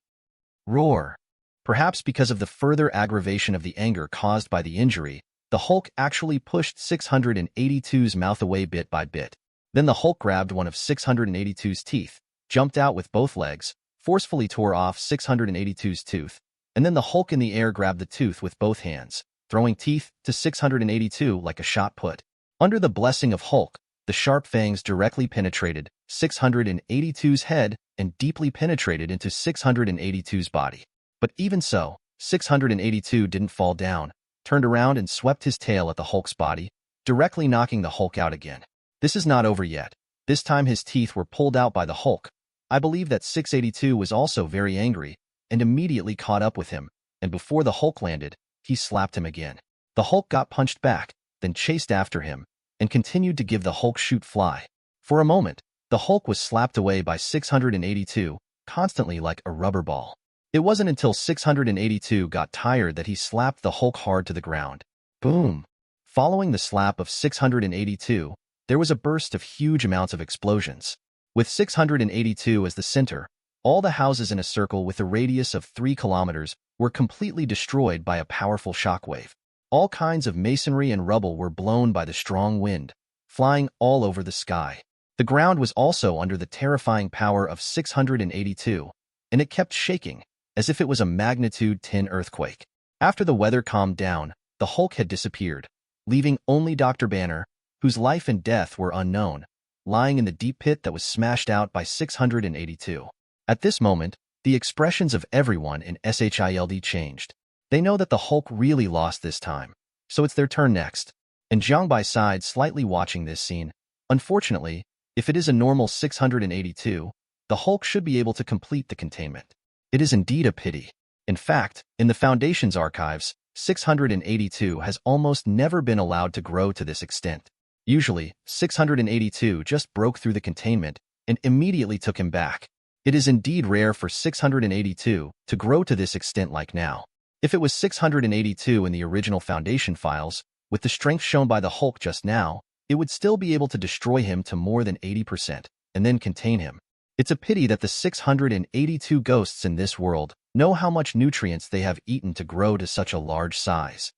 Speaker 2: Roar! Perhaps because of the further aggravation of the anger caused by the injury, the Hulk actually pushed 682's mouth away bit by bit. Then the Hulk grabbed one of 682's teeth, jumped out with both legs, forcefully tore off 682's tooth, and then the Hulk in the air grabbed the tooth with both hands, throwing teeth to 682 like a shot put. Under the blessing of Hulk, the sharp fangs directly penetrated 682's head and deeply penetrated into 682's body. But even so, 682 didn't fall down, turned around and swept his tail at the Hulk's body, directly knocking the Hulk out again. This is not over yet. This time his teeth were pulled out by the Hulk. I believe that 682 was also very angry and immediately caught up with him, and before the Hulk landed, he slapped him again. The Hulk got punched back, then chased after him, and continued to give the Hulk shoot fly. For a moment, the Hulk was slapped away by 682, constantly like a rubber ball. It wasn't until 682 got tired that he slapped the Hulk hard to the ground. Boom! Following the slap of 682, there was a burst of huge amounts of explosions. With 682 as the center, all the houses in a circle with a radius of 3 kilometers were completely destroyed by a powerful shockwave. All kinds of masonry and rubble were blown by the strong wind, flying all over the sky. The ground was also under the terrifying power of 682, and it kept shaking, as if it was a magnitude 10 earthquake. After the weather calmed down, the Hulk had disappeared, leaving only Dr. Banner, whose life and death were unknown, lying in the deep pit that was smashed out by 682. At this moment, the expressions of everyone in SHILD changed. They know that the Hulk really lost this time, so it's their turn next. And Jiang Bai sighed, slightly watching this scene. Unfortunately, if it is a normal 682, the Hulk should be able to complete the containment. It is indeed a pity. In fact, in the Foundation's archives, 682 has almost never been allowed to grow to this extent. Usually, 682 just broke through the containment and immediately took him back. It is indeed rare for 682 to grow to this extent like now. If it was 682 in the original Foundation files, with the strength shown by the Hulk just now, it would still be able to destroy him to more than 80% and then contain him. It's a pity that the 682 ghosts in this world know how much nutrients they have eaten to grow to such a large size.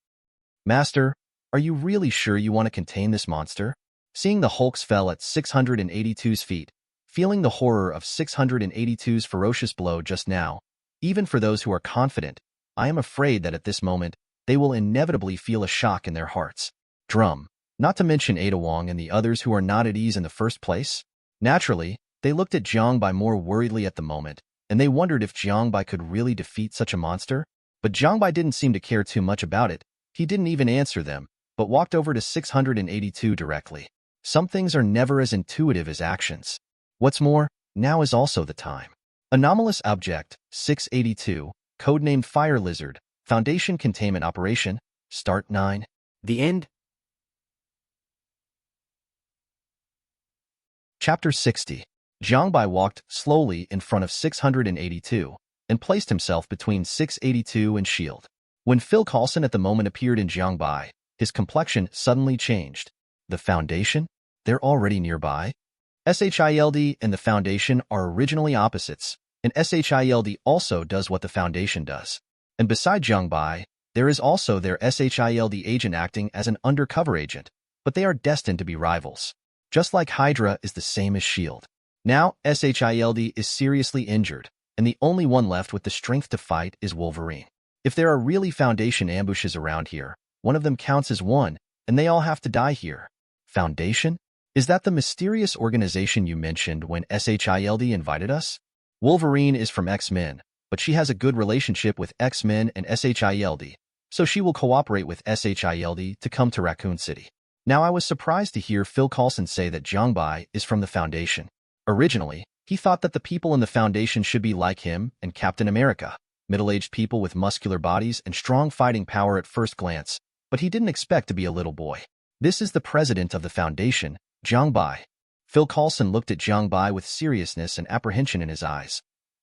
Speaker 2: Master, are you really sure you want to contain this monster? Seeing the Hulks fell at 682's feet, feeling the horror of 682's ferocious blow just now, even for those who are confident, I am afraid that at this moment, they will inevitably feel a shock in their hearts. Drum, not to mention Ada Wong and the others who are not at ease in the first place. Naturally, they looked at Jiang Bai more worriedly at the moment, and they wondered if Jiang Bai could really defeat such a monster. But Jiang Bai didn't seem to care too much about it. He didn't even answer them, but walked over to 682 directly. Some things are never as intuitive as actions. What's more, now is also the time. Anomalous Object, 682, codenamed Fire Lizard, Foundation Containment Operation, Start 9.
Speaker 3: The end.
Speaker 2: Chapter 60. Jiang Bai walked slowly in front of 682 and placed himself between 682 and S.H.I.E.L.D. When Phil Coulson at the moment appeared in Jiang Bai, his complexion suddenly changed. The Foundation? They're already nearby? SHIELD and the Foundation are originally opposites, and SHIELD also does what the Foundation does. And beside Jiang Bai, there is also their SHIELD agent acting as an undercover agent, but they are destined to be rivals. Just like Hydra is the same as S.H.I.E.L.D. Now, SHIELD is seriously injured, and the only one left with the strength to fight is Wolverine. If there are really Foundation ambushes around here, one of them counts as one, and they all have to die here. Foundation? Is that the mysterious organization you mentioned when SHIELD invited us? Wolverine is from X-Men, but she has a good relationship with X-Men and SHIELD, so she will cooperate with SHIELD to come to Raccoon City. Now, I was surprised to hear Phil Coulson say that Jiang Bai is from the Foundation. Originally, he thought that the people in the Foundation should be like him and Captain America, middle-aged people with muscular bodies and strong fighting power at first glance, but he didn't expect to be a little boy. This is the president of the Foundation, Jiang Bai. Phil Coulson looked at Jiang Bai with seriousness and apprehension in his eyes.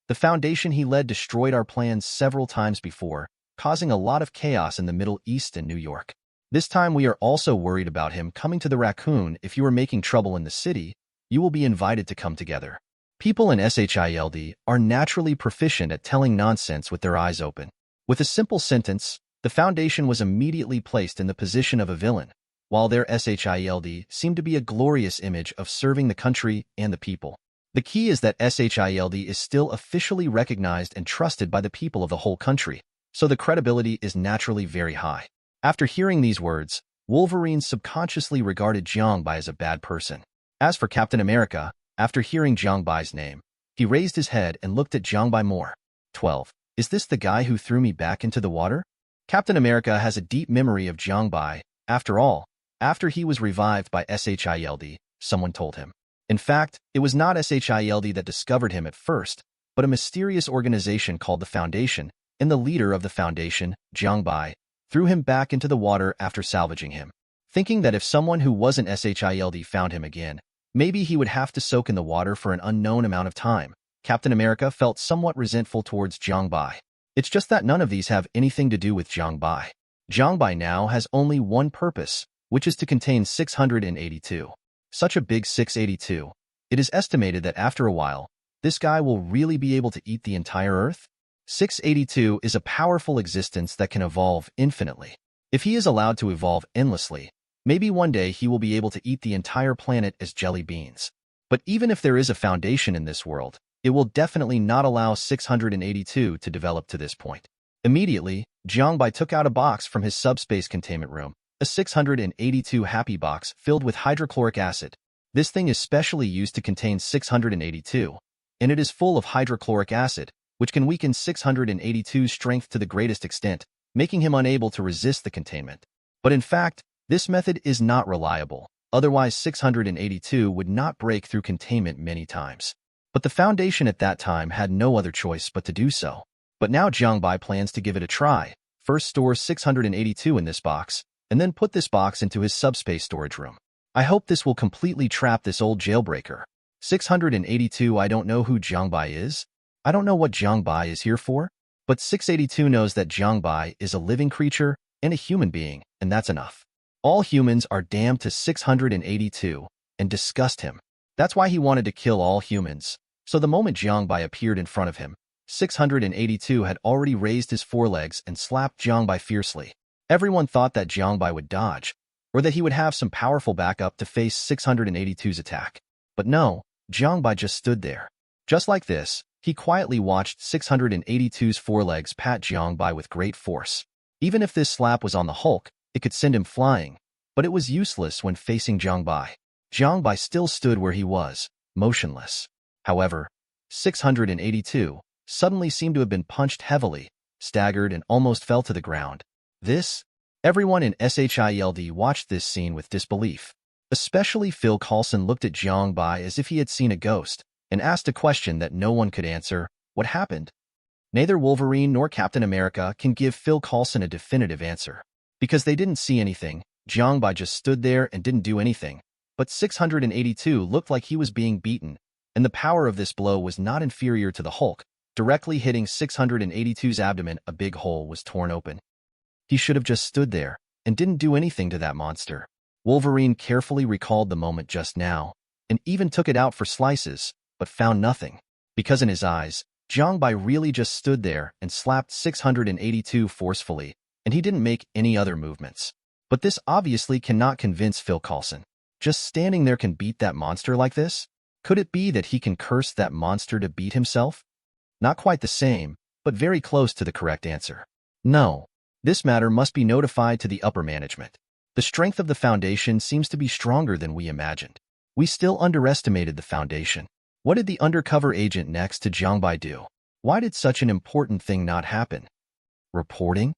Speaker 2: The Foundation he led destroyed our plans several times before, causing a lot of chaos in the Middle East and New York. This time we are also worried about him coming to the Raccoon. If you are making trouble in the city, you will be invited to come together. People in SHIELD are naturally proficient at telling nonsense with their eyes open. With a simple sentence, the Foundation was immediately placed in the position of a villain, while their SHIELD seemed to be a glorious image of serving the country and the people. The key is that SHIELD is still officially recognized and trusted by the people of the whole country, so the credibility is naturally very high. After hearing these words, Wolverine subconsciously regarded Jiang Bai as a bad person. As for Captain America, after hearing Jiang Bai's name, he raised his head and looked at Jiang Bai more. 12. Is this the guy who threw me back into the water? Captain America has a deep memory of Jiang Bai. After all, after he was revived by SHIELD, someone told him. In fact, it was not SHIELD that discovered him at first, but a mysterious organization called the Foundation, and the leader of the Foundation, Jiang Bai, threw him back into the water after salvaging him. Thinking that if someone who wasn't SHIELD found him again, maybe he would have to soak in the water for an unknown amount of time, Captain America felt somewhat resentful towards Jiang Bai. It's just that none of these have anything to do with Jiang Bai. Jiang Bai now has only one purpose, which is to contain 682. Such a big 682. It is estimated that after a while, this guy will really be able to eat the entire Earth. 682 is a powerful existence that can evolve infinitely. If he is allowed to evolve endlessly, maybe one day he will be able to eat the entire planet as jelly beans. But even if there is a foundation in this world, it will definitely not allow 682 to develop to this point. Immediately, Jiang Bai took out a box from his subspace containment room, a 682 happy box filled with hydrochloric acid. This thing is specially used to contain 682, and it is full of hydrochloric acid, which can weaken 682's strength to the greatest extent, making him unable to resist the containment. But in fact, this method is not reliable, otherwise 682 would not break through containment many times. But the Foundation at that time had no other choice but to do so. But now Jiang Bai plans to give it a try. First store 682 in this box, and then put this box into his subspace storage room. I hope this will completely trap this old jailbreaker. 682 I don't know who Jiang Bai is. I don't know what Jiang Bai is here for, but 682 knows that Jiang Bai is a living creature and a human being, and that's enough. All humans are damned to 682 and disgust him. That's why he wanted to kill all humans. So the moment Jiang Bai appeared in front of him, 682 had already raised his forelegs and slapped Jiang Bai fiercely. Everyone thought that Jiang Bai would dodge, or that he would have some powerful backup to face 682's attack. But no, Jiang Bai just stood there. Just like this, he quietly watched 682's forelegs pat Jiang Bai with great force. Even if this slap was on the Hulk, it could send him flying, but it was useless when facing Jiang Bai. Jiang Bai still stood where he was, motionless. However, 682 suddenly seemed to have been punched heavily, staggered, and almost fell to the ground. Everyone in SHIELD watched this scene with disbelief. Especially Phil Coulson looked at Jiang Bai as if he had seen a ghost, and asked a question that no one could answer. What happened? Neither Wolverine nor Captain America can give Phil Coulson a definitive answer. Because they didn't see anything, Jiang Bai just stood there and didn't do anything. But 682 looked like he was being beaten, and the power of this blow was not inferior to the Hulk. Directly hitting 682's abdomen, a big hole was torn open. He should have just stood there and didn't do anything to that monster. Wolverine carefully recalled the moment just now, and even took it out for slices, but found nothing. Because in his eyes, Jiang Bai really just stood there and slapped 682 forcefully, and he didn't make any other movements. But this obviously cannot convince Phil Coulson. Just standing there can beat that monster like this? Could it be that he can curse that monster to beat himself? Not quite the same, but very close to the correct answer. No, this matter must be notified to the upper management. The strength of the Foundation seems to be stronger than we imagined. We still underestimated the Foundation. What did the undercover agent next to Jiang Bai do? Why did such an important thing not happen? Reporting?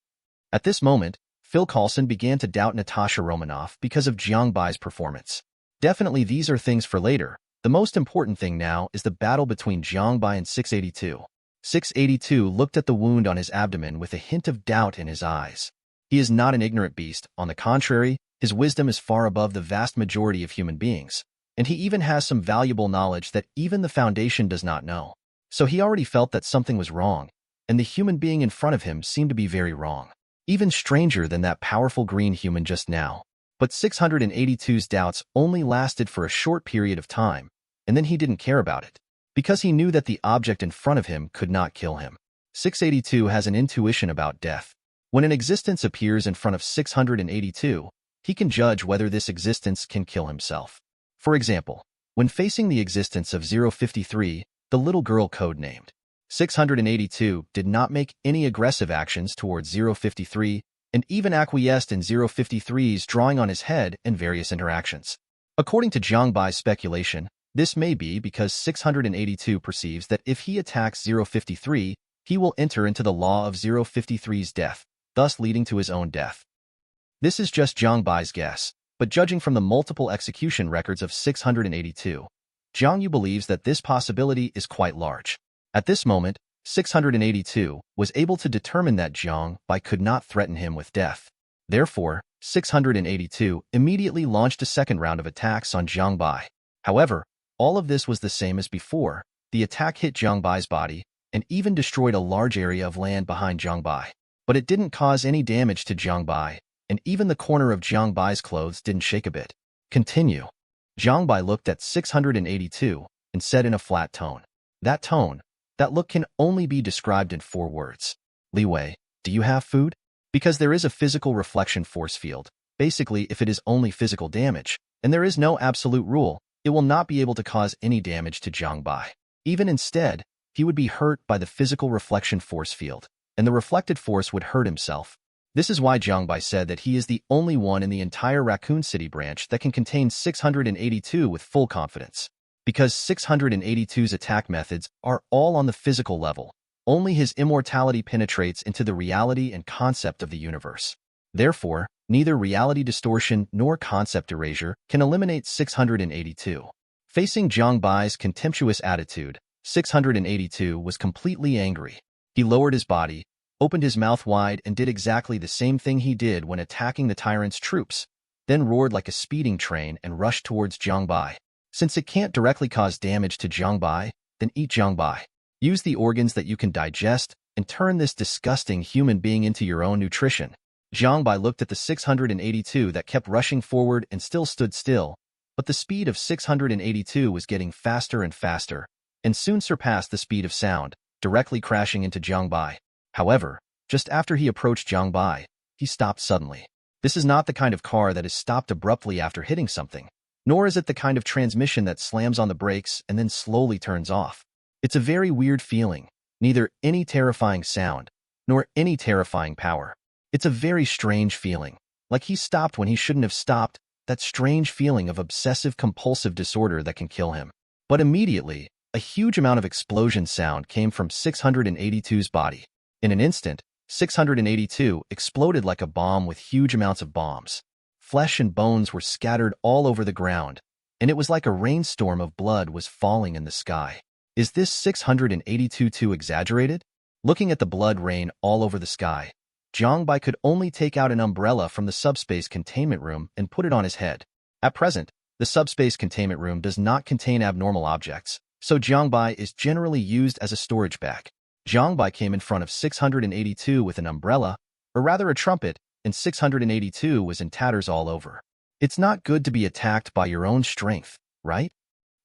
Speaker 2: At this moment, Phil Coulson began to doubt Natasha Romanoff because of Jiang Bai's performance. Definitely these are things for later. The most important thing now is the battle between Jiang Bai and 682. 682 looked at the wound on his abdomen with a hint of doubt in his eyes. He is not an ignorant beast. On the contrary, his wisdom is far above the vast majority of human beings, and he even has some valuable knowledge that even the Foundation does not know. So he already felt that something was wrong, and the human being in front of him seemed to be very wrong. Even stranger than that powerful green human just now. But 682's doubts only lasted for a short period of time, and then he didn't care about it, because he knew that the object in front of him could not kill him. 682 has an intuition about death. When an existence appears in front of 682, he can judge whether this existence can kill himself. For example, when facing the existence of 053, the little girl codenamed 682 did not make any aggressive actions towards 053, and even acquiesced in 053's drawing on his head and various interactions. According to Jiang Bai's speculation, this may be because 682 perceives that if he attacks 053, he will enter into the law of 053's death, thus leading to his own death. This is just Jiang Bai's guess, but judging from the multiple execution records of 682, Jiang Yu believes that this possibility is quite large. At this moment, 682 was able to determine that Jiang Bai could not threaten him with death. Therefore, 682 immediately launched a second round of attacks on Jiang Bai. However, all of this was the same as before. The attack hit Jiang Bai's body and even destroyed a large area of land behind Jiang Bai. But it didn't cause any damage to Jiang Bai, and even the corner of Jiang Bai's clothes didn't shake a bit. Continue. Jiang Bai looked at 682 and said in a flat tone. That look can only be described in 4 words. Li Wei, do you have food? Because there is a physical reflection force field. Basically, if it is only physical damage, and there is no absolute rule, it will not be able to cause any damage to Jiang Bai. Even instead, he would be hurt by the physical reflection force field, and the reflected force would hurt himself. This is why Jiang Bai said that he is the only one in the entire Raccoon City branch that can contain 682 with full confidence. Because 682's attack methods are all on the physical level, only his immortality penetrates into the reality and concept of the universe. Therefore, neither reality distortion nor concept erasure can eliminate 682. Facing Jiang Bai's contemptuous attitude, 682 was completely angry. He lowered his body, opened his mouth wide, and did exactly the same thing he did when attacking the tyrant's troops, then roared like a speeding train and rushed towards Jiang Bai. Since it can't directly cause damage to Jiang Bai, then eat Jiang Bai. Use the organs that you can digest and turn this disgusting human being into your own nutrition. Jiang Bai looked at the 682 that kept rushing forward and still stood still, but the speed of 682 was getting faster and faster, and soon surpassed the speed of sound, directly crashing into Jiang Bai. However, just after he approached Jiang Bai, he stopped suddenly. This is not the kind of car that is stopped abruptly after hitting something, nor is it the kind of transmission that slams on the brakes and then slowly turns off. It's a very weird feeling, neither any terrifying sound, nor any terrifying power. It's a very strange feeling, like he stopped when he shouldn't have stopped, that strange feeling of obsessive-compulsive disorder that can kill him. But immediately, a huge amount of explosion sound came from 682's body. In an instant, 682 exploded like a bomb with huge amounts of bombs. Flesh and bones were scattered all over the ground, and it was like a rainstorm of blood was falling in the sky. Is this 682 too exaggerated? Looking at the blood rain all over the sky, Jiang Bai could only take out an umbrella from the subspace containment room and put it on his head. At present, the subspace containment room does not contain abnormal objects, so Jiang Bai is generally used as a storage bag. Jiang Bai came in front of 682 with an umbrella, or rather a trumpet, and 682 was in tatters all over. It's not good to be attacked by your own strength, right?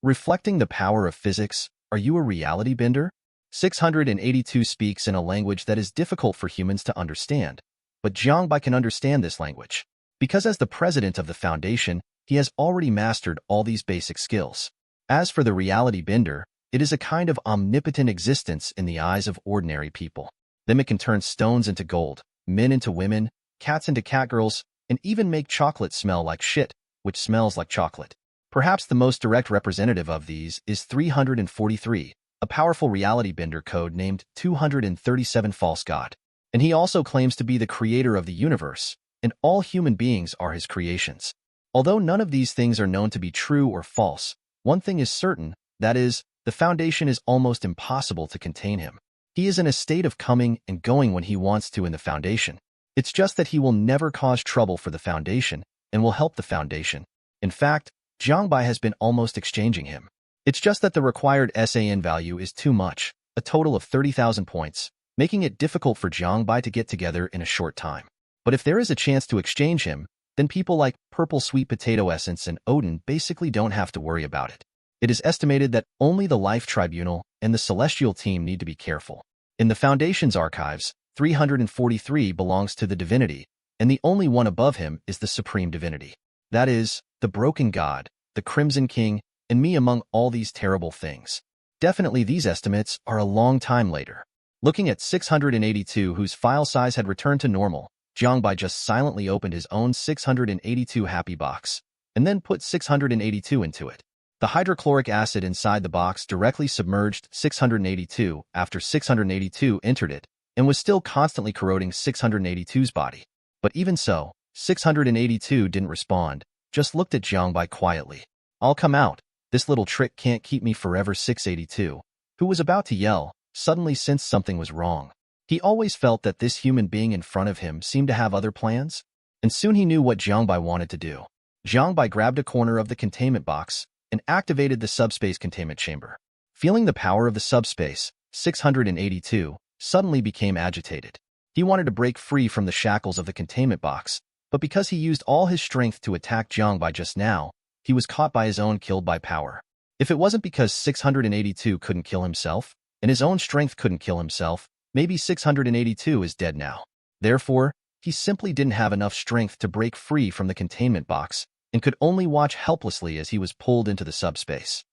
Speaker 2: Reflecting the power of physics, are you a reality bender? 682 speaks in a language that is difficult for humans to understand, but Jiang Bai can understand this language, because as the president of the Foundation, he has already mastered all these basic skills. As for the reality bender, it is a kind of omnipotent existence in the eyes of ordinary people. Then it can turn stones into gold, men into women, cats into catgirls, and even make chocolate smell like shit, which smells like chocolate. Perhaps the most direct representative of these is 343, a powerful reality bender code named 237 False God. And he also claims to be the creator of the universe, and all human beings are his creations. Although none of these things are known to be true or false, one thing is certain, that is, the Foundation is almost impossible to contain him. He is in a state of coming and going when he wants to in the Foundation. It's just that he will never cause trouble for the Foundation and will help the Foundation. In fact, Jiang Bai has been almost exchanging him. It's just that the required SAN value is too much, a total of 30,000 points, making it difficult for Jiang Bai to get together in a short time. But if there is a chance to exchange him, then people like Purple Sweet Potato Essence and Odin basically don't have to worry about it. It is estimated that only the Life Tribunal and the Celestial Team need to be careful. In the Foundation's archives, 343 belongs to the divinity, and the only one above him is the Supreme Divinity. That is, the Broken God, the Crimson King, and me among all these terrible things. Definitely these estimates are a long time later. Looking at 682 whose file size had returned to normal, Jiang Bai just silently opened his own 682 happy box, and then put 682 into it. The hydrochloric acid inside the box directly submerged 682 after 682 entered it, and was still constantly corroding 682's body. But even so, 682 didn't respond, just looked at Jiang Bai quietly. "I'll come out. This little trick can't keep me forever." 682, who was about to yell, suddenly sensed something was wrong. He always felt that this human being in front of him seemed to have other plans, and soon he knew what Jiang Bai wanted to do. Jiang Bai grabbed a corner of the containment box and activated the subspace containment chamber. Feeling the power of the subspace, 682 suddenly became agitated. He wanted to break free from the shackles of the containment box, but because he used all his strength to attack Jiang Bai just now, he was caught by his own killed by power. If it wasn't because 682 couldn't kill himself, and his own strength couldn't kill himself, maybe 682 is dead now. Therefore, he simply didn't have enough strength to break free from the containment box and could only watch helplessly as he was pulled into the subspace.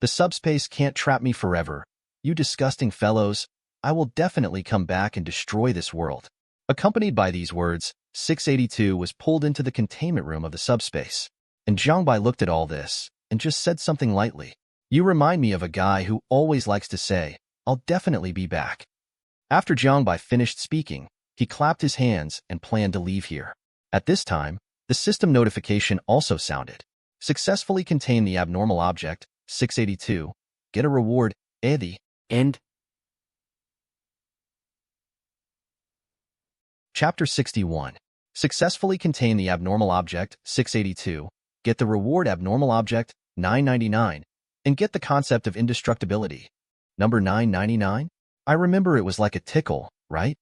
Speaker 2: The subspace can't trap me forever. You disgusting fellows, I will definitely come back and destroy this world. Accompanied by these words, 682 was pulled into the containment room of the subspace. And Jiang Bai looked at all this and just said something lightly. You remind me of a guy who always likes to say, I'll definitely be back. After Jiang Bai finished speaking, he clapped his hands and planned to leave here. At this time, the system notification also sounded. Successfully contain the abnormal object, 682. Get a reward, Eddie.
Speaker 3: End.
Speaker 2: Chapter 61. Successfully contain the abnormal object, 682. Get the reward abnormal object, 999. And get the concept of indestructibility. Number 999? I remember it was like a tickle, right?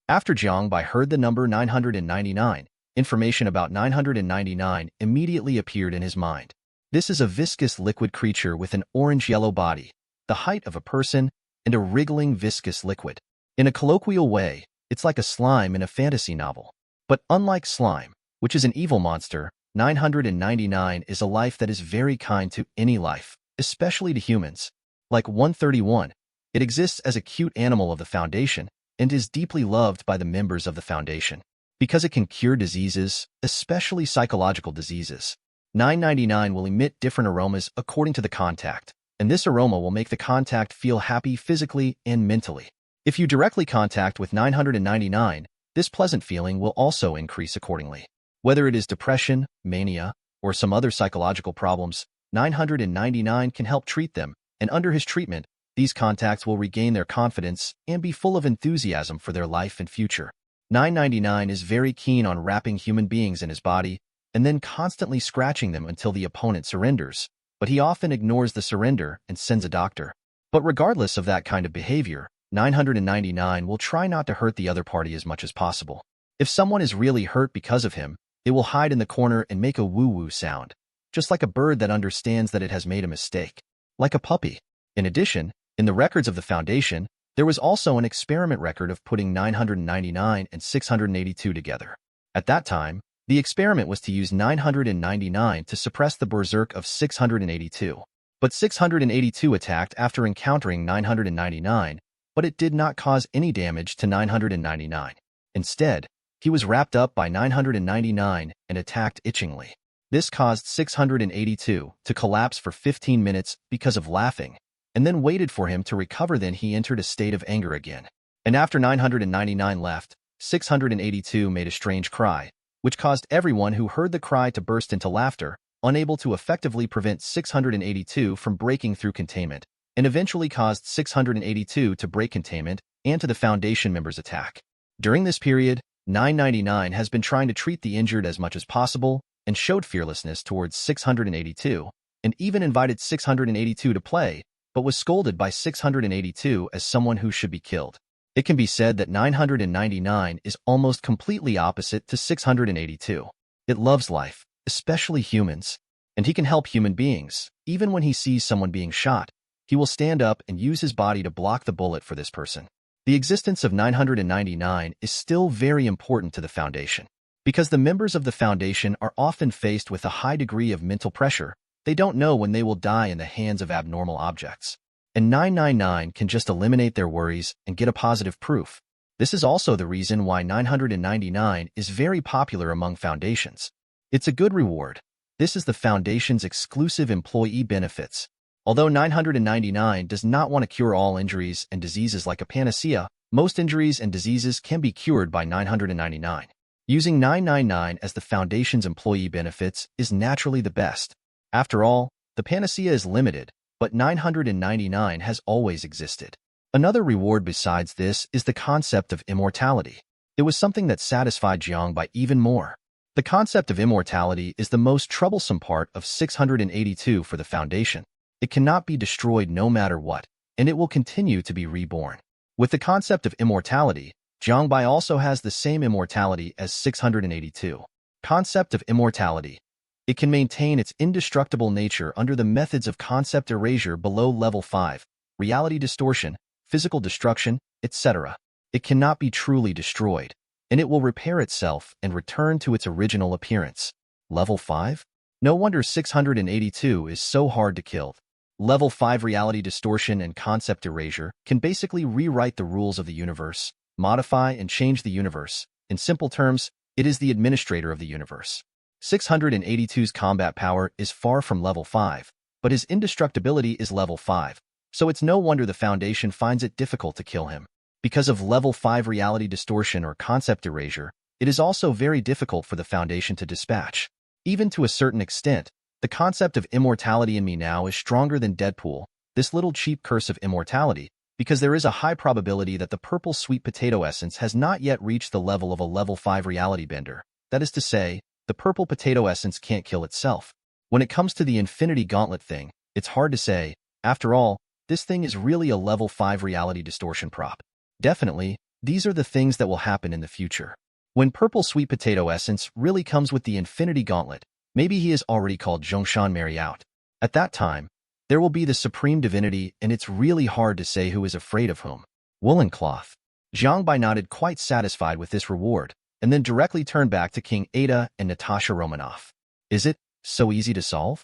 Speaker 2: After Jiang Bai heard the number 999, information about 999 immediately appeared in his mind. This is a viscous liquid creature with an orange-yellow body, the height of a person, and a wriggling viscous liquid. In a colloquial way, it's like a slime in a fantasy novel. But unlike slime, which is an evil monster, 999 is a life that is very kind to any life, especially to humans. Like 131, it exists as a cute animal of the Foundation and is deeply loved by the members of the Foundation. Because it can cure diseases, especially psychological diseases. 999 will emit different aromas according to the contact, and this aroma will make the contact feel happy physically and mentally. If you directly contact with 999, this pleasant feeling will also increase accordingly. Whether it is depression, mania, or some other psychological problems, 999 can help treat them, and under his treatment, these contacts will regain their confidence and be full of enthusiasm for their life and future. 999 is very keen on wrapping human beings in his body and then constantly scratching them until the opponent surrenders, but he often ignores the surrender and sends a doctor. But regardless of that kind of behavior, 999 will try not to hurt the other party as much as possible. If someone is really hurt because of him, it will hide in the corner and make a woo-woo sound, just like a bird that understands that it has made a mistake. Like a puppy. In addition, in the records of the Foundation, there was also an experiment record of putting 999 and 682 together. At that time, the experiment was to use 999 to suppress the berserk of 682. But 682 attacked after encountering 999, but it did not cause any damage to 999. Instead, he was wrapped up by 999 and attacked itchingly. This caused 682 to collapse for 15 minutes because of laughing, and then waited for him to recover. Then he entered a state of anger again. And after 999 left, 682 made a strange cry, which caused everyone who heard the cry to burst into laughter, unable to effectively prevent 682 from breaking through containment, and eventually caused 682 to break containment and to the Foundation members' attack. During this period, 999 has been trying to treat the injured as much as possible and showed fearlessness towards 682, and even invited 682 to play, but was scolded by 682 as someone who should be killed. It can be said that 999 is almost completely opposite to 682. It loves life, especially humans, and he can help human beings. Even when he sees someone being shot, he will stand up and use his body to block the bullet for this person. The existence of 999 is still very important to the Foundation. Because the members of the Foundation are often faced with a high degree of mental pressure, they don't know when they will die in the hands of abnormal objects. And 999 can just eliminate their worries and get a positive proof. This is also the reason why 999 is very popular among foundations. It's a good reward. This is the Foundation's exclusive employee benefits. Although 999 does not want to cure all injuries and diseases like a panacea, most injuries and diseases can be cured by 999. Using 999 as the Foundation's employee benefits is naturally the best. After all, the panacea is limited, but 999 has always existed. Another reward besides this is the concept of immortality. It was something that satisfied Jiang Bai even more. The concept of immortality is the most troublesome part of 682 for the Foundation. It cannot be destroyed no matter what, and it will continue to be reborn. With the concept of immortality, Jiang Bai also has the same immortality as 682. Concept of immortality. It can maintain its indestructible nature under the methods of concept erasure below level 5, reality distortion, physical destruction, etc. It cannot be truly destroyed, and it will repair itself and return to its original appearance. Level 5? No wonder 682 is so hard to kill. Level 5 reality distortion and concept erasure can basically rewrite the rules of the universe, modify and change the universe. In simple terms, it is the administrator of the universe. 682's combat power is far from level 5, but his indestructibility is level 5, so it's no wonder the Foundation finds it difficult to kill him. Because of level 5 reality distortion or concept erasure, it is also very difficult for the Foundation to dispatch. Even to a certain extent, the concept of immortality in me now is stronger than Deadpool, this little cheap curse of immortality, because there is a high probability that the purple sweet potato essence has not yet reached the level of a level 5 reality bender. That is to say, the purple potato essence can't kill itself. When it comes to the Infinity Gauntlet thing, it's hard to say. After all, this thing is really a level 5 reality distortion prop. Definitely, these are the things that will happen in the future. When purple sweet potato essence really comes with the Infinity Gauntlet, maybe he is already called Zhongshan Mary out. At that time, there will be the supreme divinity, and it's really hard to say who is afraid of whom. Woolen cloth. Jiang Bai nodded, quite satisfied with this reward, and then directly turned back to King Ada and Natasha Romanoff. Is it so easy to solve?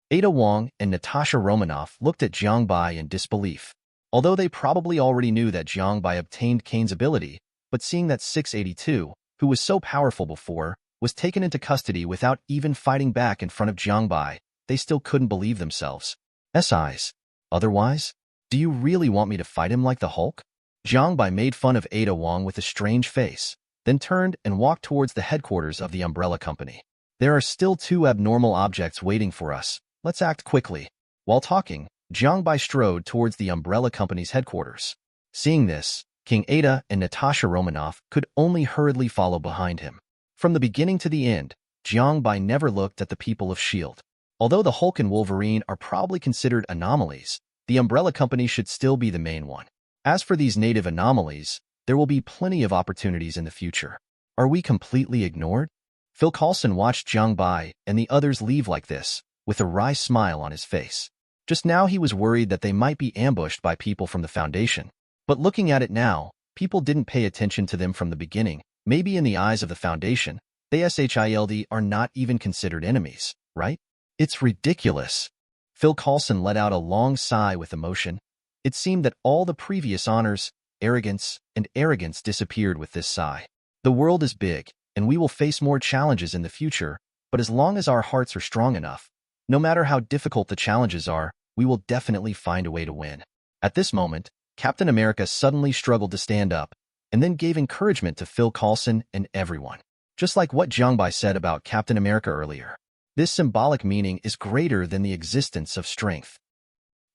Speaker 2: Ada Wong and Natasha Romanoff looked at Jiang Bai in disbelief. Although they probably already knew that Jiang Bai obtained Kane's ability, but seeing that 682, who was so powerful before, was taken into custody without even fighting back in front of Jiang Bai, they still couldn't believe themselves. SIs. Otherwise? Do you really want me to fight him like the Hulk? Jiang Bai made fun of Ada Wong with a strange face, then turned and walked towards the headquarters of the Umbrella Company. There are still 2 abnormal objects waiting for us. Let's act quickly. While talking, Jiang Bai strode towards the Umbrella Company's headquarters. Seeing this, King Ada and Natasha Romanoff could only hurriedly follow behind him. From the beginning to the end, Jiang Bai never looked at the people of S.H.I.E.L.D. Although the Hulk and Wolverine are probably considered anomalies, the Umbrella Company should still be the main one. As for these native anomalies, there will be plenty of opportunities in the future. Are we completely ignored? Phil Coulson watched Jiang Bai and the others leave like this, with a wry smile on his face. Just now he was worried that they might be ambushed by people from the Foundation. But looking at it now, people didn't pay attention to them from the beginning. Maybe in the eyes of the Foundation, they SHILD are not even considered enemies, right? It's ridiculous. Phil Coulson let out a long sigh with emotion. It seemed that all the previous honors, arrogance disappeared with this sigh. The world is big, and we will face more challenges in the future, but as long as our hearts are strong enough, no matter how difficult the challenges are, we will definitely find a way to win. At this moment, Captain America suddenly struggled to stand up, and then gave encouragement to Phil Coulson and everyone. Just like what Jiang Bai said about Captain America earlier. This symbolic meaning is greater than the existence of strength.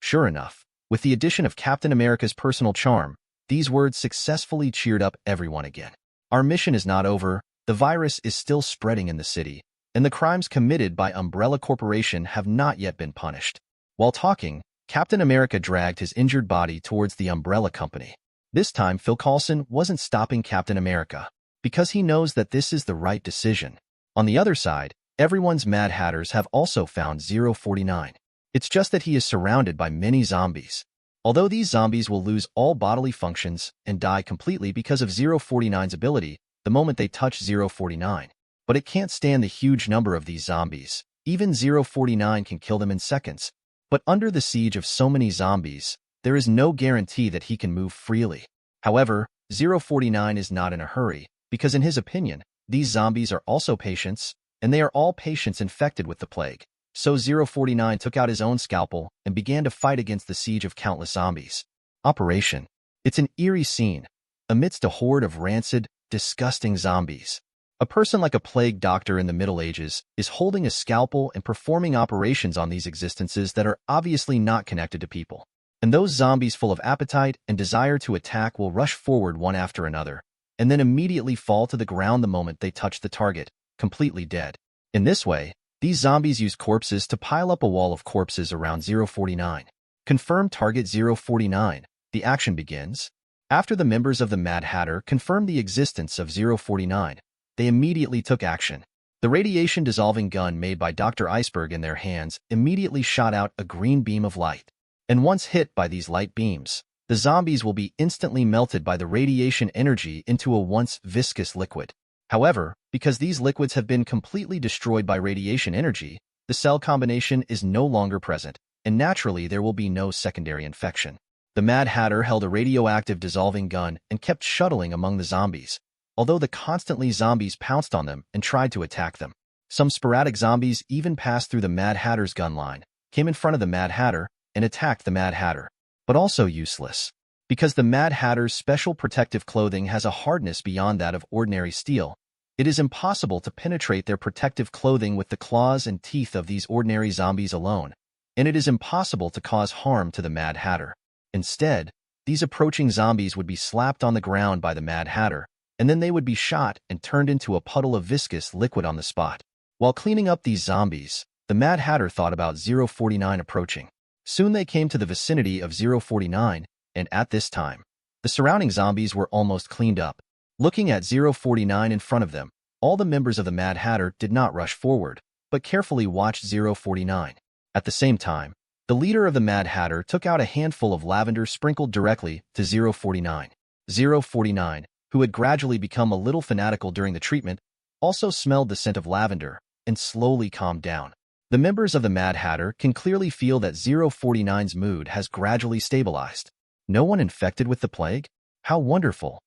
Speaker 2: Sure enough, with the addition of Captain America's personal charm, these words successfully cheered up everyone again. Our mission is not over, the virus is still spreading in the city, and the crimes committed by Umbrella Corporation have not yet been punished. While talking, Captain America dragged his injured body towards the Umbrella Company. This time Phil Coulson wasn't stopping Captain America, because he knows that this is the right decision. On the other side, everyone's Mad Hatters have also found 049. It's just that he is surrounded by many zombies. Although these zombies will lose all bodily functions and die completely because of 049's ability the moment they touch 049. But it can't stand the huge number of these zombies. Even 049 can kill them in seconds. But under the siege of so many zombies, there is no guarantee that he can move freely. However, 049 is not in a hurry, because in his opinion, these zombies are also patients, and they are all patients infected with the plague. So 049 took out his own scalpel and began to fight against the siege of countless zombies. Operation. It's an eerie scene, amidst a horde of rancid, disgusting zombies. A person like a plague doctor in the Middle Ages is holding a scalpel and performing operations on these existences that are obviously not connected to people. And those zombies full of appetite and desire to attack will rush forward one after another, and then immediately fall to the ground the moment they touch the target, completely dead. In this way, these zombies use corpses to pile up a wall of corpses around 049. Confirm target 049. The action begins. After the members of the Mad Hatter confirmed the existence of 049, they immediately took action. The radiation-dissolving gun made by Dr. Iceberg in their hands immediately shot out a green beam of light. And once hit by these light beams, the zombies will be instantly melted by the radiation energy into a once viscous liquid. However, because these liquids have been completely destroyed by radiation energy, the cell combination is no longer present, and naturally there will be no secondary infection. The Mad Hatter held a radioactive dissolving gun and kept shuttling among the zombies, although the constantly zombies pounced on them and tried to attack them. Some sporadic zombies even passed through the Mad Hatter's gun line, came in front of the Mad Hatter, and attacked the Mad Hatter. But also useless. Because the Mad Hatter's special protective clothing has a hardness beyond that of ordinary steel, it is impossible to penetrate their protective clothing with the claws and teeth of these ordinary zombies alone, and it is impossible to cause harm to the Mad Hatter. Instead, these approaching zombies would be slapped on the ground by the Mad Hatter, and then they would be shot and turned into a puddle of viscous liquid on the spot. While cleaning up these zombies, the Mad Hatter thought about 049 approaching. Soon they came to the vicinity of 049, and at this time, the surrounding zombies were almost cleaned up. Looking at 049 in front of them, all the members of the Mad Hatter did not rush forward, but carefully watched 049. At the same time, the leader of the Mad Hatter took out a handful of lavender sprinkled directly to 049. 049, who had gradually become a little fanatical during the treatment, also smelled the scent of lavender and slowly calmed down. The members of the Mad Hatter can clearly feel that 049's mood has gradually stabilized. No one infected with the plague? How wonderful!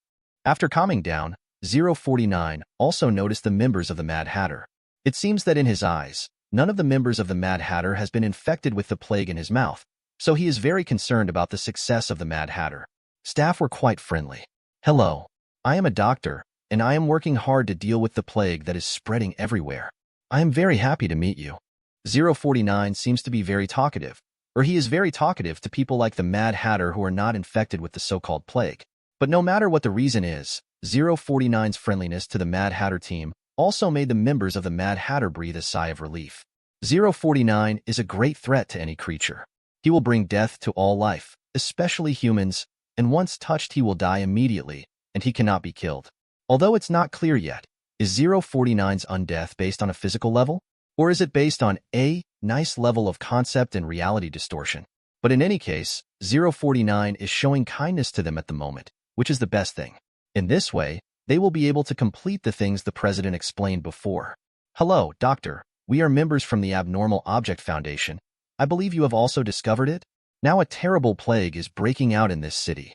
Speaker 2: After calming down, 049 also noticed the members of the Mad Hatter. It seems that in his eyes, none of the members of the Mad Hatter has been infected with the plague in his mouth, so he is very concerned about the success of the Mad Hatter. Staff were quite friendly. Hello. I am a doctor, and I am working hard to deal with the plague that is spreading everywhere. I am very happy to meet you. 049 seems to be very talkative, or he is very talkative to people like the Mad Hatter who are not infected with the so-called plague. But no matter what the reason is, 049's friendliness to the Mad Hatter team also made the members of the Mad Hatter breathe a sigh of relief. 049 is a great threat to any creature. He will bring death to all life, especially humans, and once touched he will die immediately, and he cannot be killed. Although it's not clear yet, is 049's undeath based on a physical level? Or is it based on a nice level of concept and reality distortion? But in any case, 049 is showing kindness to them at the moment, which is the best thing. In this way, they will be able to complete the things the president explained before. Hello, doctor. We are members from the Abnormal Object Foundation. I believe you have also discovered it? Now a terrible plague is breaking out in this city.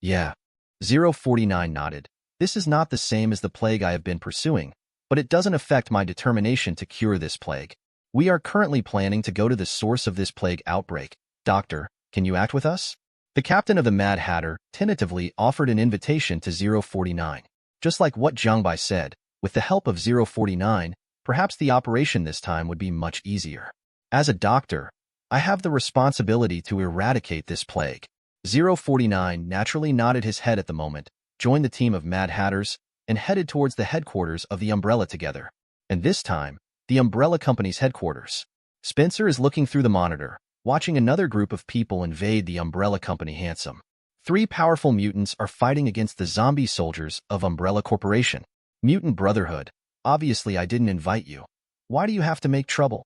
Speaker 2: Yeah. 049 nodded. This is not the same as the plague I have been pursuing, but it doesn't affect my determination to cure this plague. We are currently planning to go to the source of this plague outbreak. Doctor, can you act with us? The captain of the Mad Hatter tentatively offered an invitation to 049. Just like what Jiang Bai said, with the help of 049, perhaps the operation this time would be much easier. As a doctor, I have the responsibility to eradicate this plague. 049 naturally nodded his head at the moment, joined the team of Mad Hatters, and headed towards the headquarters of the Umbrella together. And this time, the Umbrella Company's headquarters. Spencer is looking through the monitor, watching another group of people invade the Umbrella Company Handsome. 3 powerful mutants are fighting against the zombie soldiers of Umbrella Corporation. Mutant Brotherhood, obviously I didn't invite you. Why do you have to make trouble?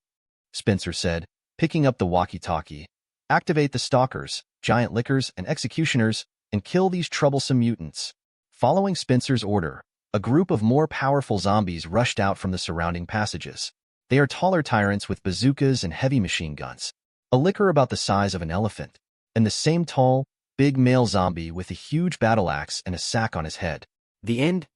Speaker 2: Spencer said, picking up the walkie-talkie. Activate the stalkers, giant lickers, and executioners, and kill these troublesome mutants. Following Spencer's order, a group of more powerful zombies rushed out from the surrounding passages. They are taller tyrants with bazookas and heavy machine guns. A licker about the size of an elephant, and the same tall, big male zombie with a huge battle axe and a sack on his head.
Speaker 3: The end.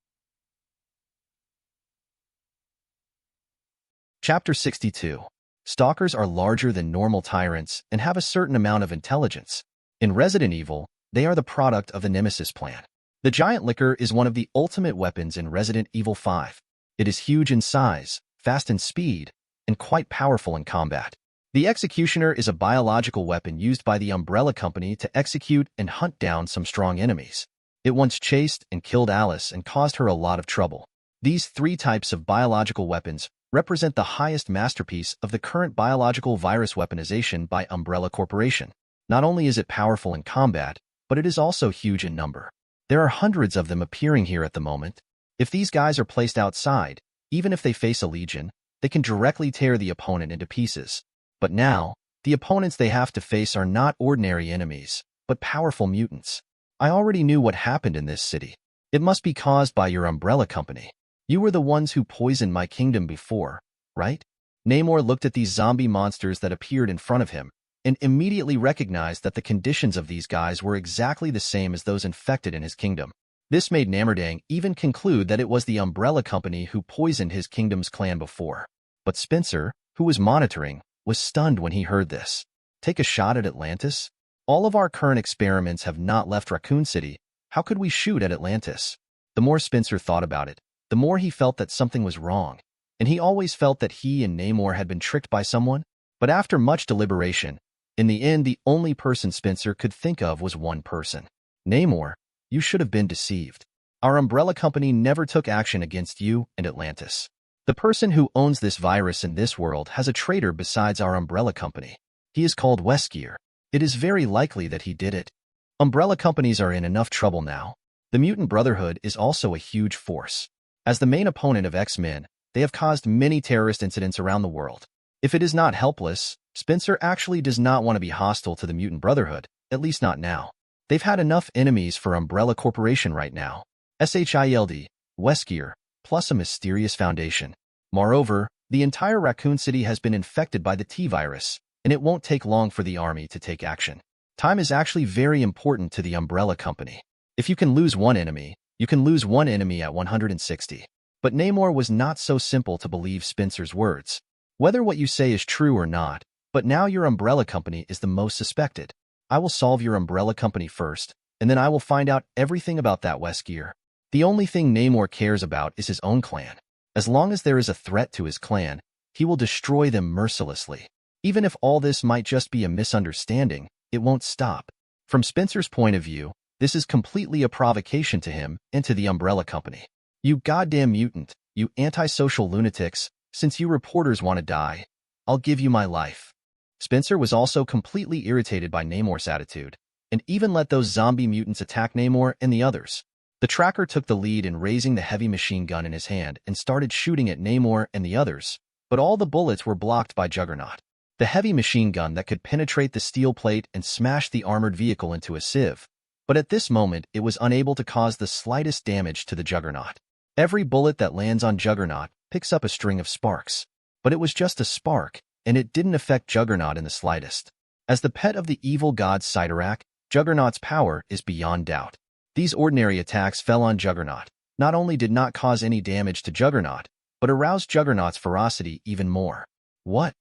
Speaker 2: Chapter 62. Stalkers are larger than normal tyrants and have a certain amount of intelligence. In Resident Evil, they are the product of the Nemesis plan. The giant licker is one of the ultimate weapons in Resident Evil 5. It is huge in size, fast in speed, and quite powerful in combat. The executioner is a biological weapon used by the Umbrella Company to execute and hunt down some strong enemies. It once chased and killed Alice and caused her a lot of trouble. These 3 types of biological weapons represent the highest masterpiece of the current biological virus weaponization by Umbrella Corporation. Not only is it powerful in combat, but it is also huge in number. There are hundreds of them appearing here at the moment. If these guys are placed outside, Even if they face a legion, they can directly tear the opponent into pieces. But now, the opponents they have to face are not ordinary enemies, but powerful mutants. I already knew what happened in this city. It must be caused by your umbrella company. You were the ones who poisoned my kingdom before, right? Namor looked at these zombie monsters that appeared in front of him and immediately recognized that the conditions of these guys were exactly the same as those infected in his kingdom. This made Namordang even conclude that it was the umbrella company who poisoned his kingdom's clan before. But Spencer, who was monitoring, was stunned when he heard this. Take a shot at Atlantis? All of our current experiments have not left Raccoon City. How could we shoot at Atlantis? The more Spencer thought about it, the more he felt that something was wrong. And he always felt that he and Namor had been tricked by someone. But after much deliberation, in the end, the only person Spencer could think of was one person. Namor, you should have been deceived. Our umbrella company never took action against you and Atlantis. The person who owns this virus in this world has a traitor besides our umbrella company. He is called Weskier. It is very likely that he did it. Umbrella companies are in enough trouble now. The Mutant Brotherhood is also a huge force. As the main opponent of X-Men, they have caused many terrorist incidents around the world. If it is not helpless, Spencer actually does not want to be hostile to the Mutant Brotherhood, at least not now. They've had enough enemies for Umbrella Corporation right now. SHIELD, Weskier, plus a mysterious foundation. Moreover, the entire Raccoon City has been infected by the T-virus, and it won't take long for the army to take action. Time is actually very important to the Umbrella Company. If you can lose one enemy, you can lose one enemy at 160. But Namor was not so simple to believe Spencer's words. Whether what you say is true or not, but now your umbrella company is the most suspected. I will solve your umbrella company first, and then I will find out everything about that Weskier. The only thing Namor cares about is his own clan. As long as there is a threat to his clan, he will destroy them mercilessly. Even if all this might just be a misunderstanding, it won't stop. From Spencer's point of view, this is completely a provocation to him and to the umbrella company. You goddamn mutant, you antisocial lunatics, since you reporters want to die, I'll give you my life. Spencer was also completely irritated by Namor's attitude, and even let those zombie mutants attack Namor and the others. The tracker took the lead in raising the heavy machine gun in his hand and started shooting at Namor and the others, but all the bullets were blocked by Juggernaut. The heavy machine gun that could penetrate the steel plate and smash the armored vehicle into a sieve. But at this moment, it was unable to cause the slightest damage to the Juggernaut. Every bullet that lands on Juggernaut picks up a string of sparks. But it was just a spark, and it didn't affect Juggernaut in the slightest. As the pet of the evil god Sidorak, Juggernaut's power is beyond doubt. These ordinary attacks fell on Juggernaut. Not only did not cause any damage to Juggernaut, but aroused Juggernaut's ferocity even more. What?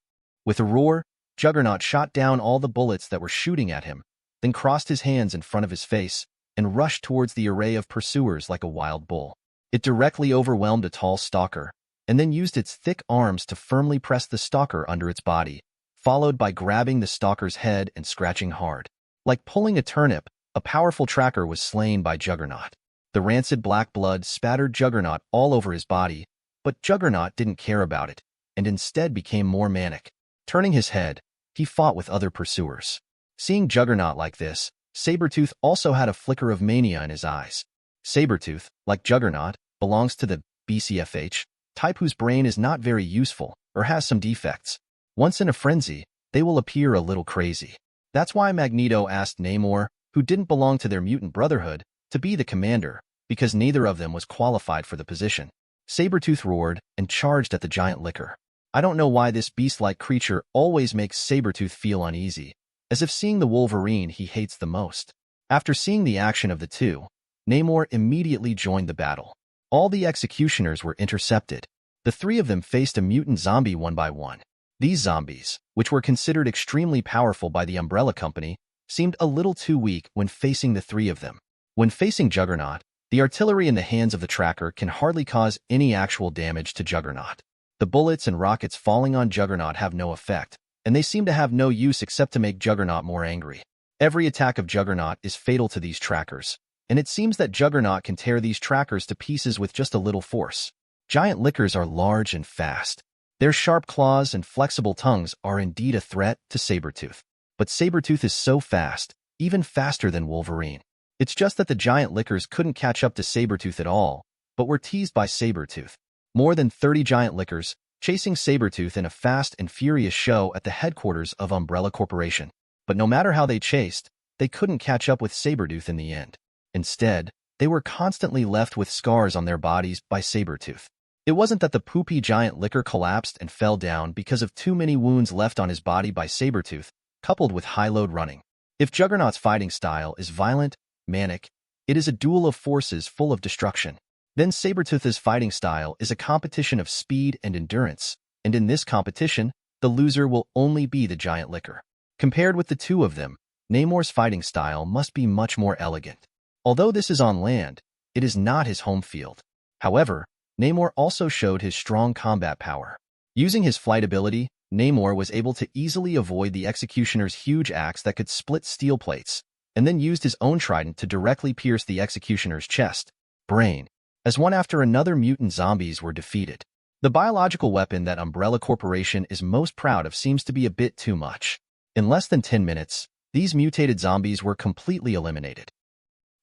Speaker 2: With a roar, Juggernaut shot down all the bullets that were shooting at him, then crossed his hands in front of his face and rushed towards the array of pursuers like a wild bull. It directly overwhelmed a tall stalker, and then used its thick arms to firmly press the stalker under its body, followed by grabbing the stalker's head and scratching hard. Like pulling a turnip, a powerful tracker was slain by Juggernaut. The rancid black blood spattered Juggernaut all over his body, but Juggernaut didn't care about it, and instead became more manic. Turning his head, he fought with other pursuers. Seeing Juggernaut like this, Sabretooth also had a flicker of mania in his eyes. Sabretooth, like Juggernaut, belongs to the BCFH type whose brain is not very useful or has some defects. Once in a frenzy, they will appear a little crazy. That's why Magneto asked Namor, who didn't belong to their mutant brotherhood, to be the commander, because neither of them was qualified for the position. Sabretooth roared and charged at the giant licker. I don't know why this beast-like creature always makes Sabretooth feel uneasy, as if seeing the Wolverine he hates the most. After seeing the action of the two, Namor immediately joined the battle. All the executioners were intercepted. The three of them faced a mutant zombie one by one. These zombies, which were considered extremely powerful by the Umbrella Company, seemed a little too weak when facing the three of them. When facing Juggernaut, the artillery in the hands of the tracker can hardly cause any actual damage to Juggernaut. The bullets and rockets falling on Juggernaut have no effect, and they seem to have no use except to make Juggernaut more angry. Every attack of Juggernaut is fatal to these trackers, and it seems that Juggernaut can tear these trackers to pieces with just a little force. Giant lickers are large and fast. Their sharp claws and flexible tongues are indeed a threat to Sabretooth. But Sabretooth is so fast, even faster than Wolverine. It's just that the giant lickers couldn't catch up to Sabretooth at all, but were teased by Sabretooth. More than 30 giant lickers, chasing Sabretooth in a fast and furious show at the headquarters of Umbrella Corporation. But no matter how they chased, they couldn't catch up with Sabretooth in the end. Instead, they were constantly left with scars on their bodies by Sabretooth. It wasn't that the poopy giant licker collapsed and fell down because of too many wounds left on his body by Sabretooth, coupled with high-load running. If Juggernaut's fighting style is violent, manic, it is a duel of forces full of destruction. Then Sabretooth's fighting style is a competition of speed and endurance, and in this competition, the loser will only be the giant licker. Compared with the two of them, Namor's fighting style must be much more elegant. Although this is on land, it is not his home field. However, Namor also showed his strong combat power. Using his flight ability, Namor was able to easily avoid the Executioner's huge axe that could split steel plates, and then used his own trident to directly pierce the Executioner's chest, brain, as one after another mutant zombies were defeated. The biological weapon that Umbrella Corporation is most proud of seems to be a bit too much. In less than 10 minutes, these mutated zombies were completely eliminated.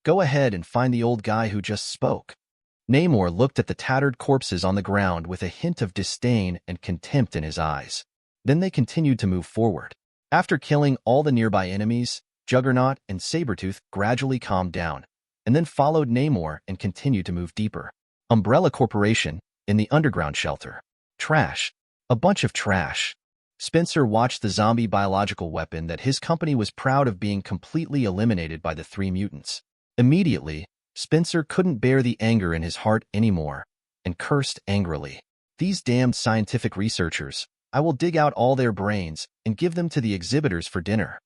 Speaker 2: Go ahead and find the old guy who just spoke. Namor looked at the tattered corpses on the ground with a hint of disdain and contempt in his eyes. Then they continued to move forward. After killing all the nearby enemies, Juggernaut and Sabretooth gradually calmed down, and then followed Namor and continued to move deeper. Umbrella Corporation, in the underground shelter. Trash. A bunch of trash. Spencer watched the zombie biological weapon that his company was proud of being completely eliminated by the three mutants. Immediately, Spencer couldn't bear the anger in his heart anymore, and cursed angrily. These damned scientific researchers, I will dig out all their brains and give them to the exhibitors for dinner.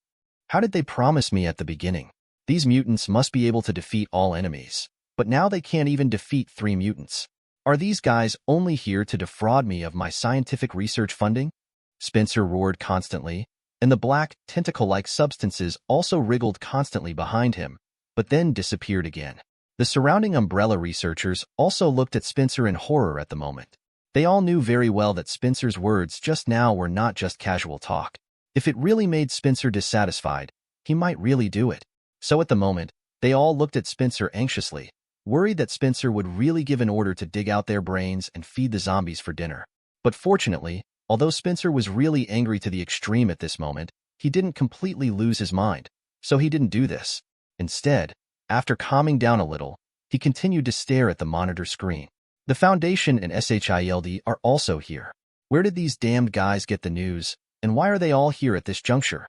Speaker 2: How did they promise me at the beginning? These mutants must be able to defeat all enemies, but now they can't even defeat three mutants. Are these guys only here to defraud me of my scientific research funding? Spencer roared constantly, and the black, tentacle-like substances also wriggled constantly behind him, but then disappeared again. The surrounding Umbrella researchers also looked at Spencer in horror at the moment. They all knew very well that Spencer's words just now were not just casual talk. If it really made Spencer dissatisfied, he might really do it. So at the moment, they all looked at Spencer anxiously, worried that Spencer would really give an order to dig out their brains and feed the zombies for dinner. But fortunately, although Spencer was really angry to the extreme at this moment, he didn't completely lose his mind, so he didn't do this. Instead, after calming down a little, he continued to stare at the monitor screen. The Foundation and SHIELD are also here. Where did these damned guys get the news, and why are they all here at this juncture?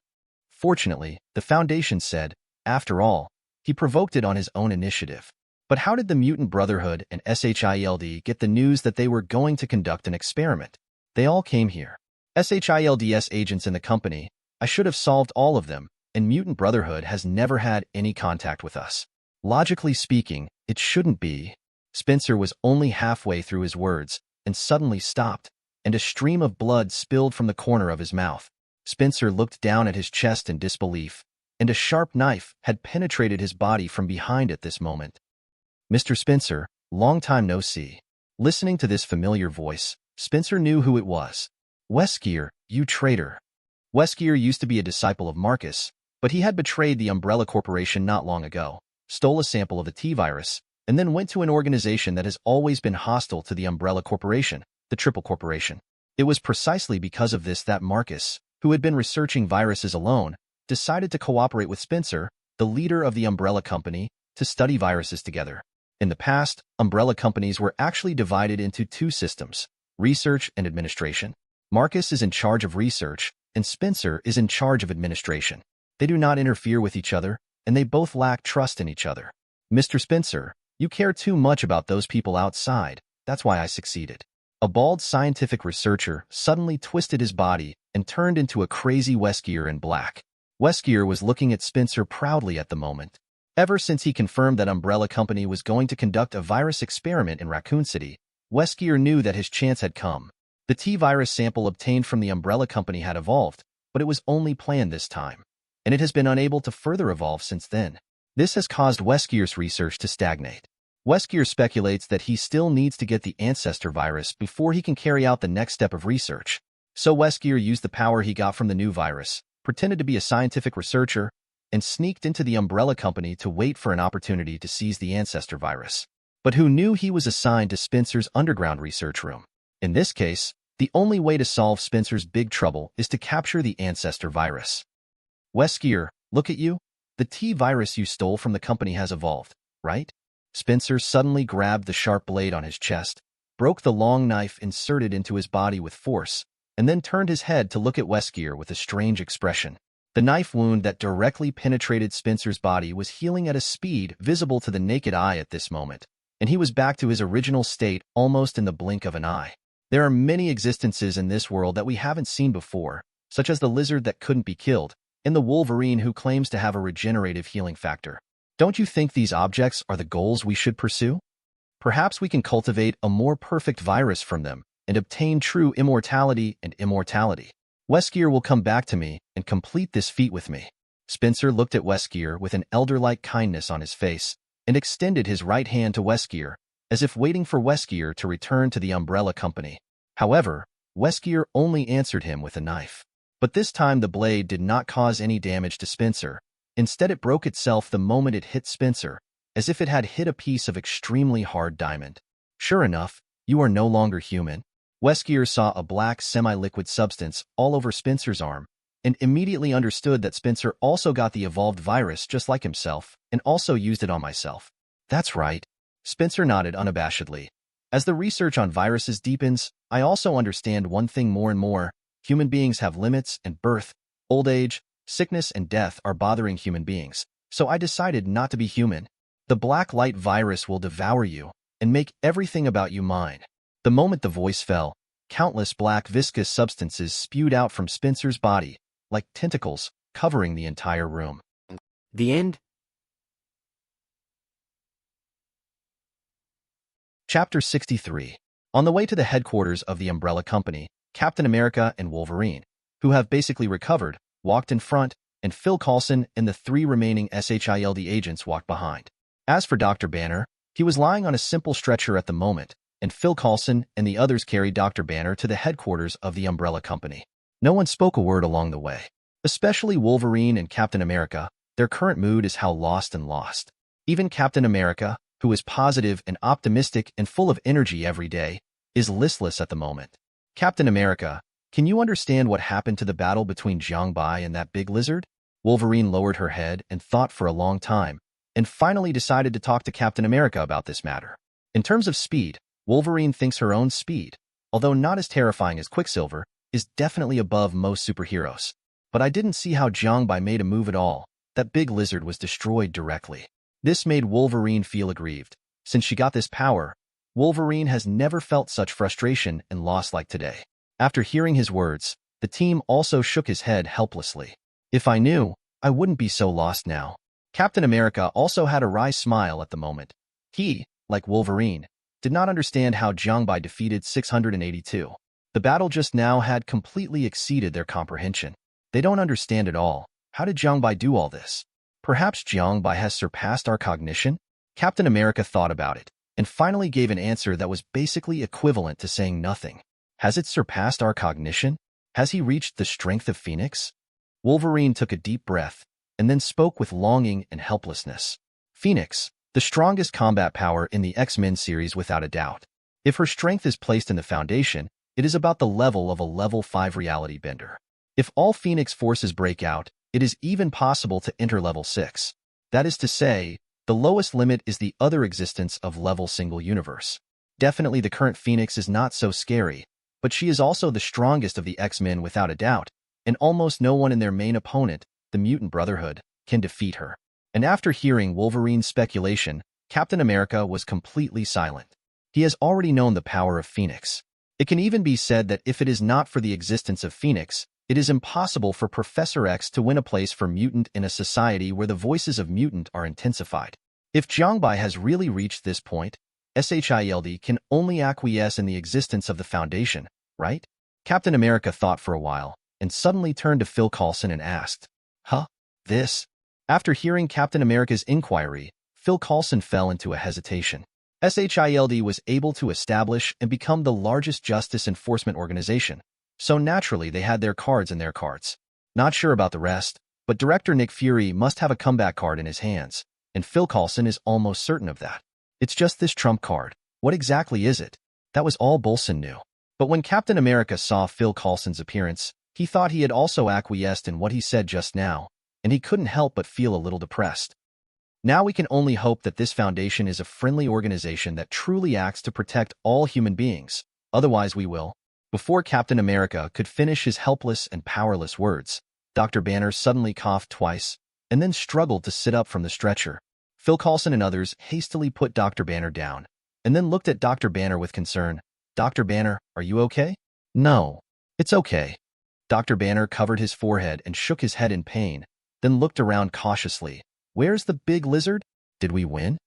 Speaker 2: Fortunately, the Foundation said, after all, he provoked it on his own initiative. But how did the Mutant Brotherhood and SHIELD get the news that they were going to conduct an experiment? They all came here. SHIELD's agents in the company, I should have solved all of them, and Mutant Brotherhood has never had any contact with us. Logically speaking, it shouldn't be. Spencer was only halfway through his words, and suddenly stopped, and a stream of blood spilled from the corner of his mouth. Spencer looked down at his chest in disbelief, and a sharp knife had penetrated his body from behind at this moment. Mr. Spencer, long time no see. Listening to this familiar voice, Spencer knew who it was. Weskier, you traitor. Weskier used to be a disciple of Marcus, but he had betrayed the Umbrella Corporation not long ago, stole a sample of the T-virus, and then went to an organization that has always been hostile to the Umbrella Corporation, the Triple Corporation. It was precisely because of this that Marcus, who had been researching viruses alone, decided to cooperate with Spencer, the leader of the Umbrella Company, to study viruses together. In the past, Umbrella companies were actually divided into two systems, research and administration. Marcus is in charge of research, and Spencer is in charge of administration. They do not interfere with each other, and they both lack trust in each other. Mr. Spencer, you care too much about those people outside, that's why I succeeded. A bald scientific researcher suddenly twisted his body and turned into a crazy Weskier in black. Weskier was looking at Spencer proudly at the moment. Ever since he confirmed that Umbrella Company was going to conduct a virus experiment in Raccoon City, Weskier knew that his chance had come. The T-virus sample obtained from the Umbrella Company had evolved, but it was only planned this time, and it has been unable to further evolve since then. This has caused Weskier's research to stagnate. Weskier speculates that he still needs to get the ancestor virus before he can carry out the next step of research. So Weskier used the power he got from the new virus, pretended to be a scientific researcher, and sneaked into the Umbrella Company to wait for an opportunity to seize the ancestor virus. but who knew he was assigned to Spencer's underground research room. In this case, the only way to solve Spencer's big trouble is to capture the ancestor virus. Weskier, look at you. The T virus you stole from the company has evolved, right? Spencer suddenly grabbed the sharp blade on his chest, broke the long knife inserted into his body with force, and then turned his head to look at Weskier with a strange expression. The knife wound that directly penetrated Spencer's body was healing at a speed visible to the naked eye at this moment, and he was back to his original state almost in the blink of an eye. There are many existences in this world that we haven't seen before, such as the lizard that couldn't be killed, and the Wolverine who claims to have a regenerative healing factor. Don't you think these objects are the goals we should pursue? Perhaps we can cultivate a more perfect virus from them and obtain true immortality and immortality. Weskier will come back to me and complete this feat with me. Spencer looked at Weskier with an elder-like kindness on his face and extended his right hand to Weskier, as if waiting for Weskier to return to the Umbrella Company. However, Weskier only answered him with a knife. But this time the blade did not cause any damage to Spencer. Instead, it broke itself the moment it hit Spencer, as if it had hit a piece of extremely hard diamond. Sure enough, you are no longer human. Weskier saw a black semi-liquid substance all over Spencer's arm, and immediately understood that Spencer also got the evolved virus just like himself, and also used it on myself. That's right. Spencer nodded unabashedly. As the research on viruses deepens, I also understand one thing more and more. Human beings have limits, and birth, old age, sickness, and death are bothering human beings, so I decided not to be human. The black light virus will devour you and make everything about you mine. The moment the voice fell, countless black viscous substances spewed out from Spencer's body, like tentacles, covering the entire room.
Speaker 3: The end?
Speaker 2: Chapter 63. On the way to the headquarters of the Umbrella Company, Captain America and Wolverine, who have basically recovered, walked in front, and Phil Coulson and the 3 remaining SHIELD agents walked behind. As for Dr. Banner, he was lying on a simple stretcher at the moment, and Phil Coulson and the others carried Dr. Banner to the headquarters of the Umbrella Company. No one spoke a word along the way. Especially Wolverine and Captain America, their current mood is how lost and lost. Even Captain America, who is positive and optimistic and full of energy every day, is listless at the moment. Captain America, can you understand what happened to the battle between Jiang Bai and that big lizard? Wolverine lowered her head and thought for a long time, and finally decided to talk to Captain America about this matter. In terms of speed, Wolverine thinks her own speed, although not as terrifying as Quicksilver, is definitely above most superheroes. But I didn't see how Jiang Bai made a move at all. That big lizard was destroyed directly. This made Wolverine feel aggrieved. Since she got this power, Wolverine has never felt such frustration and loss like today. After hearing his words, the team also shook his head helplessly. If I knew, I wouldn't be so lost now. Captain America also had a wry smile at the moment. He, like Wolverine, did not understand how Jiang Bai defeated 682. The battle just now had completely exceeded their comprehension. They don't understand at all. How did Jiang Bai do all this? Perhaps Jiang Bai has surpassed our cognition? Captain America thought about it, and finally gave an answer that was basically equivalent to saying nothing. Has it surpassed our cognition? Has he reached the strength of Phoenix? Wolverine took a deep breath, and then spoke with longing and helplessness. Phoenix, the strongest combat power in the X-Men series without a doubt. If her strength is placed in the foundation, it is about the level of a level 5 reality bender. If all Phoenix forces break out, it is even possible to enter level 6. That is to say, the lowest limit is the other existence of level single universe. Definitely the current Phoenix is not so scary, but she is also the strongest of the X-Men without a doubt, and almost no one in their main opponent, the Mutant Brotherhood, can defeat her. And after hearing Wolverine's speculation, Captain America was completely silent. He has already known the power of Phoenix. It can even be said that if it is not for the existence of Phoenix, it is impossible for Professor X to win a place for mutant in a society where the voices of mutant are intensified. If Jiang Bai has really reached this point, SHIELD can only acquiesce in the existence of the Foundation, right? Captain America thought for a while, and suddenly turned to Phil Coulson and asked, "Huh? This?" After hearing Captain America's inquiry, Phil Coulson fell into a hesitation. SHIELD was able to establish and become the largest justice enforcement organization, so naturally they had their cards in their cards. Not sure about the rest, but director Nick Fury must have a comeback card in his hands, and Phil Coulson is almost certain of that. It's just this trump card. What exactly is it? That was all Bolson knew. But when Captain America saw Phil Coulson's appearance, he thought he had also acquiesced in what he said just now, and he couldn't help but feel a little depressed. Now we can only hope that this foundation is a friendly organization that truly acts to protect all human beings. Otherwise we will. Before Captain America could finish his helpless and powerless words, Dr. Banner suddenly coughed twice, and then struggled to sit up from the stretcher. Phil Coulson and others hastily put Dr. Banner down, and then looked at Dr. Banner with concern. Dr. Banner, are you okay? No. It's okay. Dr. Banner covered his forehead and shook his head in pain, then looked around cautiously. Where's the big lizard? Did we win?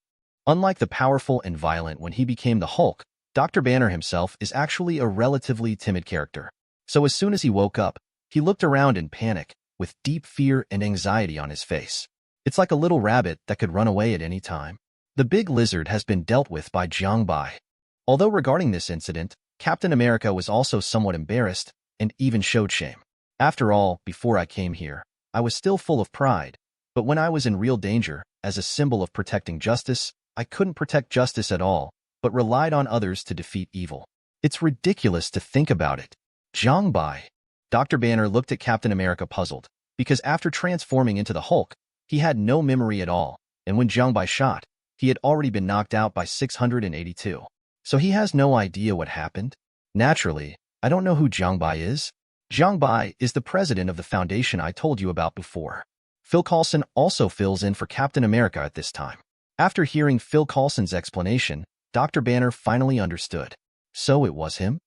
Speaker 2: Unlike the powerful and violent when he became the Hulk, Dr. Banner himself is actually a relatively timid character. So as soon as he woke up, he looked around in panic, with deep fear and anxiety on his face. It's like a little rabbit that could run away at any time. The big lizard has been dealt with by Jiang Bai. Although regarding this incident, Captain America was also somewhat embarrassed and even showed shame. After all, before I came here, I was still full of pride. But when I was in real danger, as a symbol of protecting justice, I couldn't protect justice at all, but relied on others to defeat evil. It's ridiculous to think about it. Jiang Bai. Dr. Banner looked at Captain America puzzled, because after transforming into the Hulk, he had no memory at all, and when Jiang Bai shot, he had already been knocked out by 682. So he has no idea what happened? Naturally, I don't know who Jiang Bai is. Jiang Bai is the president of the foundation I told you about before. Phil Coulson also fills in for Captain America at this time. After hearing Phil Coulson's explanation, Dr. Banner finally understood. So it was him?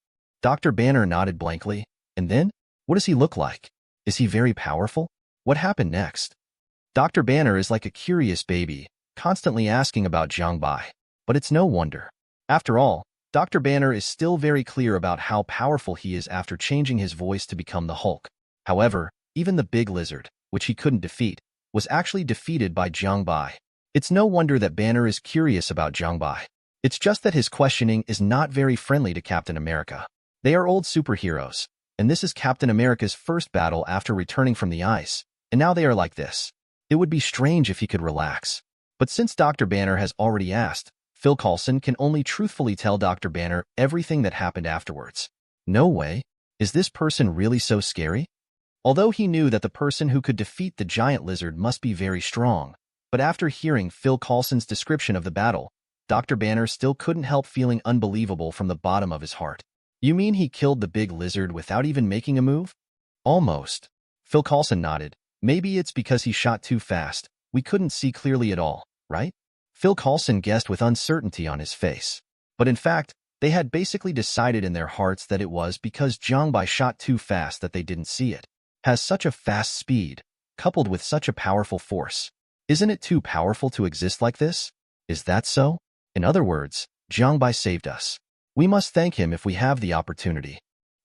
Speaker 2: Dr. Banner nodded blankly. And then? What does he look like? Is he very powerful? What happened next? Dr. Banner is like a curious baby, constantly asking about Jiang Bai. But it's no wonder. After all, Dr. Banner is still very clear about how powerful he is after changing his voice to become the Hulk. However, even the big lizard, which he couldn't defeat, was actually defeated by Jiang Bai. It's no wonder that Banner is curious about Jiang Bai. It's just that his questioning is not very friendly to Captain America. They are old superheroes, and this is Captain America's first battle after returning from the ice, and now they are like this. It would be strange if he could relax. But since Dr. Banner has already asked, Phil Coulson can only truthfully tell Dr. Banner everything that happened afterwards. No way. Is this person really so scary? Although he knew that the person who could defeat the giant lizard must be very strong, but after hearing Phil Coulson's description of the battle, Dr. Banner still couldn't help feeling unbelievable from the bottom of his heart. You mean he killed the big lizard without even making a move? Almost. Phil Coulson nodded. Maybe it's because he shot too fast. We couldn't see clearly at all, right? Phil Coulson guessed with uncertainty on his face. But in fact, they had basically decided in their hearts that it was because Jiang Bai shot too fast that they didn't see it. Has such a fast speed, coupled with such a powerful force. Isn't it too powerful to exist like this? Is that so? In other words, Jiang Bai saved us. We must thank him if we have the opportunity.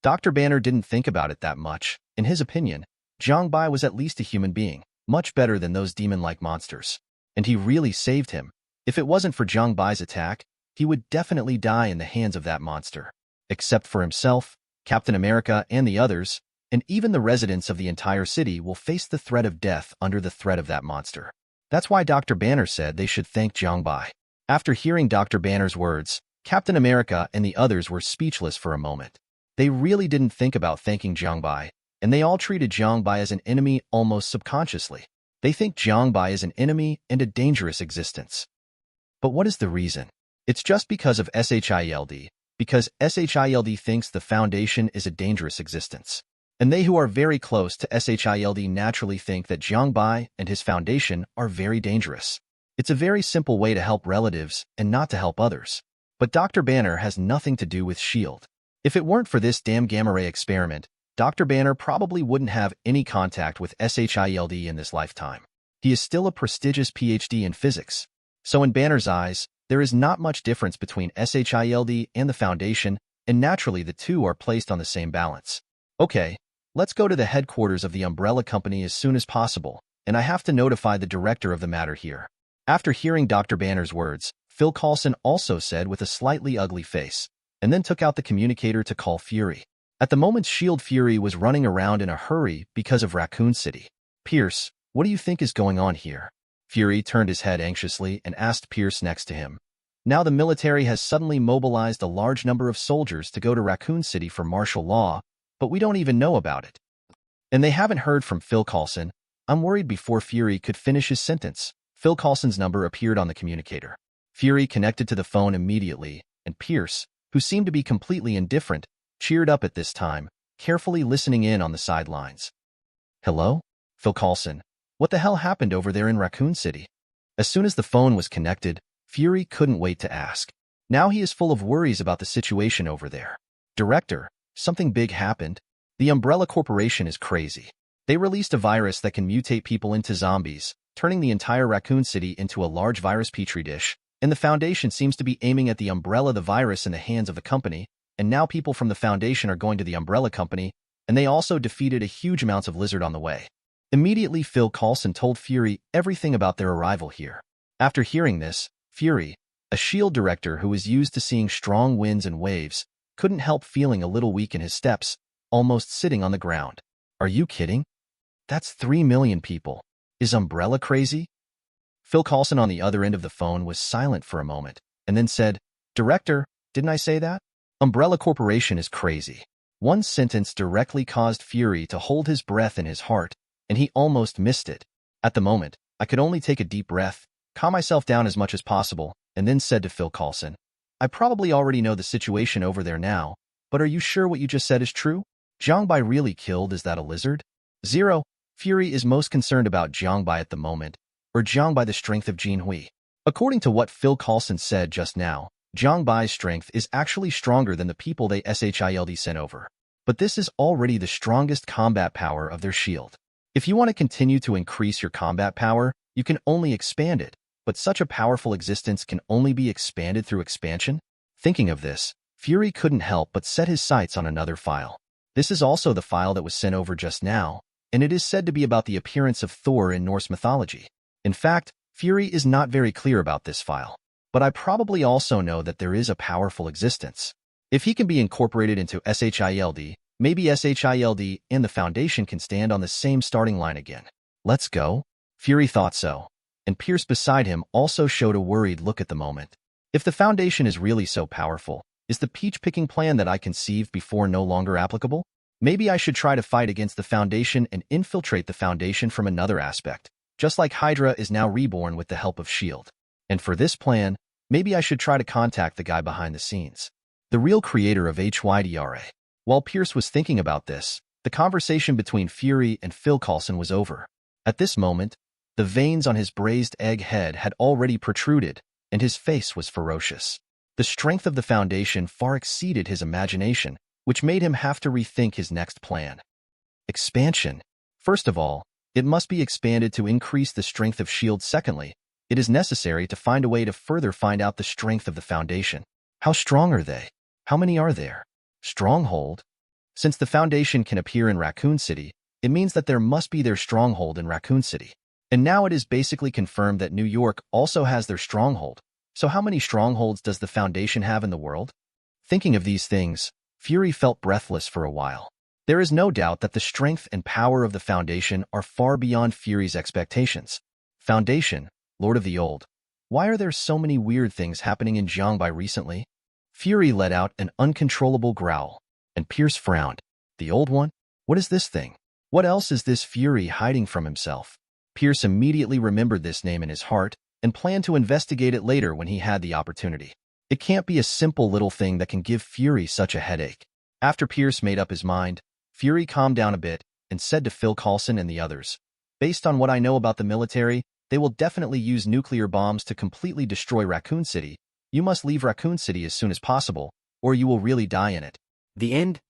Speaker 2: Dr. Banner didn't think about it that much. In his opinion, Jiang Bai was at least a human being, much better than those demon-like monsters. And he really saved him. If it wasn't for Jiang Bai's attack, he would definitely die in the hands of that monster. Except for himself, Captain America, and the others, and even the residents of the entire city will face the threat of death under the threat of that monster. That's why Dr. Banner said they should thank Jiang Bai. After hearing Dr. Banner's words, Captain America and the others were speechless for a moment. They really didn't think about thanking Jiang Bai, and they all treated Jiang Bai as an enemy almost subconsciously. They think Jiang Bai is an enemy and a dangerous existence. But what is the reason? It's just because of SHIELD, because SHIELD thinks the Foundation is a dangerous existence. And they who are very close to SHIELD naturally think that Jiang Bai and his Foundation are very dangerous. It's a very simple way to help relatives and not to help others. But Dr. Banner has nothing to do with S.H.I.E.L.D. If it weren't for this damn gamma ray experiment, Dr. Banner probably wouldn't have any contact with SHIELD in this lifetime. He is still a prestigious PhD in physics. So in Banner's eyes, there is not much difference between SHIELD and the Foundation, and naturally the two are placed on the same balance. Okay, let's go to the headquarters of the umbrella company as soon as possible, and I have to notify the director of the matter here. After hearing Dr. Banner's words, Phil Coulson also said with a slightly ugly face, and then took out the communicator to call Fury. At the moment, S.H.I.E.L.D. Fury was running around in a hurry because of Raccoon City. Pierce, what do you think is going on here? Fury turned his head anxiously and asked Pierce next to him. Now the military has suddenly mobilized a large number of soldiers to go to Raccoon City for martial law, but we don't even know about it. And they haven't heard from Phil Coulson. I'm worried before Fury could finish his sentence. Phil Coulson's number appeared on the communicator. Fury connected to the phone immediately, and Pierce, who seemed to be completely indifferent, cheered up at this time, carefully listening in on the sidelines. Hello? Phil Coulson. What the hell happened over there in Raccoon City? As soon as the phone was connected, Fury couldn't wait to ask. Now he is full of worries about the situation over there. Director, something big happened. The Umbrella Corporation is crazy. They released a virus that can mutate people into zombies, turning the entire Raccoon City into a large virus petri dish, and the Foundation seems to be aiming at the Umbrella the virus in the hands of the company, and now people from the Foundation are going to the Umbrella Company, and they also defeated a huge amounts of lizard on the way. Immediately Phil Coulson told Fury everything about their arrival here. After hearing this, Fury, a S.H.I.E.L.D. director who is used to seeing strong winds and waves, couldn't help feeling a little weak in his steps, almost sitting on the ground. Are you kidding? That's 3 million people. Is Umbrella crazy? Phil Coulson on the other end of the phone was silent for a moment, and then said, Director, didn't I say that? Umbrella Corporation is crazy. One sentence directly caused Fury to hold his breath in his heart, and he almost missed it. At the moment, I could only take a deep breath, calm myself down as much as possible, and then said to Phil Coulson, I probably already know the situation over there now, but are you sure what you just said is true? Jiang Bai really killed, is that a lizard? 0. Fury is most concerned about Jiang Bai at the moment, or Jiang Bai the strength of Jin Hui. According to what Phil Coulson said just now, Jiang Bai's strength is actually stronger than the people they SHIELD sent over. But this is already the strongest combat power of their shield. If you want to continue to increase your combat power, you can only expand it, but such a powerful existence can only be expanded through expansion? Thinking of this, Fury couldn't help but set his sights on another file. This is also the file that was sent over just now, and it is said to be about the appearance of Thor in Norse mythology. In fact, Fury is not very clear about this file, but I probably also know that there is a powerful existence. If he can be incorporated into SHIELD, maybe SHIELD and the Foundation can stand on the same starting line again. Let's go? Fury thought so, and Pierce beside him also showed a worried look at the moment. If the Foundation is really so powerful, is the peach-picking plan that I conceived before no longer applicable? Maybe I should try to fight against the Foundation and infiltrate the Foundation from another aspect, just like Hydra is now reborn with the help of S.H.I.E.L.D. And for this plan, maybe I should try to contact the guy behind the scenes, the real creator of HYDRA. While Pierce was thinking about this, the conversation between Fury and Phil Coulson was over. At this moment, the veins on his braised egg head had already protruded, and his face was ferocious. The strength of the Foundation far exceeded his imagination, which made him have to rethink his next plan. Expansion. First of all, it must be expanded to increase the strength of S.H.I.E.L.D. Secondly, it is necessary to find a way to further find out the strength of the Foundation. How strong are they? How many are there? Stronghold? Since the Foundation can appear in Raccoon City, it means that there must be their stronghold in Raccoon City. And now it is basically confirmed that New York also has their stronghold. So how many strongholds does the Foundation have in the world? Thinking of these things, Fury felt breathless for a while. There is no doubt that the strength and power of the Foundation are far beyond Fury's expectations. Foundation, Lord of the Old. Why are there so many weird things happening in Jiang Bai recently? Fury let out an uncontrollable growl, and Pierce frowned. The Old One? What is this thing? What else is this Fury hiding from himself? Pierce immediately remembered this name in his heart and planned to investigate it later when he had the opportunity. It can't be a simple little thing that can give Fury such a headache. After Pierce made up his mind, Fury calmed down a bit and said to Phil Coulson and the others, based on what I know about the military, they will definitely use nuclear bombs to completely destroy Raccoon City. You must leave Raccoon City as soon as possible, or you will really die in it.
Speaker 3: The end.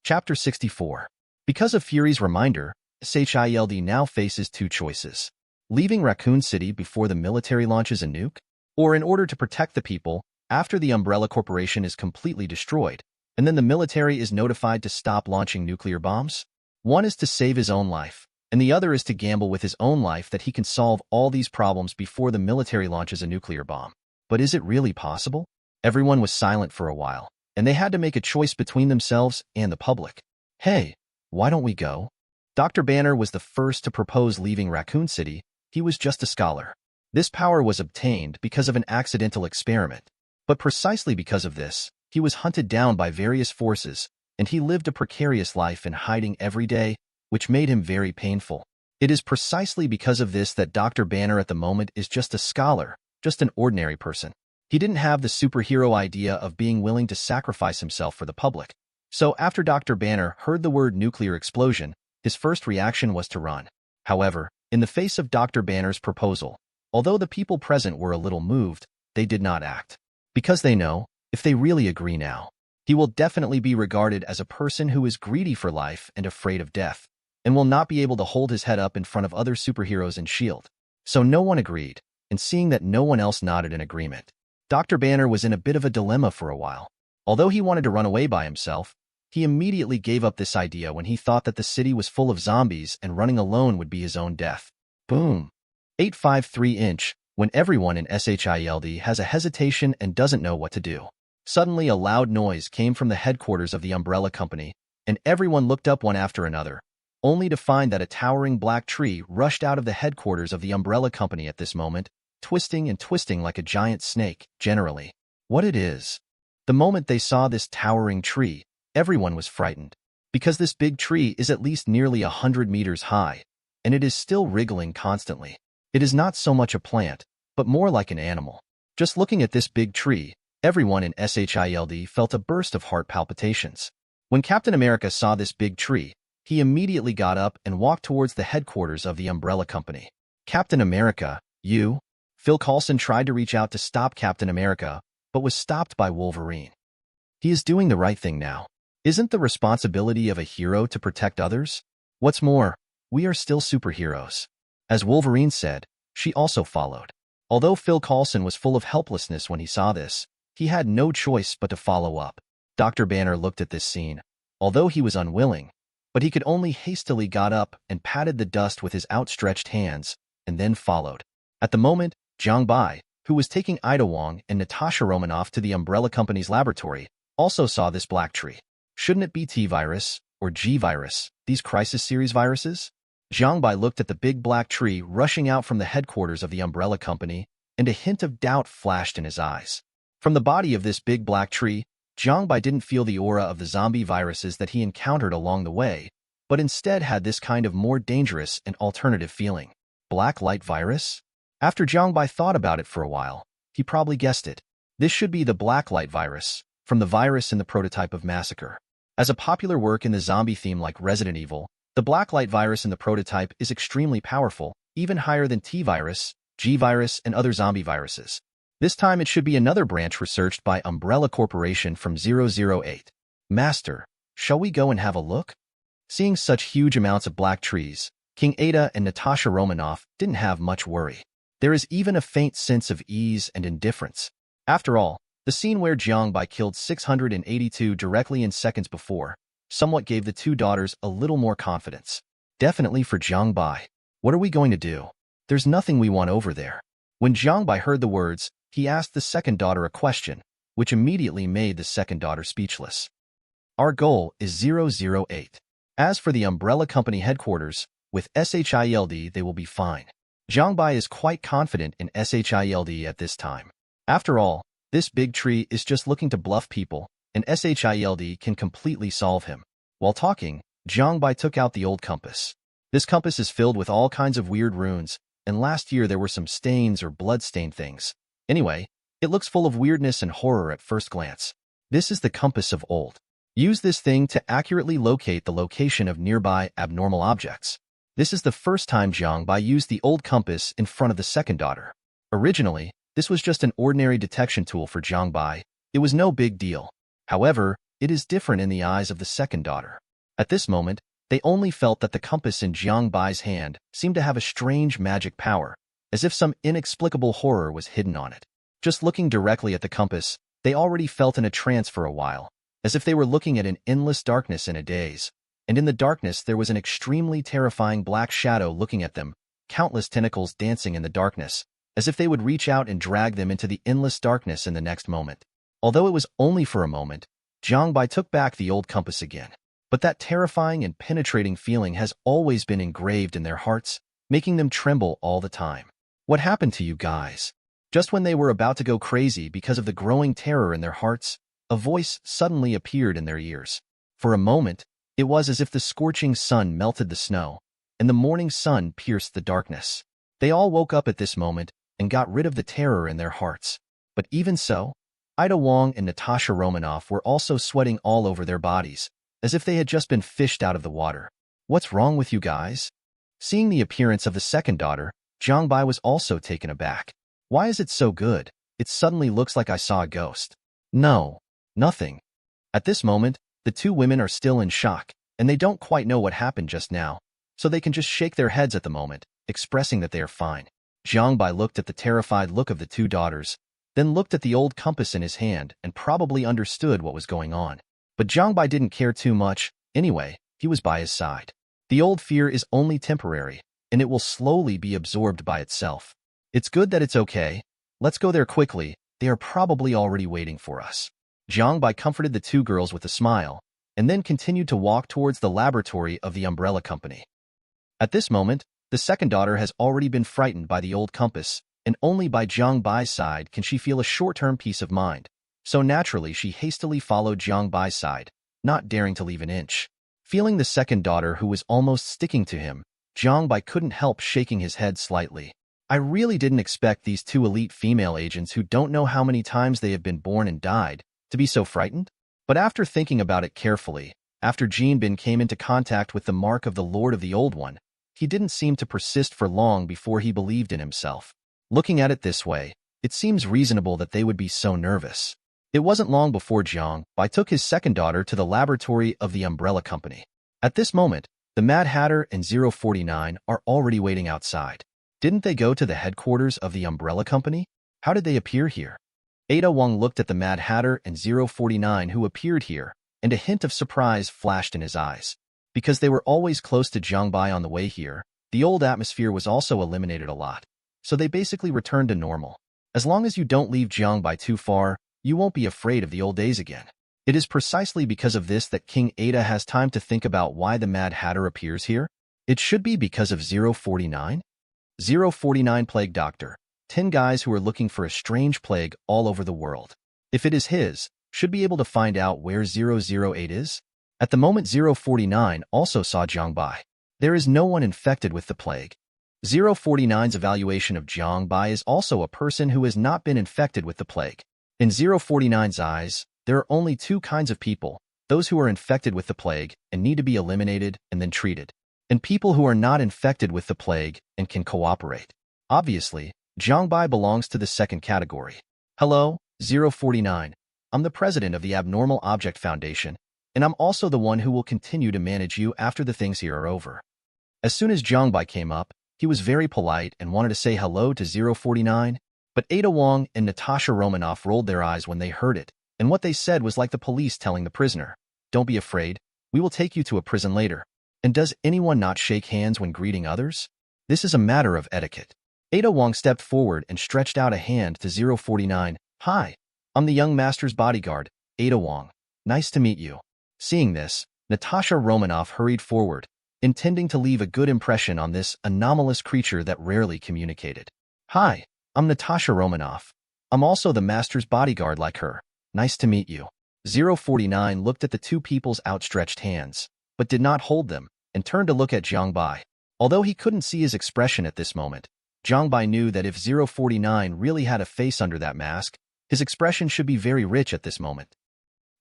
Speaker 2: Chapter 64. Because of Fury's reminder, SHIELD now faces two choices. Leaving Raccoon City before the military launches a nuke? Or in order to protect the people, after the Umbrella Corporation is completely destroyed, and then the military is notified to stop launching nuclear bombs? One is to save his own life, and the other is to gamble with his own life that he can solve all these problems before the military launches a nuclear bomb. But is it really possible? Everyone was silent for a while, and they had to make a choice between themselves and the public. Hey, why don't we go? Dr. Banner was the first to propose leaving Raccoon City. he was just a scholar. This power was obtained because of an accidental experiment. But precisely because of this, he was hunted down by various forces, and he lived a precarious life in hiding every day, which made him very painful. It is precisely because of this that Dr. Banner at the moment is just a scholar, just an ordinary person. He didn't have the superhero idea of being willing to sacrifice himself for the public. So after Dr. Banner heard the word nuclear explosion, his first reaction was to run. However, in the face of Dr. Banner's proposal, although the people present were a little moved, they did not act. Because they know, if they really agree now, he will definitely be regarded as a person who is greedy for life and afraid of death, and will not be able to hold his head up in front of other superheroes and shield. So no one agreed, and seeing that no one else nodded in agreement, Dr. Banner was in a bit of a dilemma for a while. Although he wanted to run away by himself, he immediately gave up this idea when he thought that the city was full of zombies and running alone would be his own death. Boom. 853-inch, when everyone in SHIELD has a hesitation and doesn't know what to do. Suddenly a loud noise came from the headquarters of the Umbrella Company, and everyone looked up one after another, only to find that a towering black tree rushed out of the headquarters of the Umbrella Company at this moment, twisting and twisting like a giant snake, generally. What it is. The moment they saw this towering tree, everyone was frightened, because this big tree is at least nearly 100 meters high, and it is still wriggling constantly. It is not so much a plant, but more like an animal. Just looking at this big tree, everyone in SHIELD felt a burst of heart palpitations. When Captain America saw this big tree, he immediately got up and walked towards the headquarters of the Umbrella Company. Captain America, you? Phil Coulson tried to reach out to stop Captain America, but was stopped by Wolverine. He is doing the right thing now. Isn't the responsibility of a hero to protect others? What's more, we are still superheroes. As Wolverine said, she also followed. Although Phil Coulson was full of helplessness when he saw this, he had no choice but to follow up. Dr. Banner looked at this scene, although he was unwilling, but he could only hastily got up and patted the dust with his outstretched hands, and then followed. At the moment, Jiang Bai, who was taking Ida Wong and Natasha Romanoff to the Umbrella Company's laboratory, also saw this black tree. Shouldn't it be T-virus, or G-virus, these Crisis Series viruses? Jiang Bai looked at the big black tree rushing out from the headquarters of the Umbrella Company, and a hint of doubt flashed in his eyes. From the body of this big black tree, Jiang Bai didn't feel the aura of the zombie viruses that he encountered along the way, but instead had this kind of more dangerous and alternative feeling. Black light virus? After Jiang Bai thought about it for a while, he probably guessed it. This should be the black light virus, from the virus in the prototype of Massacre. As a popular work in the zombie theme like Resident Evil, the black light virus in the prototype is extremely powerful, even higher than T-virus, G-virus, and other zombie viruses. This time it should be another branch researched by Umbrella Corporation from 008. Master, shall we go and have a look? Seeing such huge amounts of black trees, King Ada and Natasha Romanoff didn't have much worry. There is even a faint sense of ease and indifference. After all, the scene where Jiang Bai killed 682 directly in seconds before somewhat gave the two daughters a little more confidence. Definitely for Jiang Bai. What are we going to do? There's nothing we want over there. When Jiang Bai heard the words, he asked the second daughter a question, which immediately made the second daughter speechless. Our goal is 008. As for the Umbrella Company headquarters, with SHIELD they will be fine. Jiang Bai is quite confident in SHIELD at this time. After all, this big tree is just looking to bluff people, and SHIELD can completely solve him. While talking, Jiang Bai took out the old compass. This compass is filled with all kinds of weird runes, and last year there were some stains or blood-stained things. Anyway, it looks full of weirdness and horror at first glance. This is the compass of old. Use this thing to accurately locate the location of nearby abnormal objects. This is the first time Jiang Bai used the old compass in front of the second daughter. Originally, this was just an ordinary detection tool for Jiang Bai. It was no big deal. However, it is different in the eyes of the second daughter. At this moment, they only felt that the compass in Jiang Bai's hand seemed to have a strange magic power, as if some inexplicable horror was hidden on it. Just looking directly at the compass, they already felt in a trance for a while, as if they were looking at an endless darkness in a daze. And in the darkness there was an extremely terrifying black shadow looking at them, countless tentacles dancing in the darkness, as if they would reach out and drag them into the endless darkness in the next moment. Although it was only for a moment, Jiang Bai took back the old compass again. But that terrifying and penetrating feeling has always been engraved in their hearts, making them tremble all the time. What happened to you guys? Just when they were about to go crazy because of the growing terror in their hearts, a voice suddenly appeared in their ears. For a moment, it was as if the scorching sun melted the snow, and the morning sun pierced the darkness. They all woke up at this moment and got rid of the terror in their hearts. But even so, Ida Wong and Natasha Romanoff were also sweating all over their bodies, as if they had just been fished out of the water. What's wrong with you guys? Seeing the appearance of the second daughter, Jiang Bai was also taken aback. Why is it so good? It suddenly looks like I saw a ghost. No, nothing. At this moment, the two women are still in shock, and they don't quite know what happened just now, so they can just shake their heads at the moment, expressing that they are fine. Jiang Bai looked at the terrified look of the two daughters, then looked at the old compass in his hand and probably understood what was going on. But Jiang Bai didn't care too much. Anyway, he was by his side. The old fear is only temporary, and it will slowly be absorbed by itself. It's good that it's okay. Let's go there quickly. They are probably already waiting for us. Jiang Bai comforted the two girls with a smile, and then continued to walk towards the laboratory of the umbrella company. At this moment, the second daughter has already been frightened by the old compass, and only by Jiang Bai's side can she feel a short-term peace of mind. So naturally, she hastily followed Jiang Bai's side, not daring to leave an inch. Feeling the second daughter who was almost sticking to him, Jiang Bai couldn't help shaking his head slightly. I really didn't expect these two elite female agents who don't know how many times they have been born and died to be so frightened. But after thinking about it carefully, after Jian Bin came into contact with the mark of the Lord of the Old One, he didn't seem to persist for long before he believed in himself. Looking at it this way, it seems reasonable that they would be so nervous. It wasn't long before Jiang Bai took his second daughter to the laboratory of the umbrella company. At this moment, the Mad Hatter and 049 are already waiting outside. Didn't they go to the headquarters of the umbrella company? How did they appear here? Ada Wong looked at the Mad Hatter and 049 who appeared here, and a hint of surprise flashed in his eyes. Because they were always close to Jiang Bai on the way here, the old atmosphere was also eliminated a lot, so they basically returned to normal. As long as you don't leave Jiang Bai too far, you won't be afraid of the old days again. It is precisely because of this that King Ada has time to think about why the Mad Hatter appears here. It should be because of 049? 049 Plague Doctor. 10 guys who are looking for a strange plague all over the world. If it is his, should be able to find out where 008 is. At the moment 049 also saw Jiang Bai. There is no one infected with the plague. 049's evaluation of Jiang Bai is also a person who has not been infected with the plague. In 049's eyes, there are only two kinds of people, those who are infected with the plague and need to be eliminated and then treated, and people who are not infected with the plague and can cooperate. Obviously, Jiang Bai belongs to the second category. Hello, 049. I'm the president of the Abnormal Object Foundation, and I'm also the one who will continue to manage you after the things here are over. As soon as Jiang Bai came up, he was very polite and wanted to say hello to 049, but Ada Wong and Natasha Romanoff rolled their eyes when they heard it, and what they said was like the police telling the prisoner, "Don't be afraid, we will take you to a prison later." And does anyone not shake hands when greeting others? This is a matter of etiquette. Ada Wong stepped forward and stretched out a hand to 049. Hi, I'm the young master's bodyguard, Ada Wong. Nice to meet you. Seeing this, Natasha Romanoff hurried forward, intending to leave a good impression on this anomalous creature that rarely communicated. Hi, I'm Natasha Romanoff. I'm also the master's bodyguard like her. Nice to meet you. 049 looked at the two people's outstretched hands, but did not hold them, and turned to look at Jiang Bai. Although he couldn't see his expression at this moment, Jiang Bai knew that if 049 really had a face under that mask, his expression should be very rich at this moment.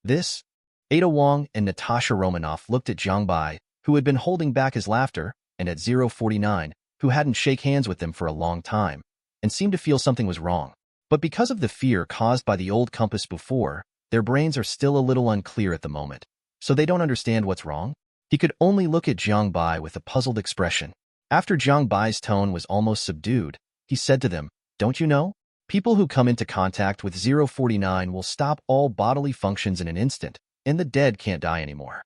Speaker 2: This? Ada Wong and Natasha Romanoff looked at Jiang Bai, who had been holding back his laughter, and at 049, who hadn't shake hands with them for a long time, and seemed to feel something was wrong. But because of the fear caused by the old compass before, their brains are still a little unclear at the moment, so they don't understand what's wrong. He could only look at Jiang Bai with a puzzled expression. After Jiang Bai's tone was almost subdued, he said to them, "Don't you know? People who come into contact with 049 will stop all bodily functions in an instant, and the dead can't die anymore."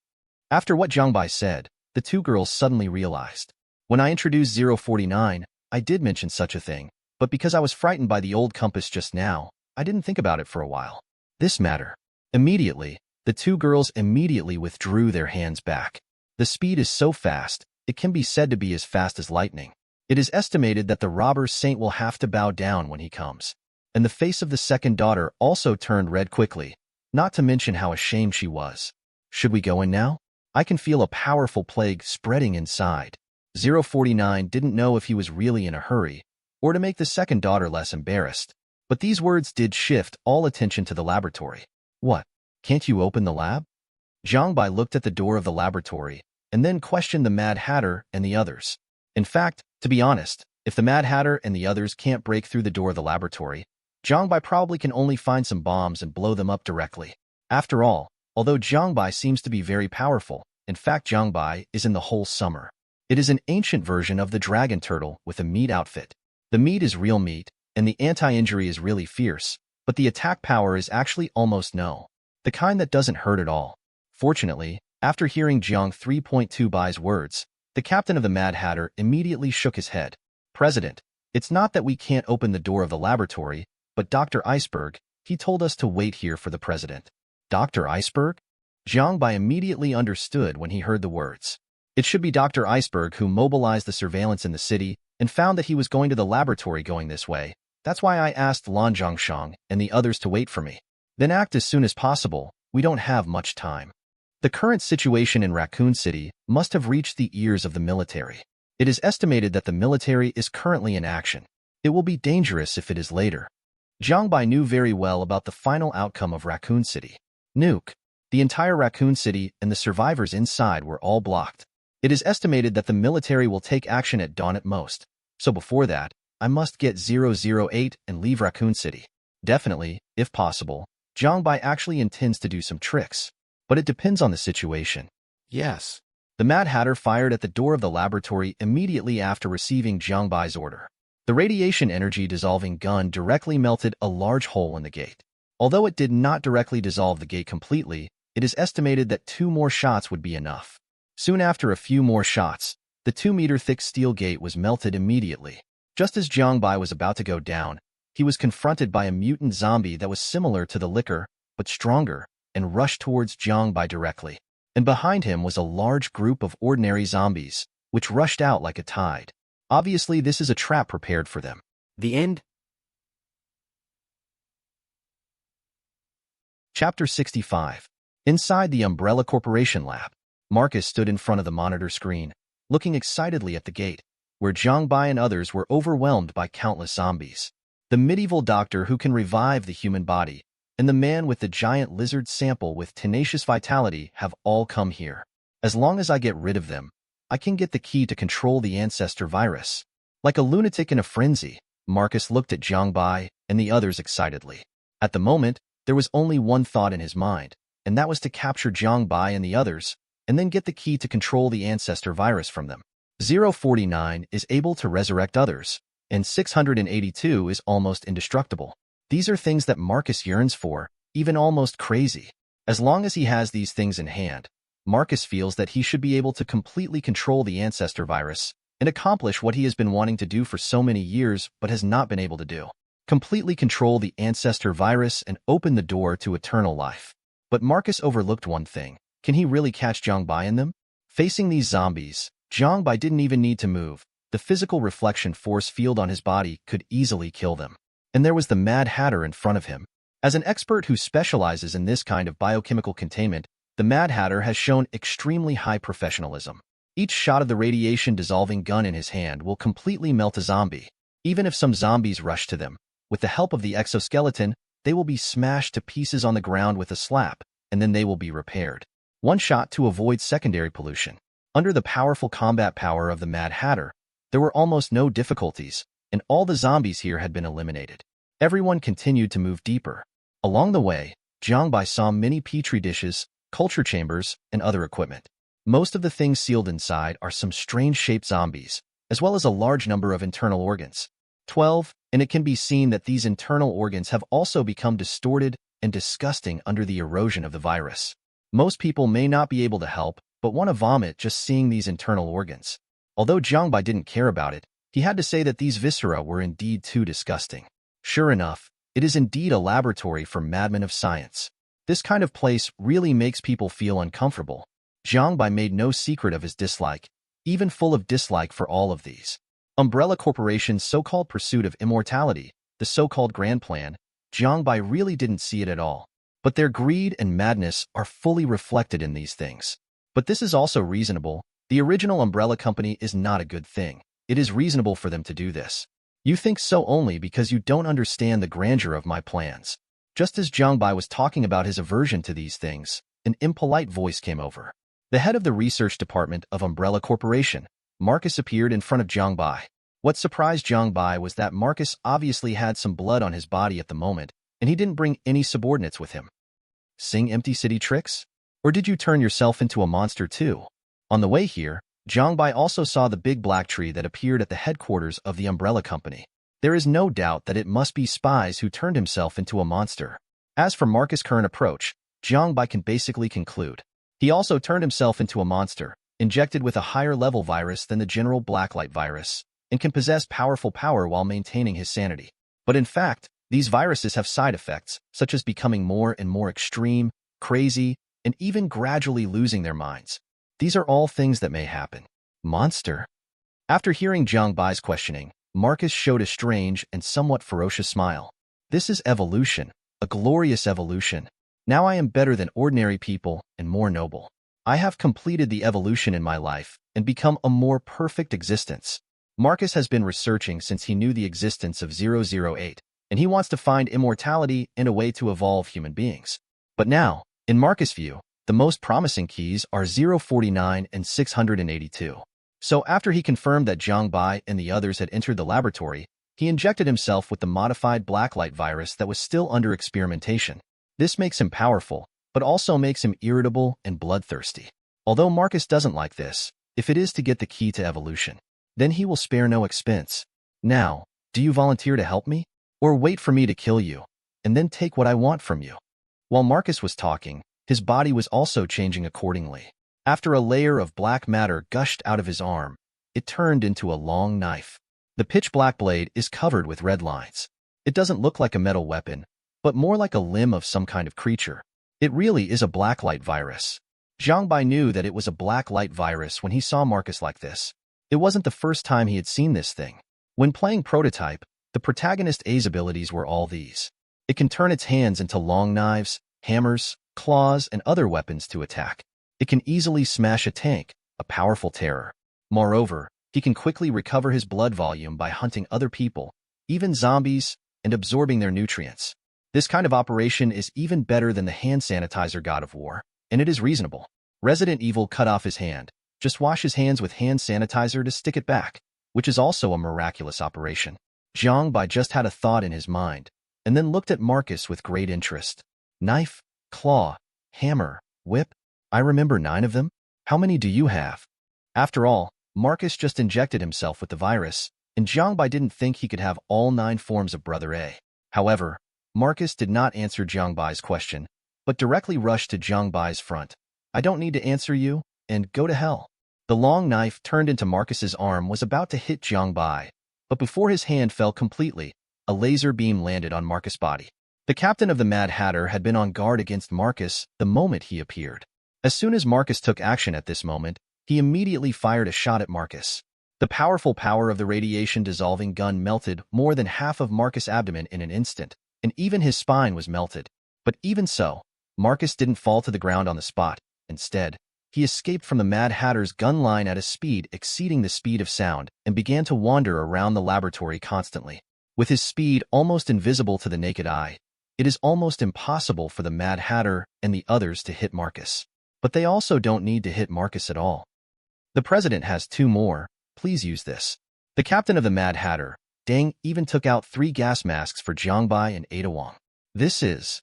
Speaker 2: After what Jiang Bai said, the two girls suddenly realized. When I introduced 049, I did mention such a thing, but because I was frightened by the old compass just now, I didn't think about it for a while. This matter. Immediately, the two girls immediately withdrew their hands back. The speed is so fast, it can be said to be as fast as lightning. It is estimated that the robber saint will have to bow down when he comes. And the face of the second daughter also turned red quickly, not to mention how ashamed she was. Should we go in now? I can feel a powerful plague spreading inside. 049 didn't know if he was really in a hurry, or to make the second daughter less embarrassed. But these words did shift all attention to the laboratory. What? Can't you open the lab? Jiang Bai looked at the door of the laboratory, and then questioned the Mad Hatter and the others. In fact, to be honest, if the Mad Hatter and the others can't break through the door of the laboratory, Jiang Bai probably can only find some bombs and blow them up directly. After all, although Jiang Bai seems to be very powerful, in fact Jiang Bai is in the whole summer. It is an ancient version of the dragon turtle with a meat outfit. The meat is real meat, and the anti-injury is really fierce, but the attack power is actually almost no. The kind that doesn't hurt at all. Fortunately, after hearing Jiang 3.2 Bai's words, the captain of the Mad Hatter immediately shook his head. President, it's not that we can't open the door of the laboratory, but Dr. Iceberg, he told us to wait here for the president. Dr. Iceberg? Jiang Bai immediately understood when he heard the words. It should be Dr. Iceberg who mobilized the surveillance in the city and found that he was going to the laboratory going this way. That's why I asked Lan Zhongshang and the others to wait for me. Then act as soon as possible. We don't have much time. The current situation in Raccoon City must have reached the ears of the military. It is estimated that the military is currently in action. It will be dangerous if it is later. Jiang Bai knew very well about the final outcome of Raccoon City. Nuke. The entire Raccoon City and the survivors inside were all blocked. It is estimated that the military will take action at dawn at most. So before that, I must get 008 and leave Raccoon City. Definitely, if possible, Jiang Bai actually intends to do some tricks. But it depends on the situation.
Speaker 3: Yes.
Speaker 2: The Mad Hatter fired at the door of the laboratory immediately after receiving Jiang Bai's order. The radiation energy dissolving gun directly melted a large hole in the gate. Although it did not directly dissolve the gate completely, it is estimated that 2 more shots would be enough. Soon after a few more shots, the 2-meter-thick steel gate was melted immediately. Just as Jiang Bai was about to go down, he was confronted by a mutant zombie that was similar to the licker, but stronger, and rushed towards Jiang Bai directly. And behind him was a large group of ordinary zombies, which rushed out like a tide. Obviously, this is a trap prepared for them.
Speaker 3: The end.
Speaker 2: Chapter 65. Inside the Umbrella Corporation lab, Marcus stood in front of the monitor screen, looking excitedly at the gate, where Jiang Bai and others were overwhelmed by countless zombies. The medieval doctor who can revive the human body, and the man with the giant lizard sample with tenacious vitality have all come here. As long as I get rid of them, I can get the key to control the ancestor virus. Like a lunatic in a frenzy, Marcus looked at Jiang Bai and the others excitedly. At the moment, there was only one thought in his mind, and that was to capture Jiang Bai and the others, and then get the key to control the ancestor virus from them. 049 is able to resurrect others, and 682 is almost indestructible. These are things that Marcus yearns for, even almost crazy. As long as he has these things in hand, Marcus feels that he should be able to completely control the ancestor virus and accomplish what he has been wanting to do for so many years but has not been able to do. Completely control the ancestor virus and open the door to eternal life. But Marcus overlooked one thing. Can he really catch Jiang Bai in them? Facing these zombies, Jiang Bai didn't even need to move. The physical reflection force field on his body could easily kill them. And there was the Mad Hatter in front of him. As an expert who specializes in this kind of biochemical containment, the Mad Hatter has shown extremely high professionalism. Each shot of the radiation-dissolving gun in his hand will completely melt a zombie. Even if some zombies rush to them, with the help of the exoskeleton, they will be smashed to pieces on the ground with a slap, and then they will be repaired. One shot to avoid secondary pollution. Under the powerful combat power of the Mad Hatter, there were almost no difficulties, and all the zombies here had been eliminated. Everyone continued to move deeper. Along the way, Jiang Bai saw many petri dishes, culture chambers, and other equipment. Most of the things sealed inside are some strange-shaped zombies, as well as a large number of internal organs. 12, and it can be seen that these internal organs have also become distorted and disgusting under the erosion of the virus. Most people may not be able to help, but want to vomit just seeing these internal organs. Although Jiang Bai didn't care about it, he had to say that these viscera were indeed too disgusting. Sure enough, it is indeed a laboratory for madmen of science. This kind of place really makes people feel uncomfortable. Jiang Bai made no secret of his dislike, even full of dislike for all of these. Umbrella Corporation's so-called pursuit of immortality, the so-called grand plan, Jiang Bai really didn't see it at all. But their greed and madness are fully reflected in these things. But this is also reasonable. The original Umbrella Company is not a good thing. It is reasonable for them to do this. You think so only because you don't understand the grandeur of my plans. Just as Jiang Bai was talking about his aversion to these things, an impolite voice came over. The head of the research department of Umbrella Corporation, Marcus, appeared in front of Jiang Bai. What surprised Jiang Bai was that Marcus obviously had some blood on his body at the moment, and he didn't bring any subordinates with him. Sing empty city tricks? Or did you turn yourself into a monster too? On the way here, Jiang Bai also saw the big black tree that appeared at the headquarters of the Umbrella Company. There is no doubt that it must be spies who turned himself into a monster. As for Marcus' current approach, Jiang Bai can basically conclude. He also turned himself into a monster, injected with a higher level virus than the general blacklight virus, and can possess powerful power while maintaining his sanity. But in fact, these viruses have side effects, such as becoming more and more extreme, crazy, and even gradually losing their minds. These are all things that may happen. Monster? After hearing Jiang Bai's questioning, Marcus showed a strange and somewhat ferocious smile. This is evolution, a glorious evolution. Now I am better than ordinary people and more noble. I have completed the evolution in my life and become a more perfect existence. Marcus has been researching since he knew the existence of 008, and he wants to find immortality and a way to evolve human beings. But now, in Marcus' view, the most promising keys are 049 and 682. So after he confirmed that Jiang Bai and the others had entered the laboratory, he injected himself with the modified blacklight virus that was still under experimentation. This makes him powerful, but also makes him irritable and bloodthirsty. Although Marcus doesn't like this, if it is to get the key to evolution, then he will spare no expense. Now, do you volunteer to help me? Or wait for me to kill you, and then take what I want from you? While Marcus was talking, his body was also changing accordingly. After a layer of black matter gushed out of his arm, it turned into a long knife. The pitch-black blade is covered with red lines. It doesn't look like a metal weapon, but more like a limb of some kind of creature. It really is a blacklight virus. Jiang Bai knew that it was a blacklight virus when he saw Marcus like this. It wasn't the first time he had seen this thing. When playing Prototype, the protagonist A's abilities were all these. It can turn its hands into long knives, hammers, claws, and other weapons to attack. It can easily smash a tank, a powerful terror. Moreover, he can quickly recover his blood volume by hunting other people, even zombies, and absorbing their nutrients. This kind of operation is even better than the hand sanitizer God of War, and it is reasonable. Resident Evil cut off his hand. Just wash his hands with hand sanitizer to stick it back, which is also a miraculous operation. Jiang Bai just had a thought in his mind, and then looked at Marcus with great interest. Knife, claw, hammer, whip. I remember 9 of them. How many do you have? After all, Marcus just injected himself with the virus, and Jiang Bai didn't think he could have all 9 forms of Brother A. However, Marcus did not answer Jiang Bai's question, but directly rushed to Jiang Bai's front. I don't need to answer you, and go to hell. The long knife turned into Marcus's arm was about to hit Jiang Bai, but before his hand fell completely, a laser beam landed on Marcus' body. The captain of the Mad Hatter had been on guard against Marcus the moment he appeared. As soon as Marcus took action at this moment, he immediately fired a shot at Marcus. The powerful power of the radiation-dissolving gun melted more than half of Marcus' abdomen in an instant, and even his spine was melted. But even so, Marcus didn't fall to the ground on the spot. Instead, he escaped from the Mad Hatter's gun line at a speed exceeding the speed of sound and began to wander around the laboratory constantly. With his speed almost invisible to the naked eye, it is almost impossible for the Mad Hatter and the others to hit Marcus. But they also don't need to hit Marcus at all. The president has 2 more, please use this. The captain of the Mad Hatter, Deng, even took out 3 gas masks for Jiang Bai and Ada Wong. This is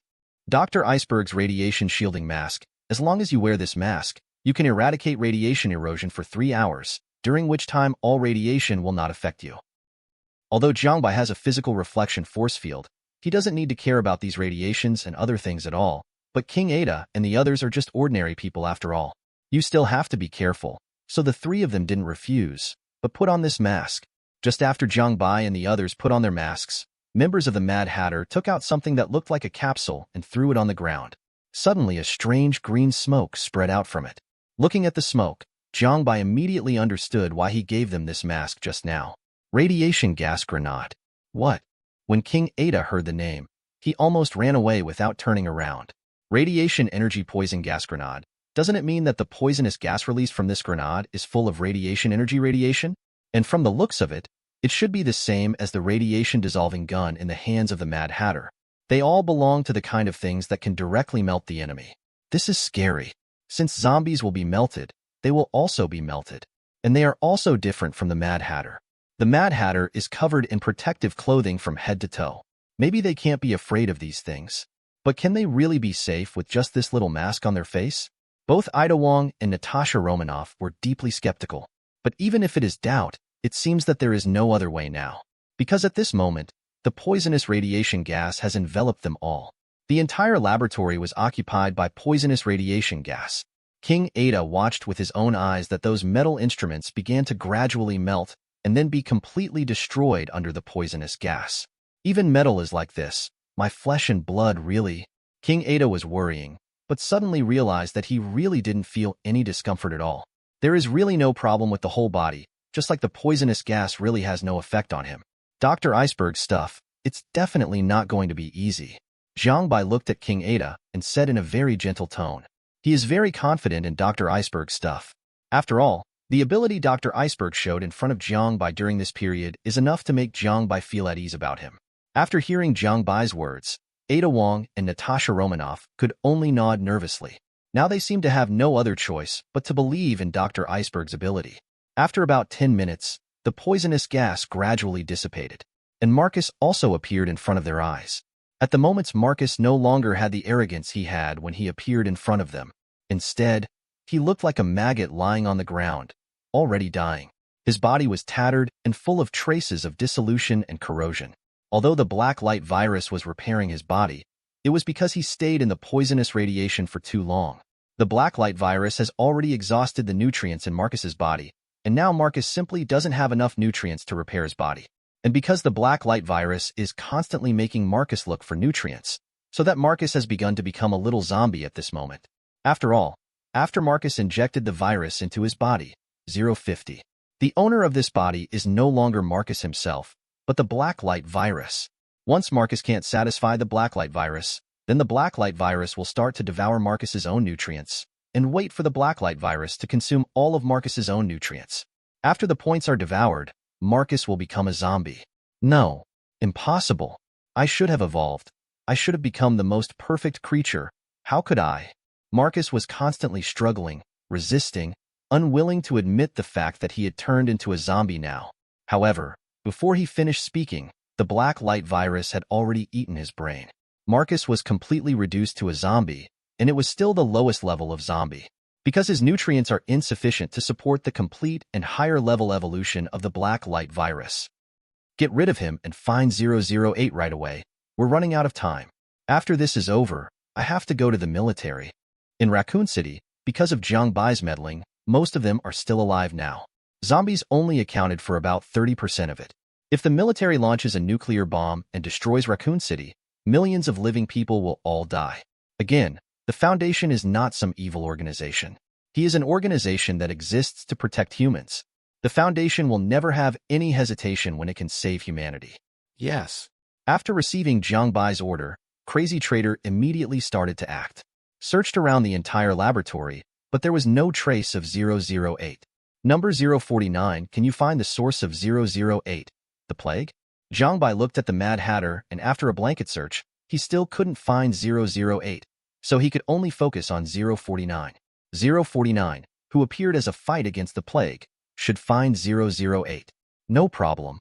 Speaker 2: Dr. Iceberg's radiation shielding mask. As long as you wear this mask, you can eradicate radiation erosion for 3 hours, during which time all radiation will not affect you. Although Jiang Bai has a physical reflection force field, he doesn't need to care about these radiations and other things at all, but King Ada and the others are just ordinary people after all. You still have to be careful, so the 3 of them didn't refuse, but put on this mask. Just after Jiang Bai and the others put on their masks, members of the Mad Hatter took out something that looked like a capsule and threw it on the ground. Suddenly, a strange green smoke spread out from it. Looking at the smoke, Jiang Bai immediately understood why he gave them this mask just now. Radiation gas grenade. What? When King Ada heard the name, he almost ran away without turning around. Radiation energy poison gas grenade. Doesn't it mean that the poisonous gas released from this grenade is full of radiation energy radiation? And from the looks of it, it should be the same as the radiation-dissolving gun in the hands of the Mad Hatter. They all belong to the kind of things that can directly melt the enemy. This is scary. Since zombies will be melted, they will also be melted. And they are also different from the Mad Hatter. The Mad Hatter is covered in protective clothing from head to toe. Maybe they can't be afraid of these things. But can they really be safe with just this little mask on their face? Both Ida Wong and Natasha Romanoff were deeply skeptical. But even if it is doubt, it seems that there is no other way now. Because at this moment, the poisonous radiation gas has enveloped them all. The entire laboratory was occupied by poisonous radiation gas. King Ada watched with his own eyes that those metal instruments began to gradually melt and then be completely destroyed under the poisonous gas. Even metal is like this. My flesh and blood, really? King Ada was worrying, but suddenly realized that he really didn't feel any discomfort at all. There is really no problem with the whole body, just like the poisonous gas really has no effect on him. Dr. Iceberg's stuff, it's definitely not going to be easy. Jiang Bai looked at King Ada and said in a very gentle tone. He is very confident in Dr. Iceberg's stuff. After all, the ability Dr. Iceberg showed in front of Jiang Bai during this period is enough to make Jiang Bai feel at ease about him. After hearing Jiang Bai's words, Ada Wong and Natasha Romanoff could only nod nervously. Now they seemed to have no other choice but to believe in Dr. Iceberg's ability. After about 10 minutes, the poisonous gas gradually dissipated, and Marcus also appeared in front of their eyes. At the moment, Marcus no longer had the arrogance he had when he appeared in front of them. Instead, he looked like a maggot lying on the ground, already dying. His body was tattered and full of traces of dissolution and corrosion. Although the black light virus was repairing his body, it was because he stayed in the poisonous radiation for too long. The black light virus has already exhausted the nutrients in Marcus's body, and now Marcus simply doesn't have enough nutrients to repair his body. And because the black light virus is constantly making Marcus look for nutrients, so that Marcus has begun to become a little zombie at this moment. After all, after Marcus injected the virus into his body, 050. The owner of this body is no longer Marcus himself, but the black light virus. Once Marcus can't satisfy the black light virus, then the black light virus will start to devour Marcus's own nutrients and wait for the black light virus to consume all of Marcus's own nutrients. After the points are devoured, Marcus will become a zombie. No, impossible. I should have evolved. I should have become the most perfect creature. How could I? Marcus was constantly struggling, resisting, unwilling to admit the fact that he had turned into a zombie now. However, before he finished speaking, the black light virus had already eaten his brain. Marcus was completely reduced to a zombie, and it was still the lowest level of zombie, because his nutrients are insufficient to support the complete and higher-level evolution of the black light virus. Get rid of him and find 008 right away. We're running out of time. After this is over, I have to go to the military. In Raccoon City, because of Jiang Bai's meddling, most of them are still alive now. Zombies only accounted for about 30% of it. If the military launches a nuclear bomb and destroys Raccoon City, millions of living people will all die. Again, the Foundation is not some evil organization. He is an organization that exists to protect humans. The Foundation will never have any hesitation when it can save humanity.
Speaker 3: Yes.
Speaker 2: After receiving Jiang Bai's order, Crazy Trader immediately started to act. Searched around the entire laboratory, but there was no trace of 008. Number 049, can you find the source of 008? The plague? Jiang Bai looked at the Mad Hatter, and after a blanket search, he still couldn't find 008, so he could only focus on 049. 049, who appeared as a fight against the plague, should find 008. No problem.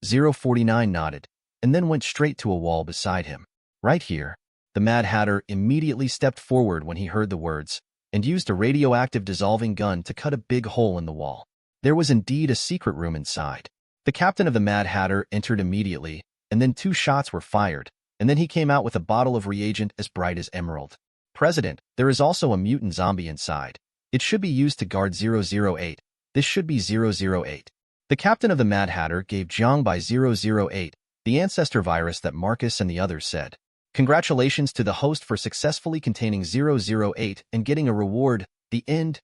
Speaker 2: 049 nodded, and then went straight to a wall beside him. Right here. The Mad Hatter immediately stepped forward when he heard the words, and used a radioactive dissolving gun to cut a big hole in the wall. There was indeed a secret room inside. The captain of the Mad Hatter entered immediately, and then 2 shots were fired, and then he came out with a bottle of reagent as bright as emerald. President, there is also a mutant zombie inside. It should be used to guard 008. This should be 008. The captain of the Mad Hatter gave Jiang Bai 008, the ancestor virus that Marcus and the others said. Congratulations to the host for successfully containing 008 and getting a reward. The end.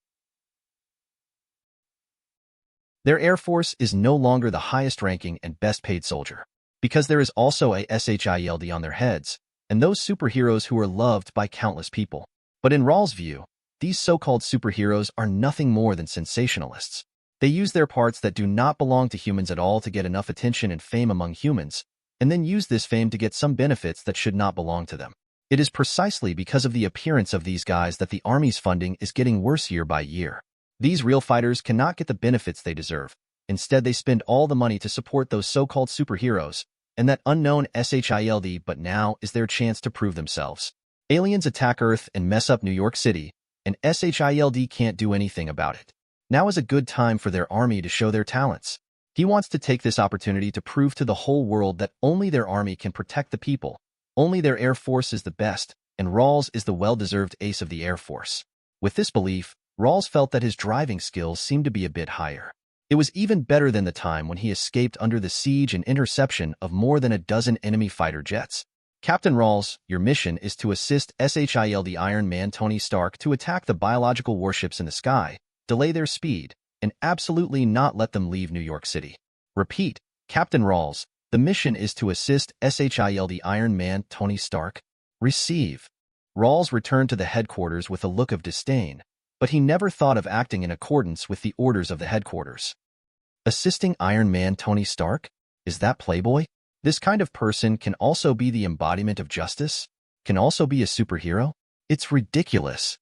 Speaker 2: Their Air Force is no longer the highest-ranking and best-paid soldier, because there is also a SHIELD on their heads, and those superheroes who are loved by countless people. But in Rawls' view, these so-called superheroes are nothing more than sensationalists. They use their parts that do not belong to humans at all to get enough attention and fame among humans, and then use this fame to get some benefits that should not belong to them. It is precisely because of the appearance of these guys that the Army's funding is getting worse year by year. These real fighters cannot get the benefits they deserve. Instead, they spend all the money to support those so-called superheroes, and that unknown SHIELD, but now is their chance to prove themselves. Aliens attack Earth and mess up New York City, and SHIELD can't do anything about it. Now is a good time for their army to show their talents. He wants to take this opportunity to prove to the whole world that only their army can protect the people, only their Air Force is the best, and Rawls is the well-deserved ace of the Air Force. With this belief, Rawls felt that his driving skills seemed to be a bit higher. It was even better than the time when he escaped under the siege and interception of more than a dozen enemy fighter jets. Captain Rawls, your mission is to assist SHIELD Iron Man Tony Stark to attack the biological warships in the sky, delay their speed, and absolutely not let them leave New York City. Repeat, Captain Rawls, the mission is to assist SHIELD Iron Man Tony Stark. Receive. Rawls returned to the headquarters with a look of disdain, but he never thought of acting in accordance with the orders of the headquarters. Assisting Iron Man Tony Stark? Is that Playboy? This kind of person can also be the embodiment of justice? Can also be a superhero? It's ridiculous.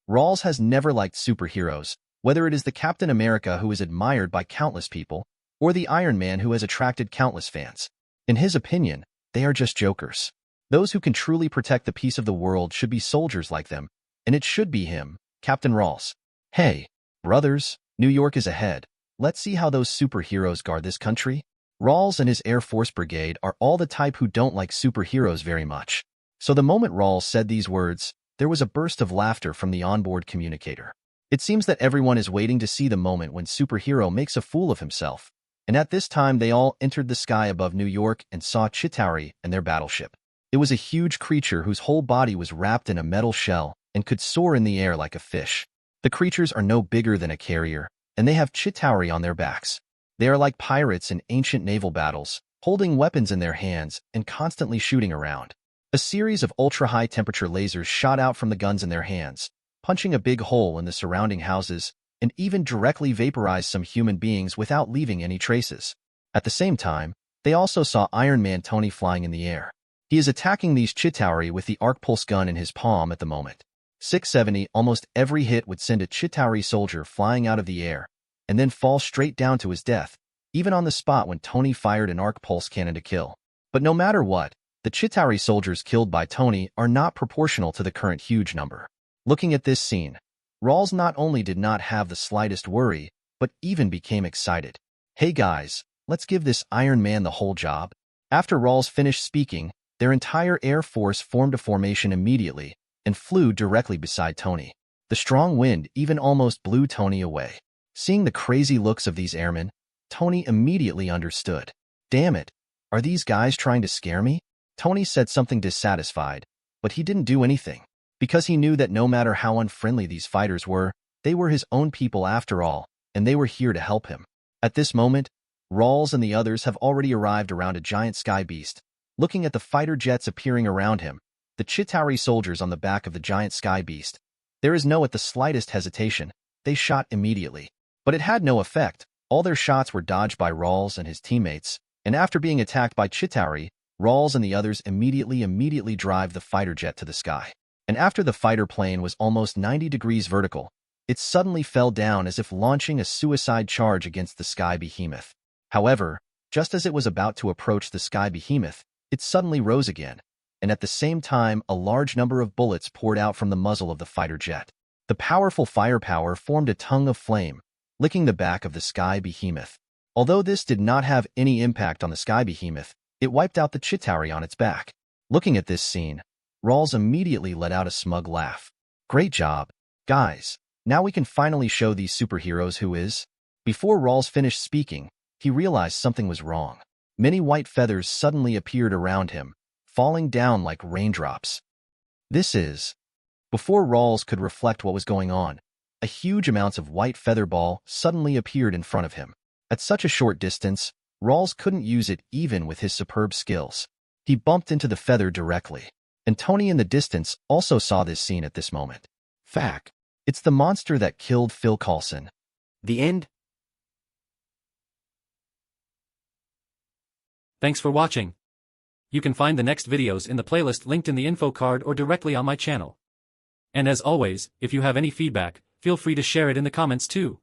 Speaker 2: Rawls has never liked superheroes, whether it is the Captain America who is admired by countless people, or the Iron Man who has attracted countless fans. In his opinion, they are just jokers. Those who can truly protect the peace of the world should be soldiers like them, and it should be him, Captain Rawls. Hey, brothers, New York is ahead. Let's see how those superheroes guard this country. Rawls and his Air Force Brigade are all the type who don't like superheroes very much. So the moment Rawls said these words, there was a burst of laughter from the onboard communicator. It seems that everyone is waiting to see the moment when superhero makes a fool of himself, and at this time they all entered the sky above New York and saw Chitauri and their battleship. It was a huge creature whose whole body was wrapped in a metal shell and could soar in the air like a fish. The creatures are no bigger than a carrier, and they have Chitauri on their backs. They are like pirates in ancient naval battles, holding weapons in their hands and constantly shooting around. A series of ultra-high temperature lasers shot out from the guns in their hands, punching a big hole in the surrounding houses, and even directly vaporized some human beings without leaving any traces. At the same time, they also saw Iron Man Tony flying in the air. He is attacking these Chitauri with the arc pulse gun in his palm at the moment. 670, almost every hit would send a Chitauri soldier flying out of the air, and then fall straight down to his death, even on the spot when Tony fired an arc pulse cannon to kill. But no matter what, the Chitauri soldiers killed by Tony are not proportional to the current huge number. Looking at this scene, Rawls not only did not have the slightest worry, but even became excited. Hey guys, let's give this Iron Man the whole job. After Rawls finished speaking, their entire Air Force formed a formation immediately and flew directly beside Tony. The strong wind even almost blew Tony away. Seeing the crazy looks of these airmen, Tony immediately understood. Damn it, are these guys trying to scare me? Tony said something dissatisfied, but he didn't do anything, because he knew that no matter how unfriendly these fighters were, they were his own people after all, and they were here to help him. At this moment, Rawls and the others have already arrived around a giant sky beast. Looking at the fighter jets appearing around him, the Chitauri soldiers on the back of the giant sky beast, there is no at the slightest hesitation. They shot immediately. But it had no effect. All their shots were dodged by Rawls and his teammates, and after being attacked by Chitauri, Rawls and the others immediately drive the fighter jet to the sky. And after the fighter plane was almost 90 degrees vertical, it suddenly fell down as if launching a suicide charge against the sky behemoth. However, just as it was about to approach the sky behemoth, it suddenly rose again, and at the same time a large number of bullets poured out from the muzzle of the fighter jet. The powerful firepower formed a tongue of flame, licking the back of the sky behemoth. Although this did not have any impact on the sky behemoth, it wiped out the Chitauri on its back. Looking at this scene, Rawls immediately let out a smug laugh. Great job, guys. Now we can finally show these superheroes who is. Before Rawls finished speaking, he realized something was wrong. Many white feathers suddenly appeared around him, falling down like raindrops. This is. Before Rawls could reflect what was going on, a huge amount of white feather ball suddenly appeared in front of him. At such a short distance, Rawls couldn't use it even with his superb skills. He bumped into the feather directly. And Tony in the distance also saw this scene at this moment.
Speaker 3: Fact.
Speaker 2: It's the monster that killed Phil Coulson.
Speaker 3: The end.
Speaker 1: Thanks for watching. You can find the next videos in the playlist linked in the info card or directly on my channel. And as always, if you have any feedback, feel free to share it in the comments too.